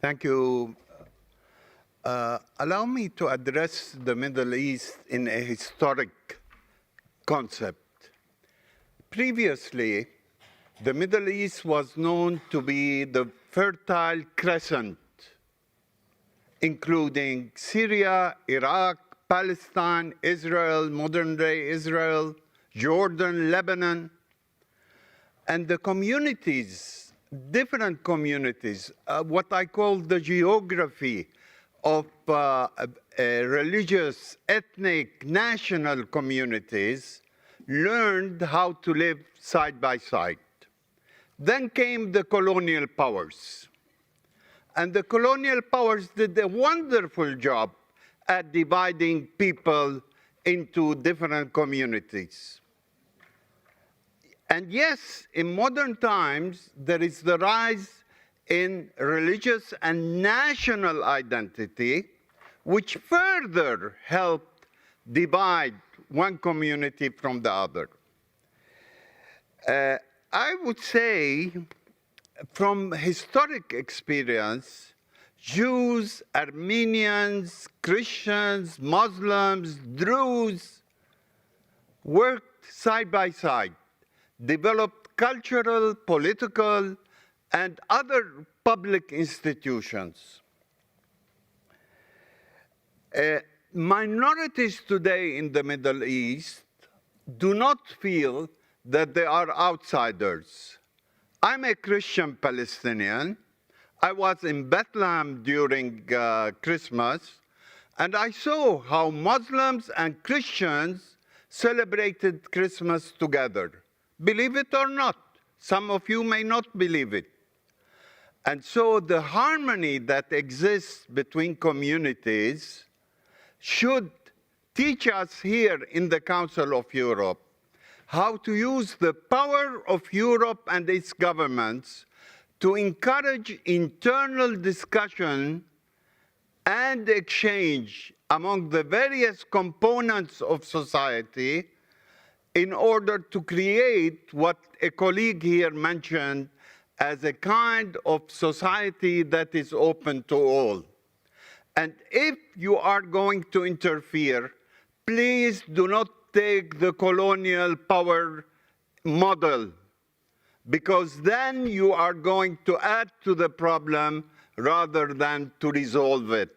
Thank you. Allow me to address the Middle East in a historic concept. Previously, the Middle East was known to be the Fertile Crescent, including Syria, Iraq, Palestine, Israel, modern-day Israel, Jordan, Lebanon, and the communities, different communities, what I call the geography of religious, ethnic, national communities, learned how to live side by side. Then came the colonial powers. And the colonial powers did a wonderful job at dividing people into different communities. And yes, in modern times, there is the rise in religious and national identity, which further helped divide one community from the other. I would say, from historic experience, Jews, Armenians, Christians, Muslims, Druze worked side by side, developed cultural, political, and other public institutions. Minorities today in the Middle East do not feel that they are outsiders. I'm a Christian Palestinian. I was in Bethlehem during Christmas, and I saw how Muslims and Christians celebrated Christmas together. Believe it or not, some of you may not believe it. And so the harmony that exists between communities should teach us here in the Council of Europe how to use the power of Europe and its governments to encourage internal discussion and exchange among the various components of society in order to create what a colleague here mentioned as a kind of society that is open to all. And if you are going to interfere, please do not take the colonial power model, because then you are going to add to the problem rather than to resolve it.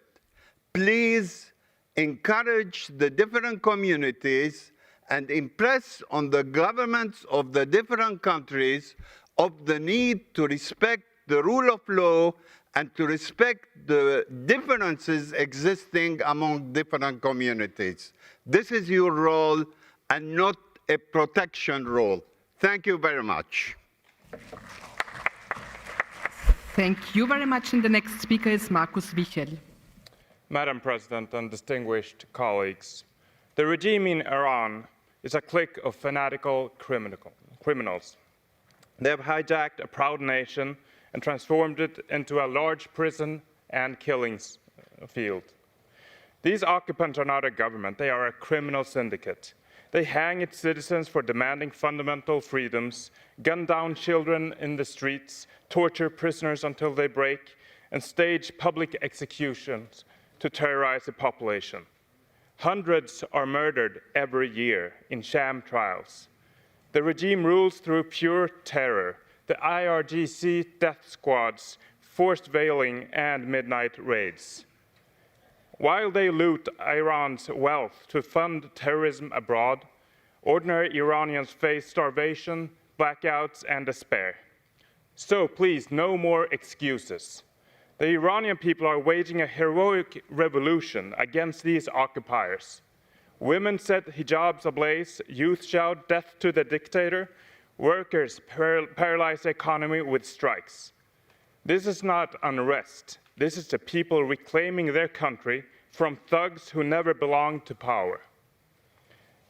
Please encourage the different communities and impress on the governments of the different countries of the need to respect the rule of law and to respect the differences existing among different communities. This is your role and not a protection role. Thank you very much. Thank you very much. And the next speaker is Markus Wichel. Madam President and distinguished colleagues, the regime in Iran is a clique of fanatical criminals. They have hijacked a proud nation and transformed it into a large prison and killings field. These occupants are not a government, they are a criminal syndicate. They hang its citizens for demanding fundamental freedoms, gun down children in the streets, torture prisoners until they break, and stage public executions to terrorize the population. Hundreds are murdered every year in sham trials. The regime rules through pure terror, the IRGC death squads, forced veiling, and midnight raids. While they loot Iran's wealth to fund terrorism abroad, ordinary Iranians face starvation, blackouts, and despair. So please, no more excuses. The Iranian people are waging a heroic revolution against these occupiers. Women set hijabs ablaze, youth shout death to the dictator, workers paralyze the economy with strikes. This is not unrest. This is the people reclaiming their country from thugs who never belonged to power.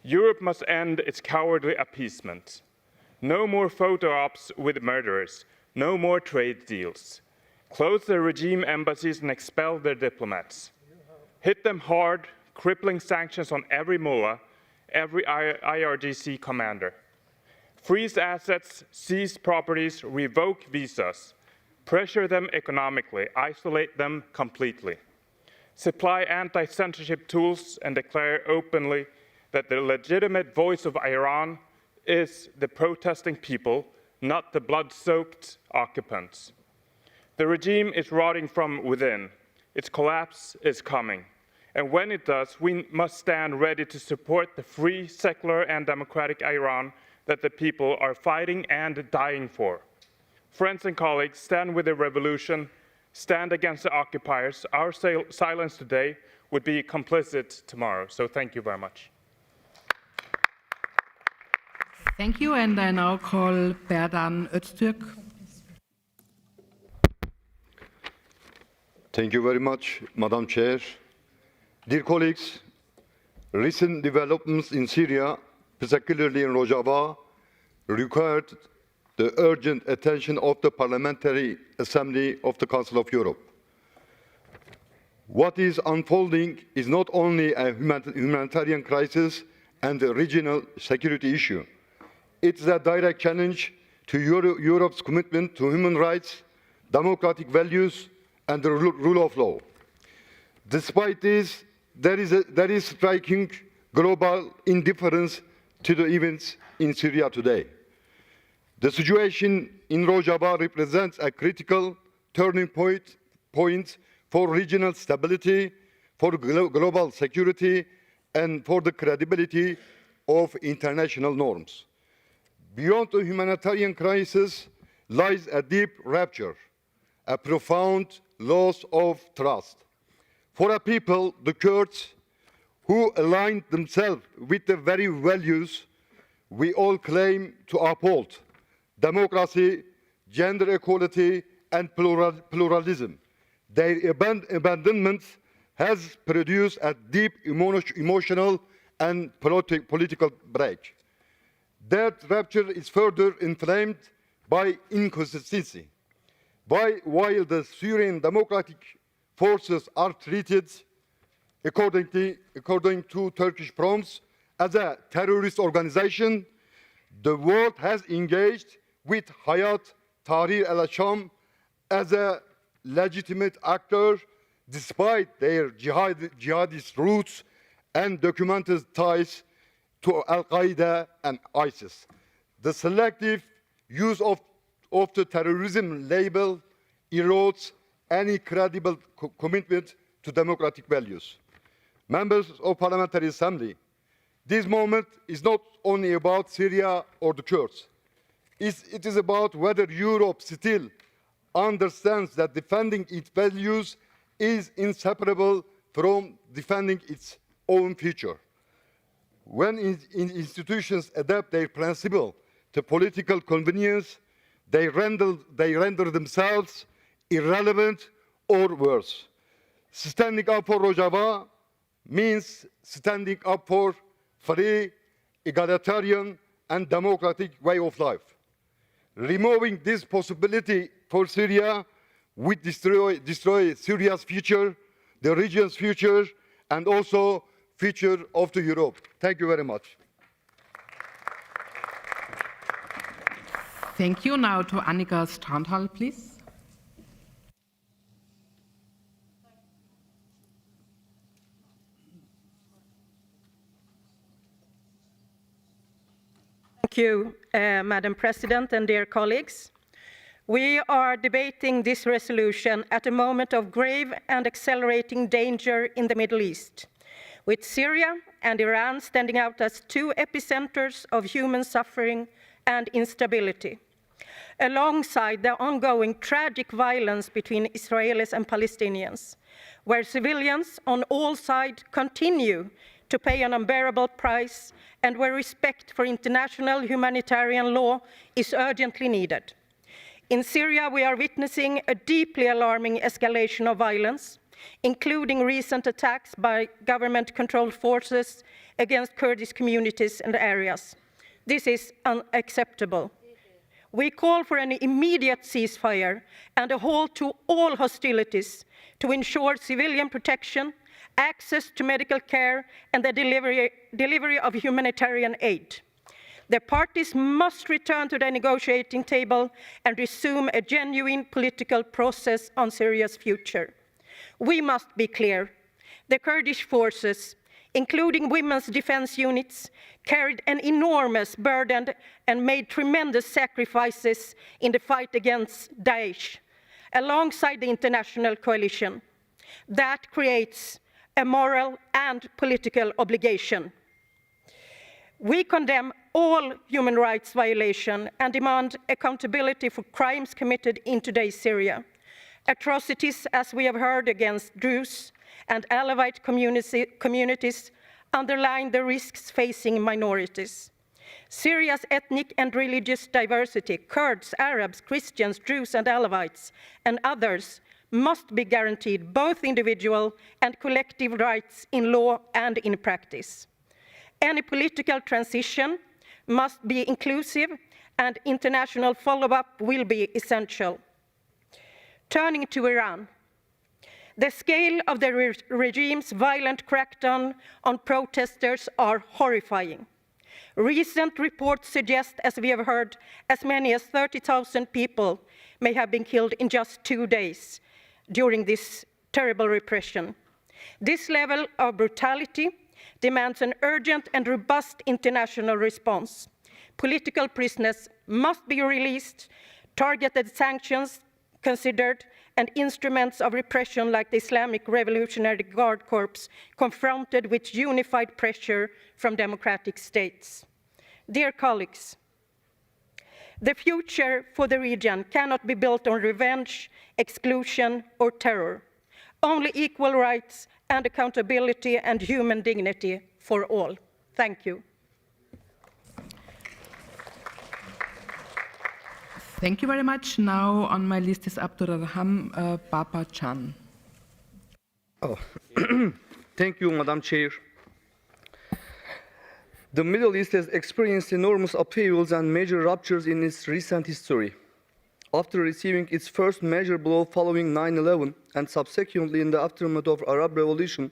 Europe must end its cowardly appeasement. No more photo ops with murderers. No more trade deals. Close the regime embassies and expel their diplomats. Hit them hard, crippling sanctions on every mullah, every IRGC commander. Freeze assets, seize properties, revoke visas. Pressure them economically, isolate them completely. Supply anti-censorship tools and declare openly that the legitimate voice of Iran is the protesting people, not the blood-soaked occupants. The regime is rotting from within. Its collapse is coming. And when it does, we must stand ready to support the free, secular, and democratic Iran that the people are fighting and dying for. Friends and colleagues, stand with the revolution, stand against the occupiers. Our silence today would be complicit tomorrow. So thank you very much. Thank you, and I now call Berdan Öztürk. Thank you very much, Madam Chair. Dear colleagues, recent developments in Syria, particularly in Rojava, required the urgent attention of the Parliamentary Assembly of the Council of Europe. What is unfolding is not only a humanitarian crisis and a regional security issue. It's a direct challenge to Europe's commitment to human rights, democratic values, and the rule of law. Despite this, there is striking global indifference to the events in Syria today. The situation in Rojava represents a critical turning point for regional stability, for global security, and for the credibility of international norms. Beyond the humanitarian crisis lies a deep rupture, a profound loss of trust. For a people, the Kurds, who aligned themselves with the very values we all claim to uphold, democracy, gender equality, and pluralism. Their abandonment has produced a deep emotional and political break. That rupture is further inflamed by inconsistency. While the Syrian democratic forces are treated, according to Turkish prompts, as a terrorist organization, the world has engaged with Hayat Tahrir al-Sham as a legitimate actor, despite their jihadist roots and documented ties to Al-Qaeda and ISIS. The selective use of the terrorism label erodes any credible commitment to democratic values. Members of Parliamentary Assembly, this moment is not only about Syria or the Kurds. It is about whether Europe still understands that defending its values is inseparable from defending its own future. When institutions adapt their principle to political convenience, they render themselves irrelevant or worse. Standing up for Rojava means standing up for free, egalitarian, and democratic way of life. Removing this possibility for Syria would destroy Syria's future, the region's future, and also future of the Europe. Thank you very much. Thank you. Now to Annika Strandhal, please. Thank you, Madam President and dear colleagues. We are debating this resolution at a moment of grave and accelerating danger in the Middle East, with Syria and Iran standing out as two epicenters of human suffering and instability, alongside the ongoing tragic violence between Israelis and Palestinians, where civilians on all sides continue to pay an unbearable price and where respect for international humanitarian law is urgently needed. In Syria, we are witnessing a deeply alarming escalation of violence, including recent attacks by government-controlled forces against Kurdish communities and areas. This is unacceptable. We call for an immediate ceasefire and a halt to all hostilities to ensure civilian protection, access to medical care, and the delivery of humanitarian aid. The parties must return to the negotiating table and resume a genuine political process on Syria's future. We must be clear. The Kurdish forces, including women's defense units, carried an enormous burden and made tremendous sacrifices in the fight against Daesh, alongside the international coalition. That creates a moral and political obligation. We condemn all human rights violations and demand accountability for crimes committed in today's Syria. Atrocities, as we have heard, against Druze and Alevite communities underline the risks facing minorities. Syria's ethnic and religious diversity, Kurds, Arabs, Christians, Druze, and Alevites, and others, must be guaranteed both individual and collective rights in law and in practice. Any political transition must be inclusive, and international follow-up will be essential. Turning to Iran, the scale of the regime's violent crackdown on protesters are horrifying. Recent reports suggest, as we have heard, as many as 30,000 people may have been killed in just 2 days during this terrible repression. This level of brutality demands an urgent and robust international response. Political prisoners must be released, targeted sanctions considered, and instruments of repression like the Islamic Revolutionary Guard Corps confronted with unified pressure from democratic states. Dear colleagues, the future for the region cannot be built on revenge, exclusion, or terror. Only equal rights and accountability and human dignity for all. Thank you. Thank you very much. Now on my list is Abdurrahman Baba-Chan. Oh. Thank you, Madam Chair. The Middle East has experienced enormous upheavals and major ruptures in its recent history. After receiving its first major blow following 9/11 and subsequently in the aftermath of Arab Revolution,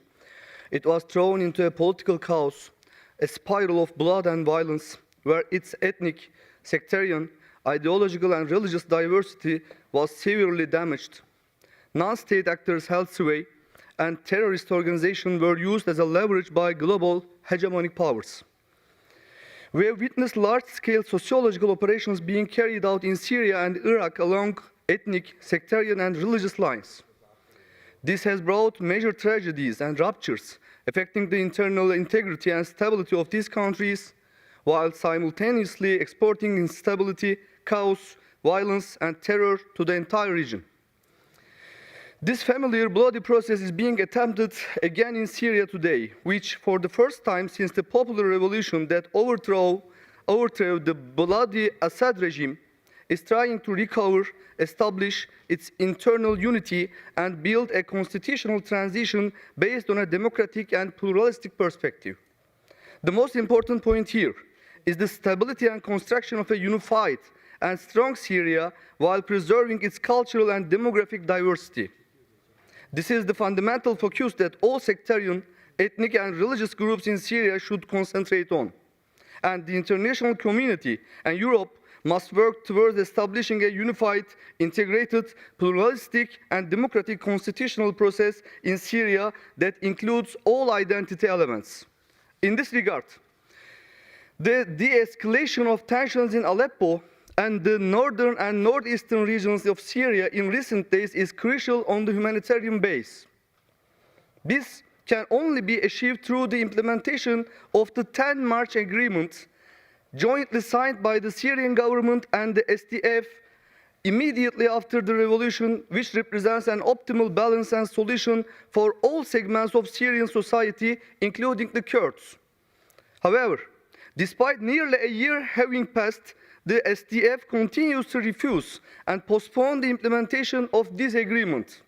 it was thrown into a political chaos, a spiral of blood and violence, where its ethnic, sectarian, ideological and religious diversity was severely damaged. Non-state actors held sway, and terrorist organizations were used as a leverage by global hegemonic powers. We have witnessed large-scale sociological operations being carried out in Syria and Iraq along ethnic, sectarian, and religious lines. This has brought major tragedies and ruptures affecting the internal integrity and stability of these countries, while simultaneously exporting instability, chaos, violence, and terror to the entire region. This familiar bloody process is being attempted again in Syria today, which for the first time since the popular revolution that overthrew the bloody Assad regime is trying to recover, establish its internal unity, and build a constitutional transition based on a democratic and pluralistic perspective. The most important point here is the stability and construction of a unified and strong Syria while preserving its cultural and demographic diversity. This is the fundamental focus that all sectarian, ethnic, and religious groups in Syria should concentrate on. And the international community and Europe must work towards establishing a unified, integrated, pluralistic, and democratic constitutional process in Syria that includes all identity elements. In this regard, the de-escalation of tensions in Aleppo and the northern and northeastern regions of Syria in recent days is crucial on the humanitarian base. This can only be achieved through the implementation of the 10 March agreement jointly signed by the Syrian government and the SDF immediately after the revolution, which represents an optimal balance and solution for all segments of Syrian society, including the Kurds. However, despite nearly a year having passed, the SDF continues to refuse and postpone the implementation of this agreement.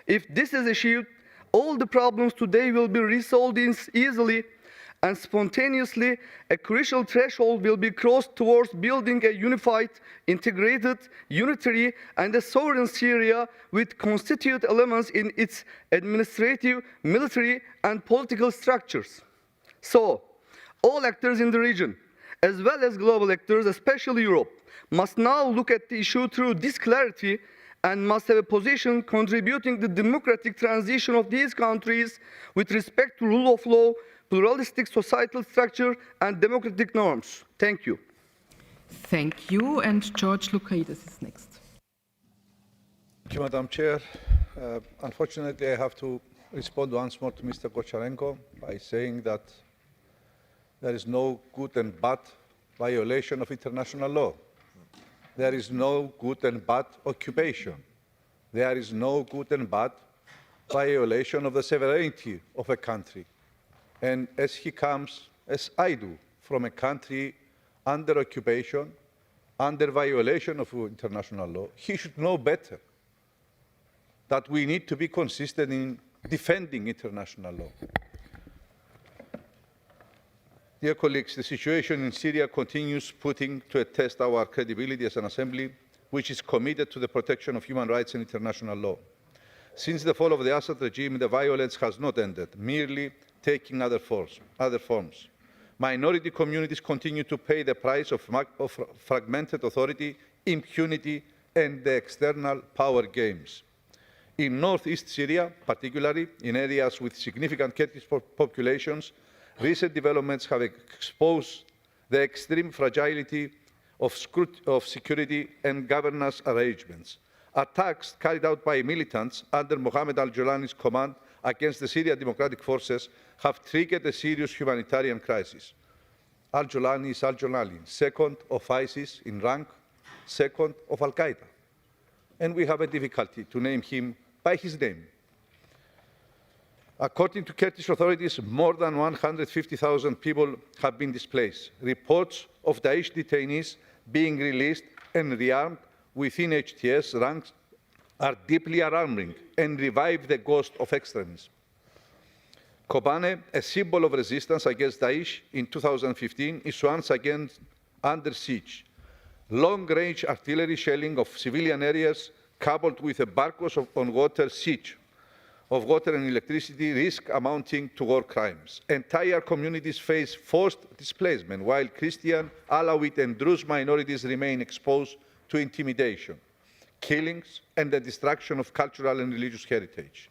If this is achieved, all the problems today will be resolved easily and spontaneously. A crucial threshold will be crossed towards building a unified, integrated, unitary, and a sovereign Syria with constituent elements in its administrative, military, and political structures. So, all actors in the region, as well as global actors, especially Europe, must now look at the issue through this clarity and must have a position contributing to the democratic transition of these countries with respect to rule of law, pluralistic societal structure, and democratic norms. Thank you. Thank you. And George Lukaidis is next. Thank you, Madam Chair. Unfortunately, I have to respond once more to Mr. Kocharenko by saying that there is no good and bad violation of international law. There is no good and bad occupation. There is no good and bad violation of the sovereignty of a country. And as he comes, as I do, from a country under occupation, under violation of international law, he should know better that we need to be consistent in defending international law. Dear colleagues, the situation in Syria continues putting to a test our credibility as an assembly which is committed to the protection of human rights and international law. Since the fall of the Assad regime, the violence has not ended, merely taking other forms. Minority communities continue to pay the price of fragmented authority, impunity, and the external power games. In northeast Syria, particularly in areas with significant Kurdish populations, recent developments have exposed the extreme fragility of security and governance arrangements. Attacks carried out by militants under Mohammed al-Jolani's command against the Syrian Democratic Forces have triggered a serious humanitarian crisis. Al-Jolani is Al-Jolani, second of ISIS in rank, second of Al-Qaeda. And we have a difficulty to name him by his name. According to Kurdish authorities, more than 150,000 people have been displaced. Reports of Daesh detainees being released and rearmed within HTS ranks are deeply alarming and revive the ghost of extremism. Kobane, a symbol of resistance against Daesh in 2015, is once again under siege. Long-range artillery shelling of civilian areas, coupled with a barcoes on water siege of water and electricity, risk amounting to war crimes. Entire communities face forced displacement, while Christian, Alawite, and Druze minorities remain exposed to intimidation, killings, and the destruction of cultural and religious heritage.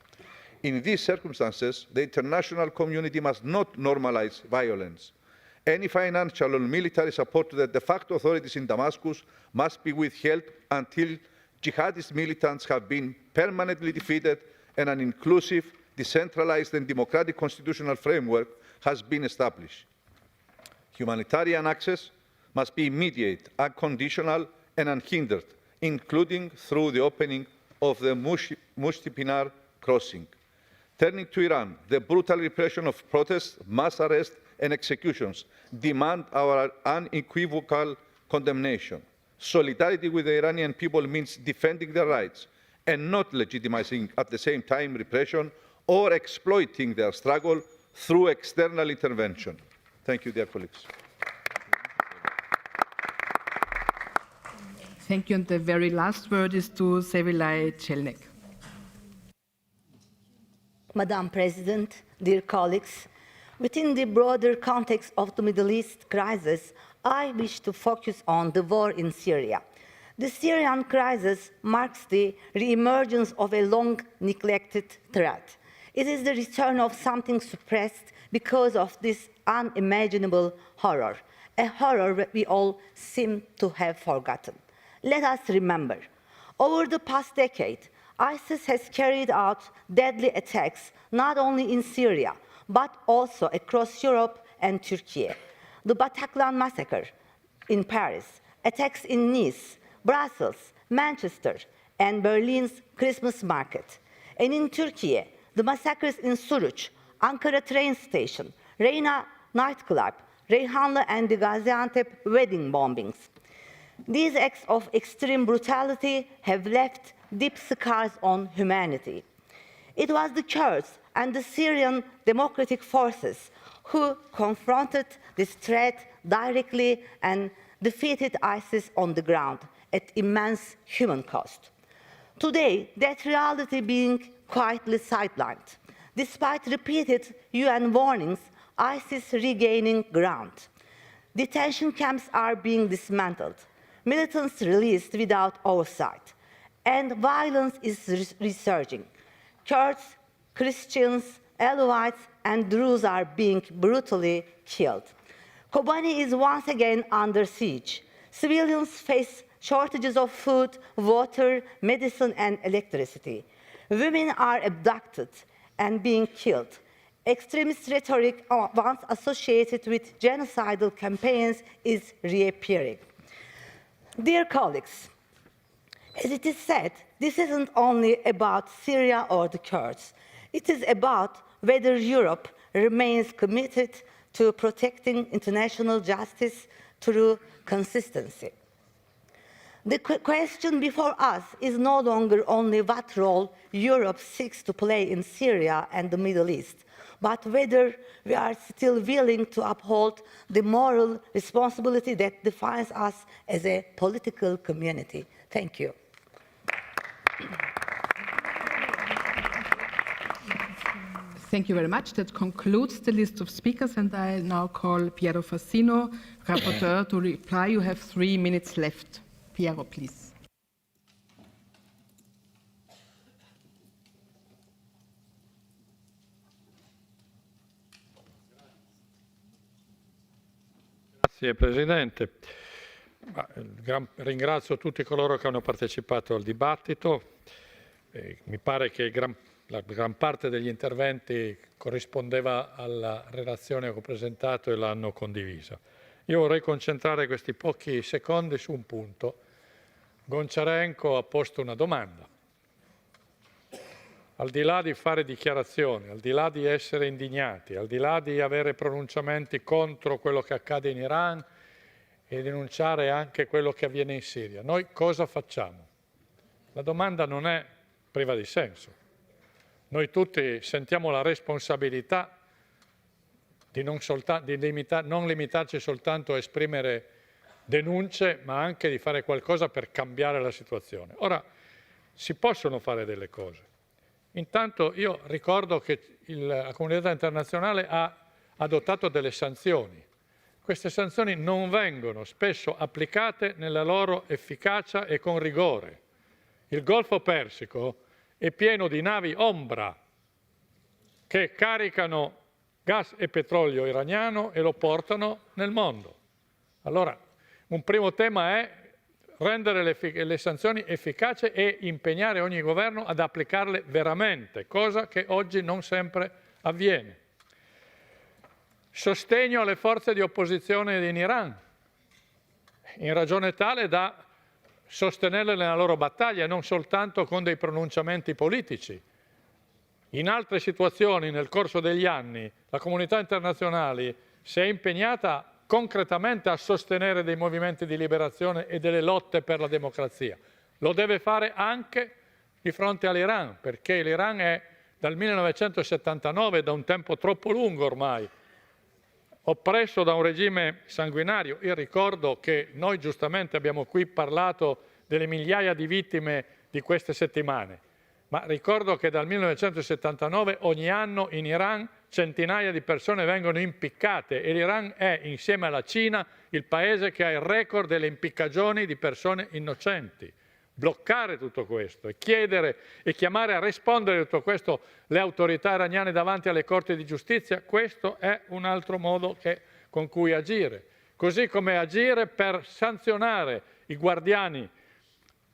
In these circumstances, the international community must not normalize violence. Any financial or military support to the de facto authorities in Damascus must be withheld until jihadist militants have been permanently defeated and an inclusive, decentralized, and democratic constitutional framework has been established. Humanitarian access must be immediate, unconditional, and unhindered, including through the opening of the Mushti Pinar crossing. Turning to Iran, the brutal repression of protests, mass arrests, and executions demand our unequivocal condemnation. Solidarity with the Iranian people means defending their rights and not legitimizing at the same time repression or exploiting their struggle through external intervention. Thank you, dear colleagues. Thank you. And the very last word is to Sevilay Chelnek. Madam President, dear colleagues, within the broader context of the Middle East crisis, I wish to focus on the war in Syria. The Syrian crisis marks the re-emergence of a long-neglected threat. It is the return of something suppressed because of this unimaginable horror, a horror that we all seem to have forgotten. Let us remember, over the past decade, ISIS has carried out deadly attacks not only in Syria, but also across Europe and Turkey. The Bataclan massacre in Paris, attacks in Nice, Brussels, Manchester, and Berlin's Christmas market. And in Turkey, the massacres in Suruç, Ankara train station, Reyna nightclub, Reyhanlı and the Gaziantep wedding bombings. These acts of extreme brutality have left deep scars on humanity. It was the Kurds and the Syrian democratic forces who confronted this threat directly and defeated ISIS on the ground at immense human cost. Today, that reality being quietly sidelined, despite repeated UN warnings, ISIS regaining ground. Detention camps are being dismantled, militants released without oversight, and violence is resurging. Kurds, Christians, Alawites, and Druze are being brutally killed. Kobani is once again under siege. Civilians face shortages of food, water, medicine, and electricity. Women are abducted and being killed. Extremist rhetoric once associated with genocidal campaigns is reappearing. Dear colleagues, as it is said, this isn't only about Syria or the Kurds. It is about whether Europe remains committed to protecting international justice through consistency. The question before us is no longer only what role Europe seeks to play in Syria and the Middle East, but whether we are still willing to uphold the moral responsibility that defines us as a political community. Thank you. Thank you very much. That concludes the list of speakers, and I now call Piero Fassino, rapporteur, to reply. You have 3 minutes left. Piero, please. Grazie Presidente. Ringrazio tutti coloro che hanno partecipato al dibattito. Mi pare che la gran parte degli interventi corrispondeva alla relazione che ho presentato e l'hanno condivisa. Io vorrei concentrare questi pochi secondi su un punto. Gončarenko ha posto una domanda. Al di là di fare dichiarazioni, al di là di essere indignati, al di là di avere pronunciamenti contro quello che accade in Iran e denunciare anche quello che avviene in Siria, noi cosa facciamo? La domanda non è priva di senso. Noi tutti sentiamo la responsabilità di non limitarci soltanto a esprimere denunce, ma anche di fare qualcosa per cambiare la situazione. Ora, si possono fare delle cose. Intanto io ricordo che la comunità internazionale ha adottato delle sanzioni. Queste sanzioni non vengono spesso applicate nella loro efficacia e con rigore. Il Golfo Persico è pieno di navi ombra che caricano gas e petrolio iraniano e lo portano nel mondo. Allora, un primo tema è rendere le sanzioni efficaci e impegnare ogni governo ad applicarle veramente, cosa che oggi non sempre avviene. Sostegno alle forze di opposizione in Iran, in ragione tale da sostenerle nella loro battaglia, non soltanto con dei pronunciamenti politici. In altre situazioni, nel corso degli anni, la comunità internazionale si è impegnata concretamente a sostenere dei movimenti di liberazione e delle lotte per la democrazia. Lo deve fare anche di fronte all'Iran, perché l'Iran è dal 1979, da un tempo troppo lungo ormai, oppresso da un regime sanguinario. Io ricordo che noi giustamente abbiamo qui parlato delle migliaia di vittime di queste settimane, ma ricordo che dal 1979 ogni anno in Iran centinaia di persone vengono impiccate e l'Iran è, insieme alla Cina, il paese che ha il record delle impiccagioni di persone innocenti. Bloccare tutto questo e chiedere e chiamare a rispondere di tutto questo le autorità iraniane davanti alle corti di giustizia, questo è un altro modo con cui agire. Così come agire per sanzionare i guardiani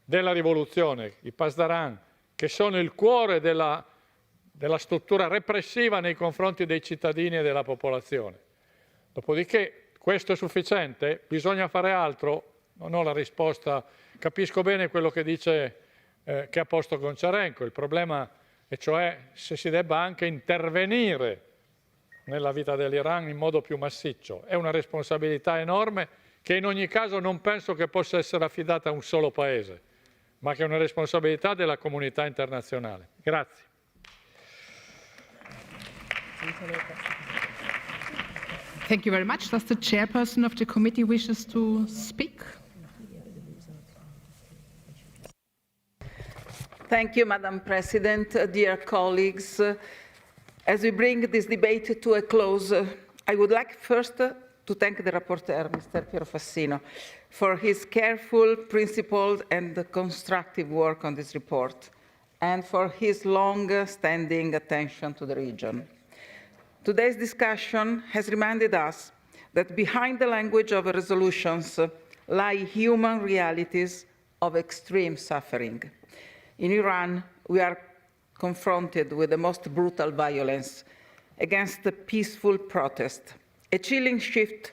della rivoluzione, i pasdaran, che sono il cuore della struttura repressiva nei confronti dei cittadini e della popolazione. Dopodiché, questo è sufficiente? Bisogna fare altro? Non ho la risposta. Capisco bene quello che dice, che ha posto Gončarenko. Il problema è cioè se si debba anche intervenire nella vita dell'Iran in modo più massiccio. È una responsabilità enorme che in ogni caso non penso che possa essere affidata a un solo paese, ma che è una responsabilità della comunità internazionale. Grazie. Thank you very much. Does the chairperson of the committee wishes to speak? Thank you, Madam President. Dear colleagues, as we bring this debate to a close, I would like first to thank the rapporteur, Mr. Piero Fassino, for his careful, principled, and constructive work on this report, and for his long-standing attention to the region. Today's discussion has reminded us that behind the language of resolutions lie human realities of extreme suffering. In Iran, we are confronted with the most brutal violence against the peaceful protest, a chilling shift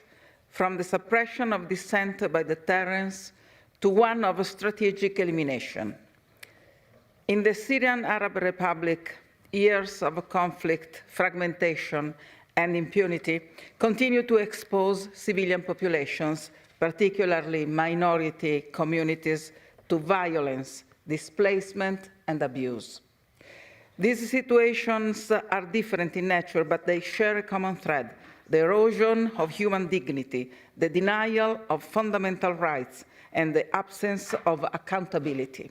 from the suppression of dissent by deterrence to one of strategic elimination. In the Syrian Arab Republic, years of conflict, fragmentation, and impunity continue to expose civilian populations, particularly minority communities, to violence, displacement, and abuse. These situations are different in nature, but they share a common thread: the erosion of human dignity, the denial of fundamental rights, and the absence of accountability.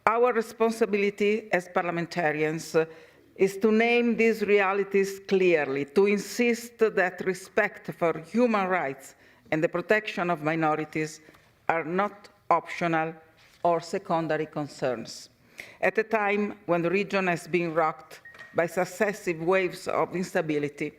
Our responsibility as parliamentarians is to name these realities clearly, to insist that respect for human rights and the protection of minorities are not optional or secondary concerns. At a time when the region has been rocked by successive waves of instability,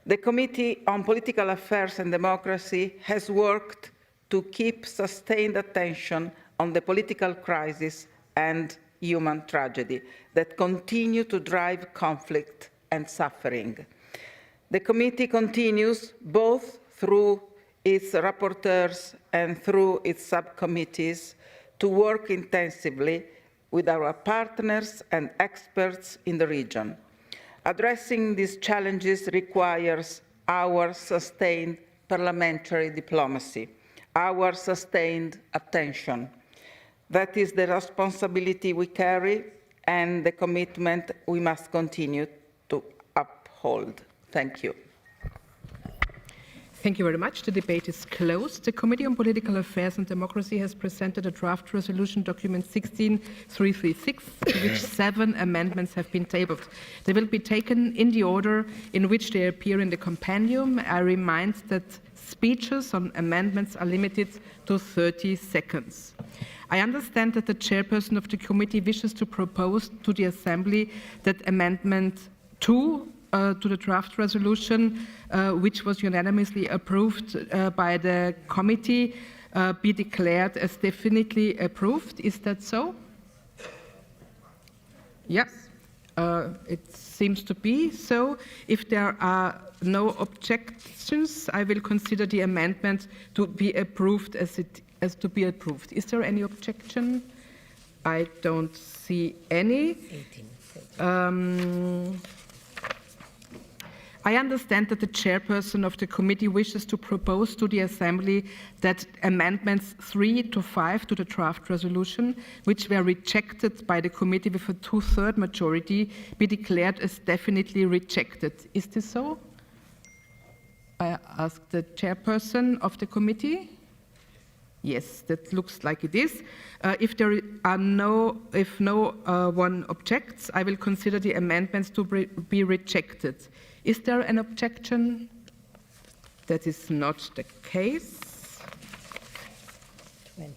the Committee on Political Affairs and Democracy has worked to keep sustained attention on the political crisis and human tragedy that continue to drive conflict and suffering. The committee continues, both through its rapporteurs and through its subcommittees, to work intensively with our partners and experts in the region. Addressing these challenges requires our sustained parliamentary diplomacy, our sustained attention. That is the responsibility we carry and the commitment we must continue to uphold. Thank you. Thank you very much. The debate is closed. The Committee on Political Affairs and Democracy has presented a draft resolution document 16336, to which 7 amendments have been tabled. They will be taken in the order in which they appear in the compendium. I remind that speeches on amendments are limited to 30 seconds. I understand that the chairperson of the committee wishes to propose to the Assembly that Amendment 2 to the draft resolution, which was unanimously approved by the committee, be declared as definitely approved. Is that so? Yes, it seems to be so. If there are no objections, I will consider the amendment to be approved as to be approved. Is there any objection? I don't see any. I understand that the chairperson of the committee wishes to propose to the Assembly that amendments 3 to 5 to the draft resolution, which were rejected by the committee with a 2/3 majority, be declared as definitely rejected. Is this so? I ask the chairperson of the committee. Yes, that looks like it is. If no one objects, I will consider the amendments to be rejected. Is there an objection? That is not the case. 20.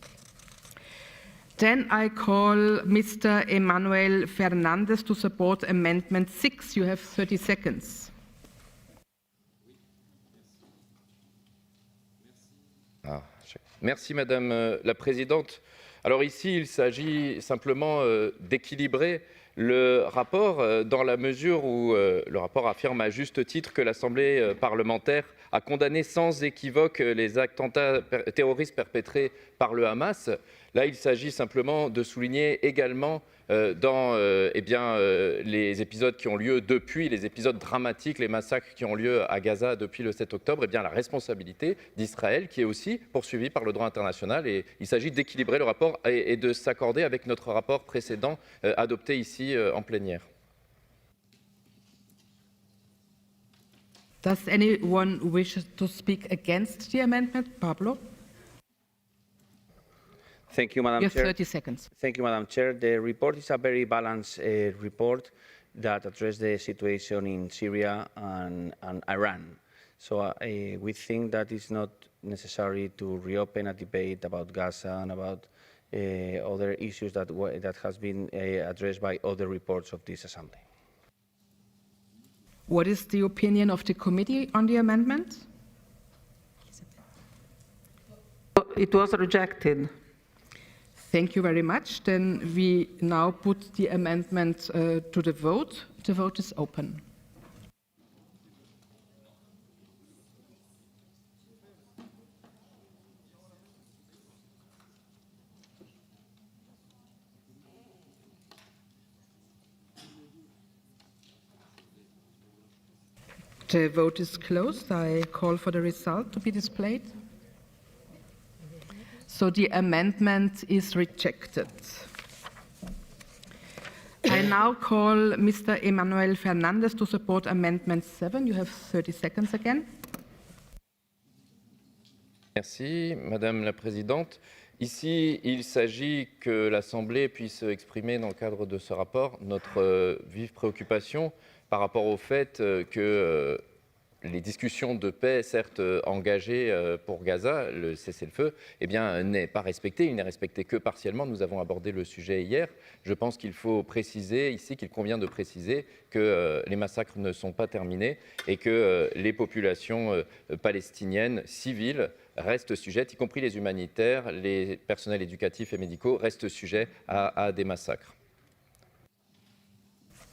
Then I call Mr. Emmanuel Fernandez to support Amendment 6. You have 30 seconds. Merci Madame la Présidente. Alors ici, il s'agit simplement d'équilibrer le rapport dans la mesure où le rapport affirme à juste titre que l'Assemblée parlementaire a condamné sans équivoque les attentats terroristes perpétrés par le Hamas. Là, il s'agit simplement de souligner également dans les épisodes qui ont lieu depuis, les épisodes dramatiques, les massacres qui ont lieu à Gaza depuis le 7 octobre, la responsabilité d'Israël qui est aussi poursuivie par le droit international. Et il s'agit d'équilibrer le rapport et de s'accorder avec notre rapport précédent adopté ici en plénière. Does anyone wish to speak against the amendment? Pablo? Thank you, Madam You have Chair. 30 seconds. Thank you, Madam Chair. The report is a very balanced report that addresses the situation in Syria and Iran. So we think that it's not necessary to reopen a debate about Gaza and about other issues that has been addressed by other reports of this Assembly. What is the opinion of the committee on the amendment? It was rejected. Thank you very much. Then we now put the amendment to the vote. The vote is open. The vote is closed. I call for the result to be displayed. So the amendment is rejected. I now call Mr. Emmanuel Fernandez to support Amendment 7. You have 30 seconds again. Merci, Madame la Présidente. Ici, il s'agit que l'Assemblée puisse exprimer dans le cadre de ce rapport notre vive préoccupation par rapport au fait que les discussions de paix, certes engagées pour Gaza, le cessez-le-feu, eh bien, n'est pas respecté. Il n'est respecté que partiellement. Nous avons abordé le sujet hier. Je pense qu'il faut préciser ici, qu'il convient de préciser que les massacres ne sont pas terminés et que les populations palestiniennes civiles restent sujettes, y compris les humanitaires, les personnels éducatifs et médicaux, restent sujets à des massacres.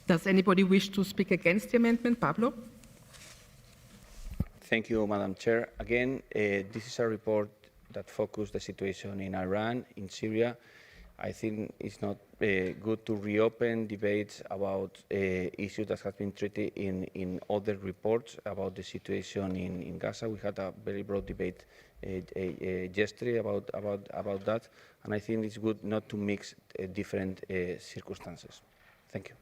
Does anybody wish to speak against the amendment? Pablo? Thank you, Madam Chair. Again, this is a report that focuses the situation in Iran, in Syria. I think it's not good to reopen debates about issues that have been treated in other reports about the situation in Gaza. We had a very broad debate yesterday about that, and I think it's good not to mix different circumstances. Thank you.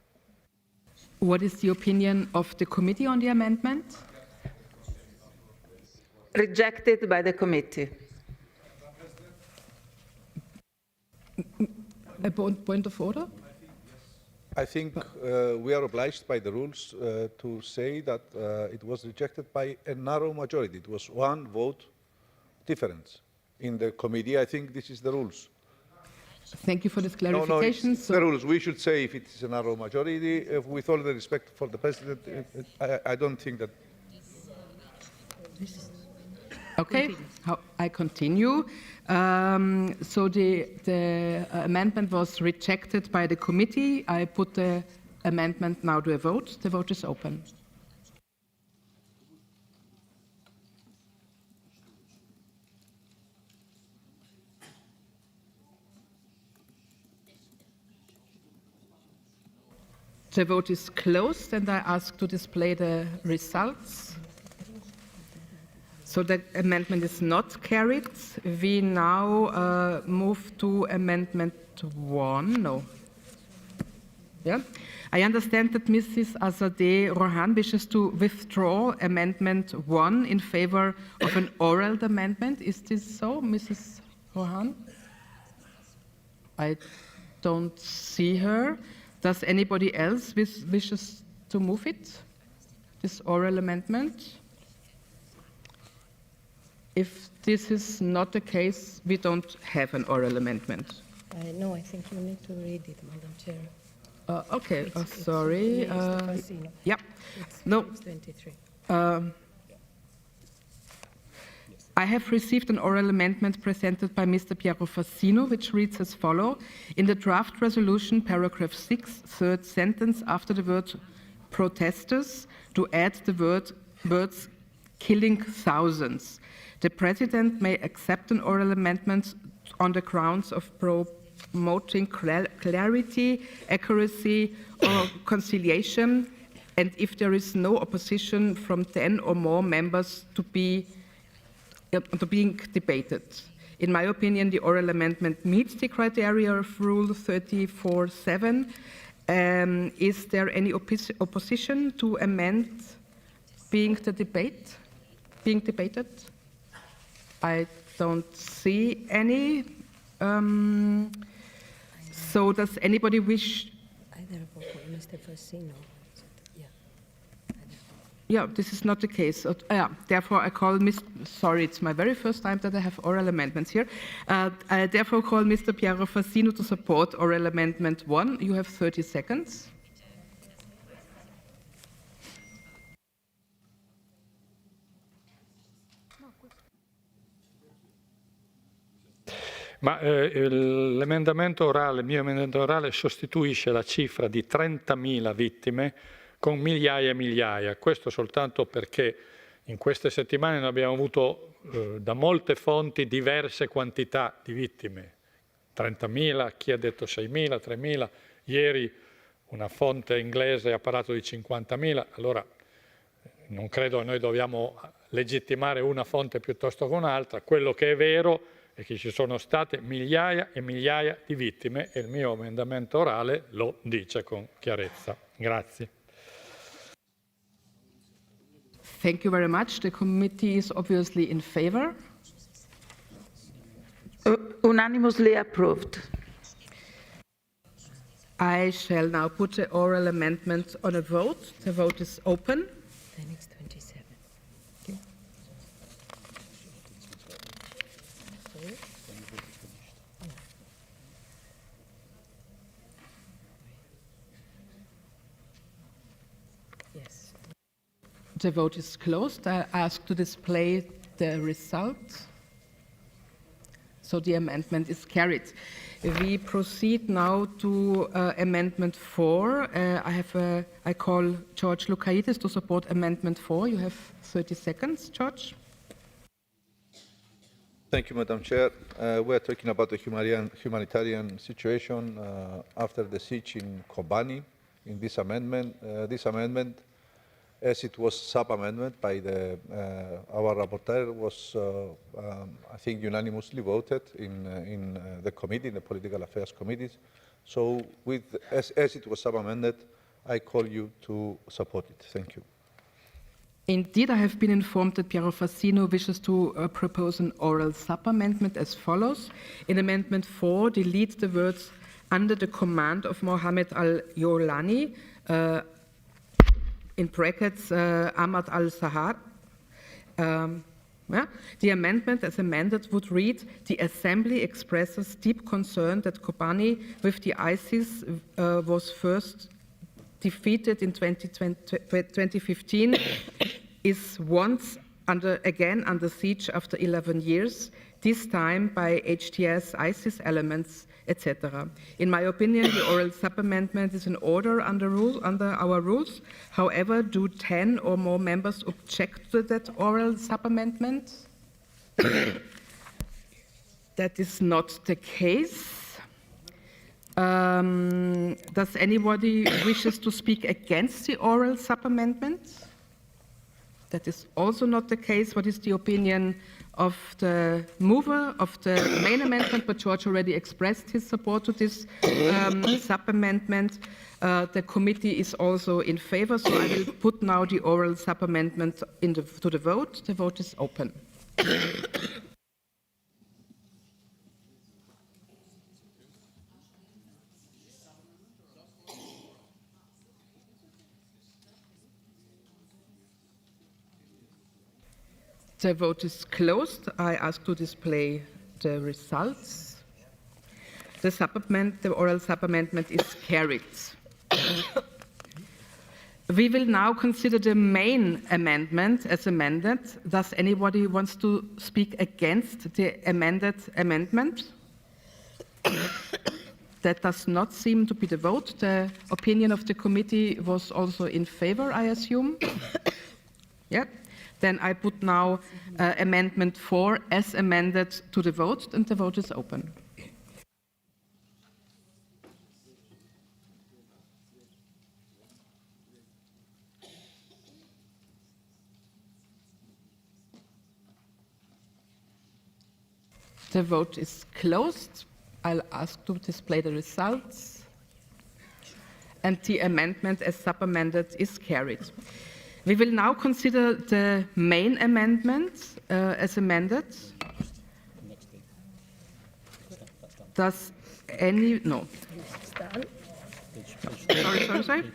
What is the opinion of the committee on the amendment? Rejected by the committee. A point of order? I think we are obliged by the rules to say that it was rejected by a narrow majority. It was one vote difference. In the committee, I think this is the rules. Thank you for this clarification. No, it's the rules. We should say if it is a narrow majority. With all the respect for the President, I don't think that. Okay, I continue. So the amendment was rejected by the committee. I put the amendment now to a vote. The vote is open. The vote is closed, and I ask to display the results. So the amendment is not carried. We now move to Amendment 1. No. Yeah. I understand that Mrs. Azadeh Rohan wishes to withdraw Amendment 1 in favor of an oral amendment. Is this so, Mrs. Rohan? I don't see her. Does anybody else wishes to move it, this oral amendment? If this is not the case, we don't have an oral amendment. No, I think you need to read it, Madam Chair. Okay, sorry. Yeah, no. 23. I have received an oral amendment presented by Mr. Piero Fassino, which reads as follows. In the draft resolution, paragraph 6, third sentence, after the word protesters, to add the words killing thousands. The President may accept an oral amendment on the grounds of promoting clarity, accuracy, or conciliation, and if there is no opposition from 10 or more members to being debated. In my opinion, the oral amendment meets the criteria of Rule 34(7). Is there any opposition to amend being debated? I don't see any. So does anybody wish? Either Mr. Fassino. Yeah, this is not the case. Therefore, I call sorry, it's my very first time that I have oral amendments here. I therefore call Mr. Piero Fassino to support oral amendment 1. You have 30 seconds. Ma l'emendamento orale, il mio emendamento orale sostituisce la cifra di 30.000 vittime con migliaia e migliaia. Questo soltanto perché in queste settimane noi abbiamo avuto da molte fonti diverse quantità di vittime. 30.000, chi ha detto 6.000, 3.000, ieri una fonte inglese ha parlato di 50.000, allora non credo che noi dobbiamo legittimare una fonte piuttosto che un'altra. Quello che è vero è che ci sono state migliaia e migliaia di vittime e il mio emendamento orale lo dice con chiarezza. Grazie. Thank you very much. The committee is obviously in favor. Unanimously approved. I shall now put the oral amendment on a vote. The vote is open. Then it's 27. Okay. Yes. The vote is closed. I ask to display the result. So the amendment is carried. We proceed now to Amendment 4. I call George Loukaitis to support Amendment 4. You have 30 seconds, George. Thank you, Madam Chair. We're talking about the humanitarian situation after the siege in Kobani. In this amendment, as it was sub-amendment by our rapporteur, was, I think, unanimously voted in the committee, in the Political Affairs Committees. So, as it was sub-amended, I call you to support it. Thank you. Indeed, I have been informed that Piero Fassino wishes to propose an oral sub-amendment as follows. In Amendment 4, delete the words "under the command of Mohammed al-Yolani," in brackets, Ahmad al-Sahar. The amendment as amended would read, "The Assembly expresses deep concern that Kobani with the ISIS was first defeated in 2015, is once again under siege after 11 years, this time by HTS ISIS elements, etc. In my opinion, the oral sub-amendment is in order under our rules. However, do 10 or more members object to that oral sub-amendment? That is not the case. Does anybody wishes to speak against the oral sub-amendment? That is also not the case. What is the opinion of the mover of the main amendment? But George already expressed his support to this sub-amendment. The committee is also in favor, so I will put now the oral sub-amendment to the vote. The vote is open. The vote is closed. I ask to display the results. The oral sub-amendment is carried. We will now consider the main amendment as amended. Does anybody wants to speak against the amended amendment? That does not seem to be the vote. The opinion of the committee was also in favor, I assume. Yeah. Then I put now Amendment 4 as amended to the vote, and the vote is open. The vote is closed. I'll ask to display the results. And the amendment as sub-amended is carried. We will now consider the main amendment as amended. Does any, no. Sorry.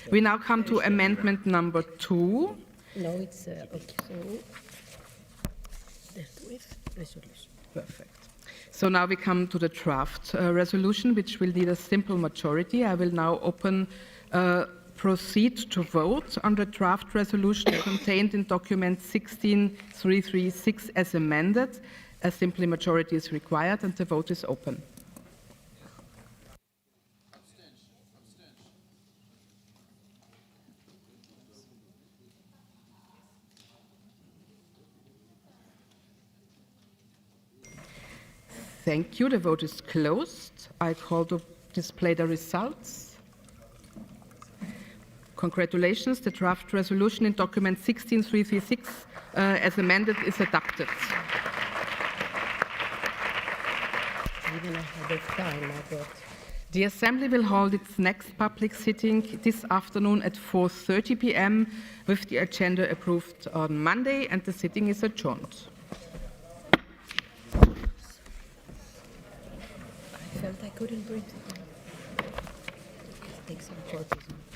We now come to amendment number 2. No, it's okay. With resolution. Perfect. So now we come to the draft resolution, which will need a simple majority. I will now proceed to vote on the draft resolution contained in document 16336 as amended. A simple majority is required and the vote is open. Thank you. The vote is closed. I call to display the results. Congratulations. The draft resolution in document 16336 as amended is adopted. Even ahead of time, I got. The Assembly will hold its next public sitting this afternoon at 4:30 p.m. with the agenda approved on Monday, and the sitting is adjourned. I felt I couldn't breathe. Take some cortisone.